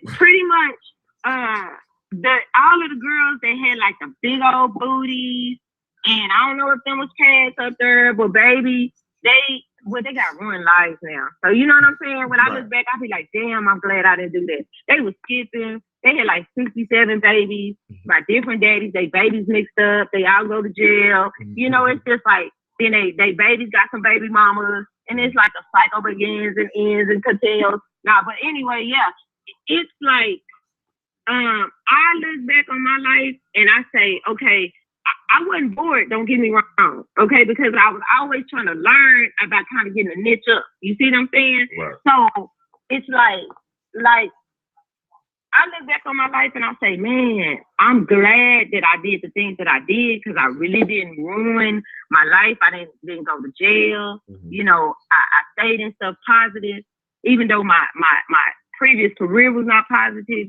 pretty much, all of the girls they had like the big old booties. And I don't know if them was cats up there, but baby, they got ruined lives now. So you know what I'm saying? When I look back, I be like, damn, I'm glad I didn't do that. They was skipping. They had like 67 babies by different daddies. They babies mixed up. They all go to jail. It's just like, then they babies got some baby mamas. And it's like a cycle begins and ends and continues. But anyway, it's like, I look back on my life and I say, okay, I wasn't bored, don't get me wrong, okay? Because I was always trying to learn about kind of getting a niche up. You see what I'm saying? Right. So it's like I look back on my life and I say, man, I'm glad that I did the things that I did because I really didn't ruin my life. I didn't go to jail. I stayed in stuff positive, even though my previous career was not positive.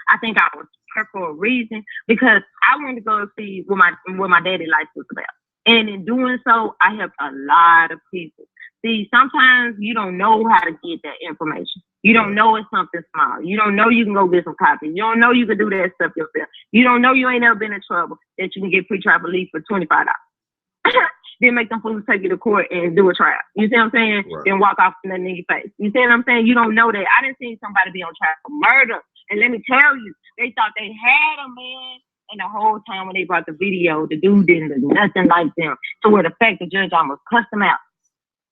I think I was for a reason because I wanted to go and see what my daddy life was about. And in doing so, I helped a lot of people. See, sometimes you don't know how to get that information. You don't know it's something small. You don't know you can go get some copies. You don't know you can do that stuff yourself. You don't know you ain't never been in trouble that you can get pre-trial relief for $25. Then make them fools take you to court and do a trial. You see what I'm saying? Right. Then walk off in your face. You see what I'm saying? You don't know that. I didn't see somebody be on trial for murder. And let me tell you, they thought they had a man, and the whole time when they brought the video, the dude didn't do nothing like them. So where the fact the judge almost cussed him out.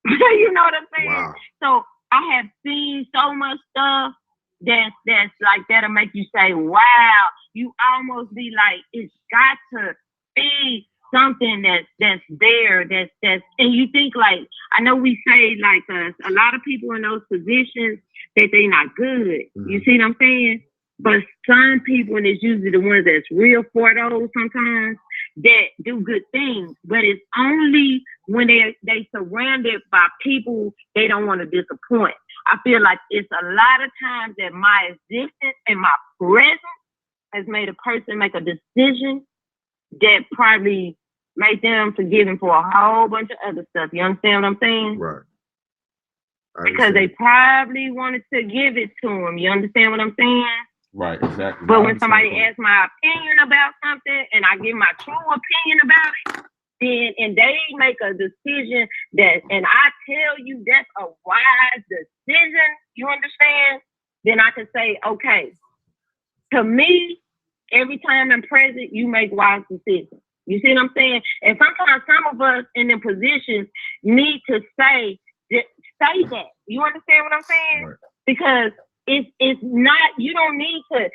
You know what I'm saying? Wow. So I have seen so much stuff that's like that'll make you say, wow, you almost be like, it's got to be something that's there, that's and you think like, I know we say like a lot of people in those positions that they not good. You see what I'm saying? But some people, and it's usually the ones that's real for those sometimes, that do good things. But it's only when they surrounded by people they don't want to disappoint. I feel like it's a lot of times that my existence and my presence has made a person make a decision that probably made them forgiven for a whole bunch of other stuff. You understand what I'm saying? Right. Because they probably wanted to give it to them. You understand what I'm saying? Right, exactly. But when somebody asks my opinion about something and I give my true opinion about it, then and they make a decision that, and I tell you that's a wise decision, you understand? Then I can say, okay, to me, every time I'm present, you make wise decisions. You see what I'm saying? And sometimes some of us in the positions need to say that. You understand what I'm saying? Right. Because it's not, you don't need to,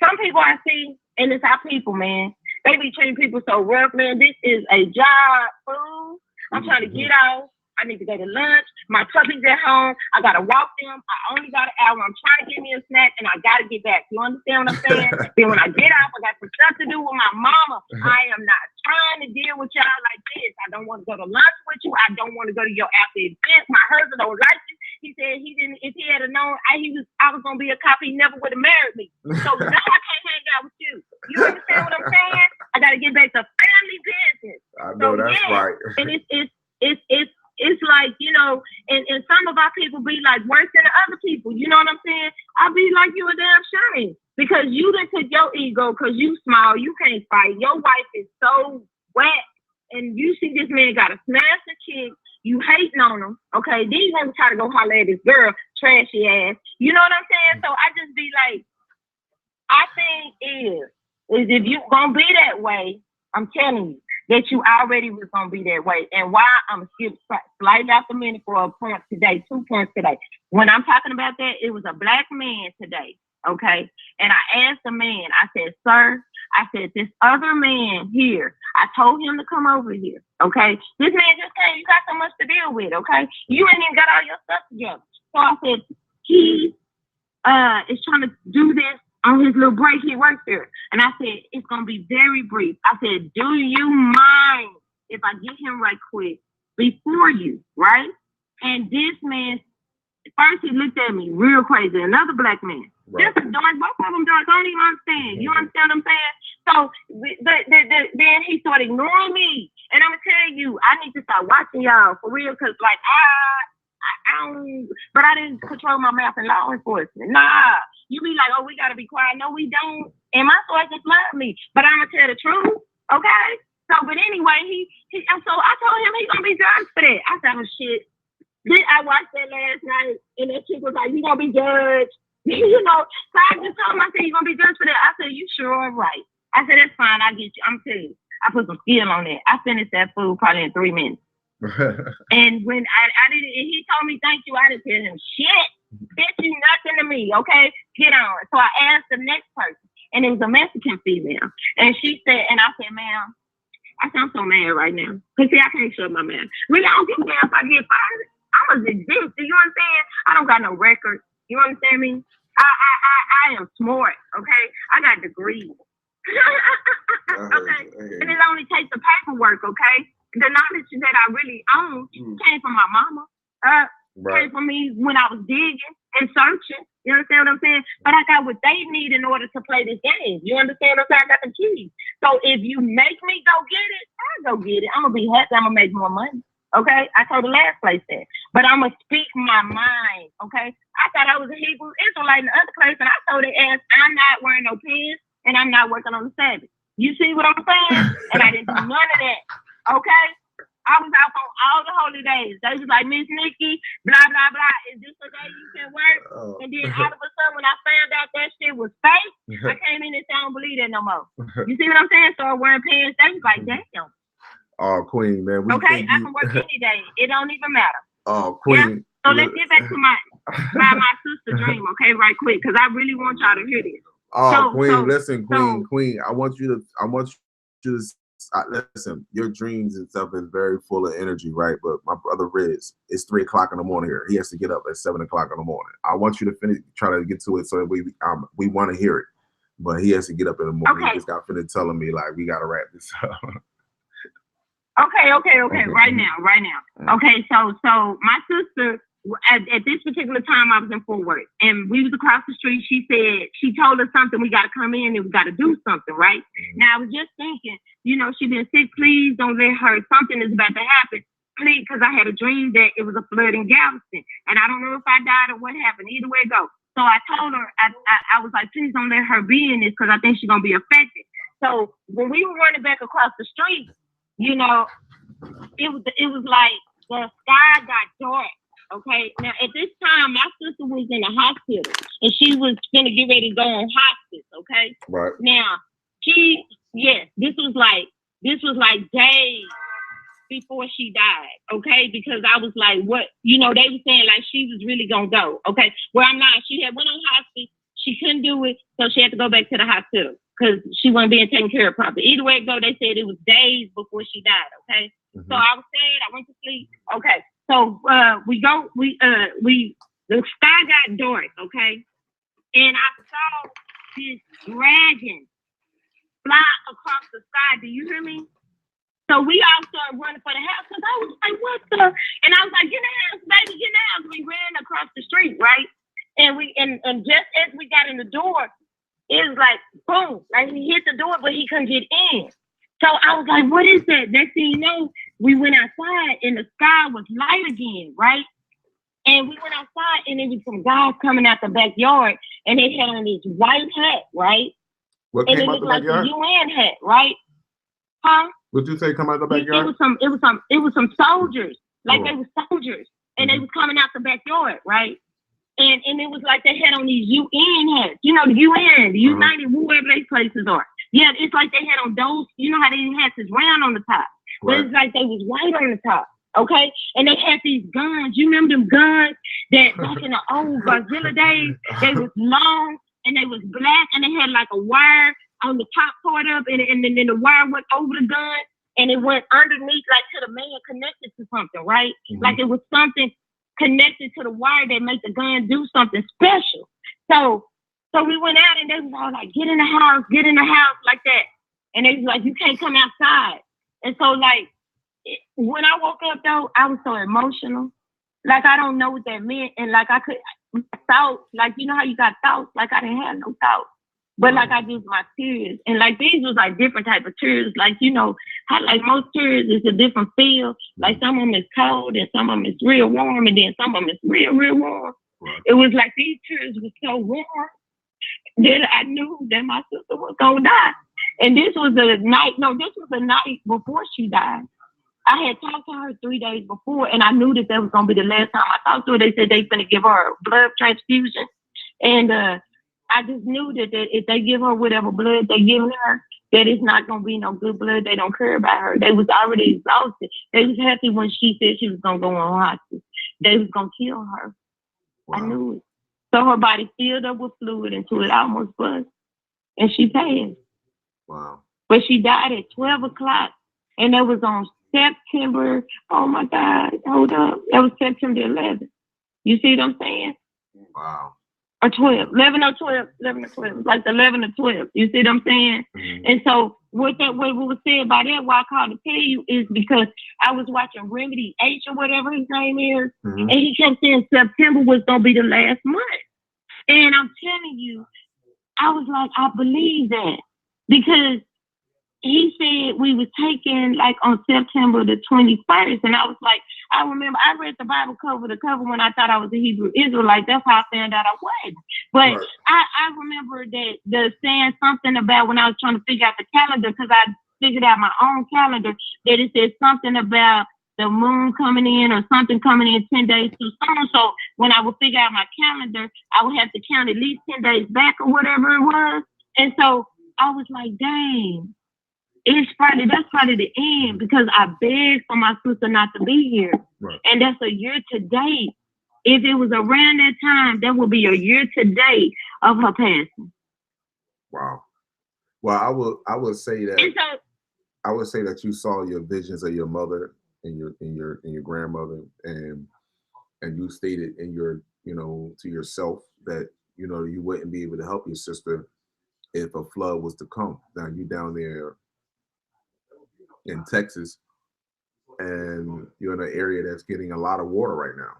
some people I see, and it's our people, man, They be treating people so rough, man. This is a job, fool. I'm trying to get out. I need to go to lunch. My puppy's at home. I gotta walk them. I only got an hour. I'm trying to get me a snack, and I gotta get back. You understand what I'm saying? Then when I get off, I got some stuff to do with my mama. I am not trying to deal with y'all like this. I don't want to go to lunch with you. I don't want to go to your after events. My husband don't like you. He said he didn't. If he had known I was gonna be a cop, he never would have married me. So now I can't hang out with you. You understand what I'm saying? I gotta get back to family business. I know that's right. And it's like, you know, and some of our people be like worse than the other people. You know what I'm saying? I be like, you a damn shame because you done took your ego because you small, you can't fight. Your wife is so wet, and you see this man got a smash a chick. You hating on him, okay? Then you want to try to go holler at this girl, trashy ass. You know what I'm saying? So I just be like, I think is if you gonna be that way, I'm telling you that you already was gonna be that way. And why I'm skip slightly after a minute for a point today, 2 points today. When I'm talking about that, it was a black man today, okay? And I asked the man, I said, sir, I said, this other man here, I told him to come over here, okay? This man just came, you got so much to deal with, okay? You ain't even got all your stuff together. So I said, he is trying to do this on his little break he works there. And I said, it's going to be very brief. I said, do you mind if I get him right quick before you, right? And this man, first he looked at me real crazy, another black man. Right. Just like both of them don't even understand. You understand what I'm saying? So then he started ignoring me. And I'm going to tell you, I need to start watching y'all for real because like, I don't, but I didn't control my mouth in law enforcement. Nah, you be like, oh, we gotta be quiet. No, we don't. And my sources love me, but I'm gonna tell the truth, okay? So, but anyway, so I told him he's gonna be judged for that. I said, oh shit. Then I watched that last night, and that chick was like, you gonna be judged, you know? So I just told him, I said, you gonna be judged for that. I said, you sure are right. I said, that's fine. I get you. I'm telling you, I put some skill on that. I finished that food probably in 3 minutes. And when I didn't, and he told me thank you, I didn't tell him shit. Bitch, you nothing to me, okay? Get on. So I asked the next person, and it was a Mexican female, and she said, and I said, ma'am, I sound so mad right now. Cause see, I can't shut my mouth. Really, I don't give a damn if I get fired. I'm a exist. Do you understand? I don't got no record. You understand me? I am smart, okay? I got degrees. Okay, and it only takes the paperwork, okay? The knowledge that I really own came from my mama. Came from me when I was digging and searching. You understand what I'm saying? But I got what they need in order to play this game. You understand what I'm saying? I got the keys. So if you make me go get it, I'll go get it. I'm going to be happy. I'm going to make more money. Okay? I told the last place that. But I'm going to speak my mind. Okay? I thought I was a Hebrew Israelite in the other place, and I told their ass, I'm not wearing no pants, and I'm not working on the Sabbath. You see what I'm saying? And I didn't do none of that. Okay? I was out on all the holy days. They was like, Miss Nikki, blah, blah, blah. Is this the day you can work? And then all of a sudden, when I found out that shit was fake, I came in and said, I don't believe that no more. You see what I'm saying? So wearing pants, they was like, damn. Oh, Queen, man. Okay, I can work any day. It don't even matter. Oh, Queen. Yeah? So let's get back to my sister dream, okay, right quick, because I really want y'all to hear this. Oh, Queen, listen, Queen. I want you to listen. Your dreams and stuff is very full of energy, right? But my brother Riz, it's 3 o'clock in the morning here. He has to get up at 7 o'clock in the morning. I want you to finish, try to get to it, so that we want to hear it. But he has to get up in the morning. Okay. He just got finished telling me like we gotta wrap this up. Okay. Right now. Okay, so my sister. At this particular time, I was in Fort Worth, and we was across the street. She told us something. We got to come in and we got to do something, right? Now, I was just thinking, you know, she been sick. Please don't let her. Something is about to happen. Please, because I had a dream that it was a flood in Galveston, and I don't know if I died or what happened. Either way it go. So I told her, I was like, please don't let her be in this because I think she's gonna be affected. So when we were running back across the street, you know, it was like the sky got dark. Okay, now at this time, my sister was in the hospital, and she was gonna get ready to go on hospice. Okay, right. Now this was like days before she died. Okay, because I was like, what? You know, they were saying like she was really gonna go. Okay, well I'm not. She had went on hospice. She couldn't do it, so she had to go back to the hospital. because she wasn't being taken care of properly. Either way it go, they said it was days before she died. Okay, so I was sad. I went to sleep. Okay, so the sky got dark. Okay, and I saw this dragon fly across the sky. Do you hear me? So we all started running for the house because I was like, what the? And I was like, get in the house, baby, get in the house. We ran across the street, right? And and just as we got in the door, it was like, boom, like he hit the door, but he couldn't get in. So I was like, what is that? Next thing you know, we went outside and the sky was light again, right? And we went outside and there was some guys coming out the backyard and they had on this white hat, right? What and came it out looked the like backyard? a UN hat, right? Huh? What'd you say come out the backyard? It was some soldiers. Like they were soldiers. And they was coming out the backyard, right? And it was like they had on these UN hats. You know, the UN, the United, whoever they places are. Yeah, it's like they had on those, you know how they hats is round on the top. But it's like they was white on the top. Okay? And they had these guns. You remember them guns that back in the old Godzilla days, they was long and they was black and they had like a wire on the top part of it, and then the wire went over the gun and it went underneath like to the man connected to something, right? Like it was something connected to the wire that made the gun do something special. So we went out and they was all like, get in the house like that. And they was like, you can't come outside. And so like, when I woke up though, I was so emotional. Like, I don't know what that meant. And like, thoughts, like, you know how you got thoughts? Like, I didn't have no thoughts. But like, I just, my tears. And like, these was like different type of tears. Like, you know, how like most tears is a different feel. Like some of them is cold and some of them is real warm. And then some of them is real, real warm. It was like these tears were so warm that I knew that my sister was going to die. And this was the night before she died. I had talked to her 3 days before, and I knew that was going to be the last time I talked to her. They said they going to give her a blood transfusion. And I just knew that if they give her whatever blood they give her, that it's not going to be no good blood. They don't care about her. They was already exhausted. They was happy when she said she was going to go on hospice. They was going to kill her. Wow. I knew it. So her body filled up with fluid until it almost bust. And she passed. Wow. But she died at 12 o'clock. And that was on September, oh my God, hold up. That was September 11th. You see what I'm saying? Wow. Or 12, 11 or 12, like the 11 or 12. You see what I'm saying? And so what was said by that, why I called to tell you, is because I was watching Remedy H or whatever his name is, and he kept saying September was going to be the last month. And I'm telling you, I was like, I believe that. Because he said we was taken like on September the 21st. And I was like, I remember I read the Bible cover to cover when I thought I was a Hebrew Israelite. That's how I found out I was. But right. I remember that saying something about when I was trying to figure out the calendar, because I figured out my own calendar, that it said something about the moon coming in or something coming in 10 days too soon. So when I would figure out my calendar, I would have to count at least 10 days back or whatever it was. And so I was like, dang. That's probably the end, because I begged for my sister not to be here. Right. And that's a year to date. If it was around that time, that would be a year to date of her passing. Wow. Well, I would say that I would say that you saw your visions of your mother and your grandmother, and you stated in your, you know, to yourself that, you know, you wouldn't be able to help your sister if a flood was to come. Now you down there in Texas, and you're in an area that's getting a lot of water right now,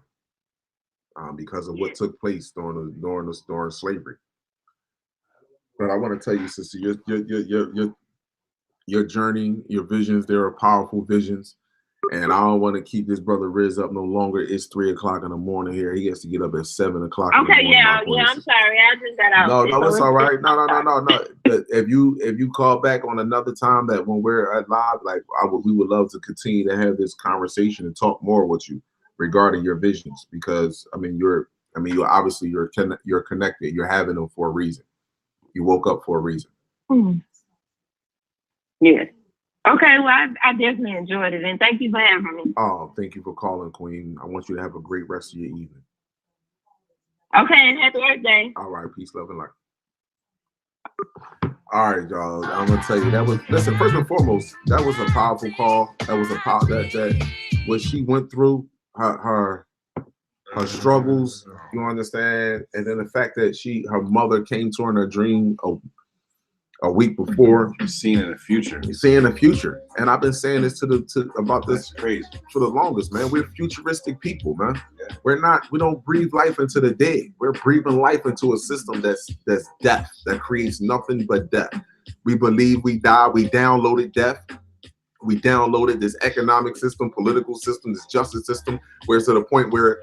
because of what took place during slavery. But I want to tell you, sister, your journey, your visions, there are powerful visions, and I don't want to keep this brother Riz up no longer. It's 3 o'clock in the morning here. He has to get up at 7 o'clock. Okay, yeah, I'm sorry, I just got out. No, it's all right. No. But if you call back on another time, that when we're at live, like we would love to continue to have this conversation and talk more with you regarding your visions, because you're obviously you're connected. You're having them for a reason. You woke up for a reason. Yes. Okay, well, I definitely enjoyed it, and thank you for having me. Oh, thank you for calling, Queen. I want you to have a great rest of your evening. Okay, and happy birthday. All right, peace, love, and light. All right, y'all. I'm gonna tell you that was. Listen, first and foremost, that was a powerful call. That was a power that what she went through, her struggles. You understand, and then the fact that her mother came to her in a dream a week before. Seeing in the future. Seeing the future, and I've been saying this about this crazy for the longest, man. We're futuristic people, man. Yeah. We don't breathe life into the dead. We're breathing life into a system that's death, that creates nothing but death. We believe we die. We downloaded death. We downloaded this economic system, political system, this justice system, where it's to the point where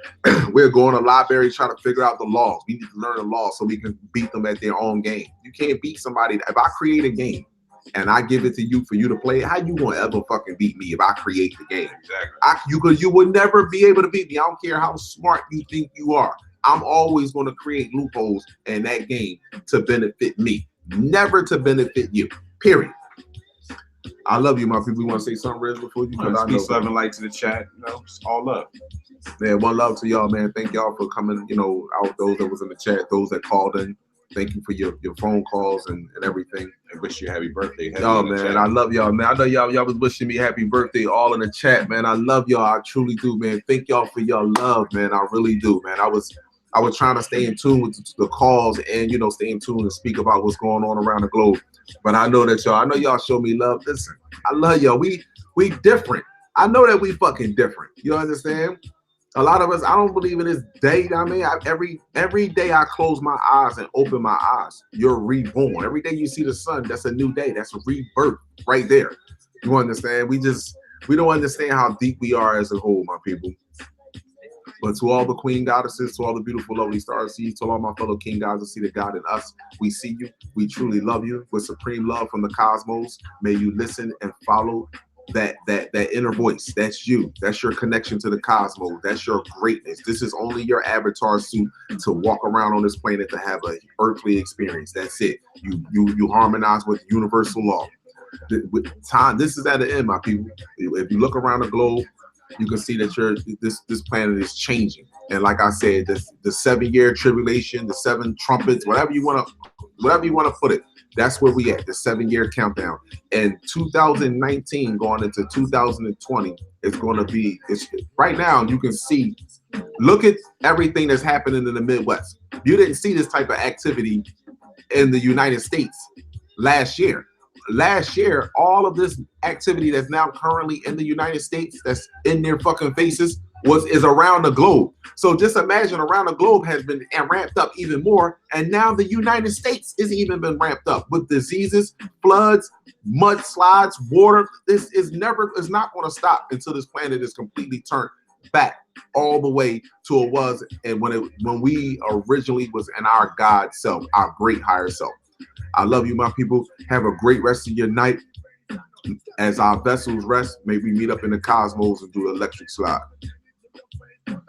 we're going to library trying to figure out the laws. We need to learn the laws so we can beat them at their own game. You can't beat somebody. If I create a game and I give it to you for you to play, how you gonna ever fucking beat me if I create the game? Exactly. You would never be able to beat me. I don't care how smart you think you are. I'm always going to create loopholes in that game to benefit me, never to benefit you. Period. I love you, my people. You want to say something, Riz, before you? Peace, love, and light to the chat. You know, it's all love. Man, one love to y'all, man. Thank y'all for coming, out, those that was in the chat, those that called in. Thank you for your phone calls and everything. And wish you a happy birthday. Oh, man, I love y'all, man. I know y'all was wishing me happy birthday all in the chat, man. I love y'all. I truly do, man. Thank y'all for your love, man. I really do, man. I was trying to stay in tune with the calls and, stay in tune and speak about what's going on around the globe. But I know that y'all show me love. Listen, I love y'all. We different. I know that we fucking different. You understand? A lot of us, I don't believe in this day. I mean, every day I close my eyes and open my eyes, you're reborn. Every day you see the sun, that's a new day. That's a rebirth right there. You understand? We don't understand how deep we are as a whole, my people. But to all the queen goddesses, to all the beautiful, lovely stars, to all my fellow king gods that see the God in us, we see you. We truly love you with supreme love from the cosmos. May you listen and follow that inner voice. That's you. That's your connection to the cosmos. That's your greatness. This is only your avatar suit to walk around on this planet to have an earthly experience. That's it. You harmonize with universal law. With time, this is at the end, my people. If you look around the globe, you can see that this planet is changing. And like I said, the 7-year tribulation, the 7 trumpets, whatever you want to put it, that's where we at, the 7-year countdown. And 2019 going into 2020 is going to be, right now you can see, look at everything that's happening in the Midwest. You didn't see this type of activity in the United States last year. Last year, all of this activity that's now currently in the United States, that's in their fucking faces, is around the globe. So just imagine around the globe has been ramped up even more, and now the United States is even been ramped up with diseases, floods, mudslides, water. This is not going to stop until this planet is completely turned back all the way to it was, and when we originally was in our God self, our great higher self. I love you, my people. Have a great rest of your night. As our vessels rest, may we meet up in the cosmos and do an electric slide.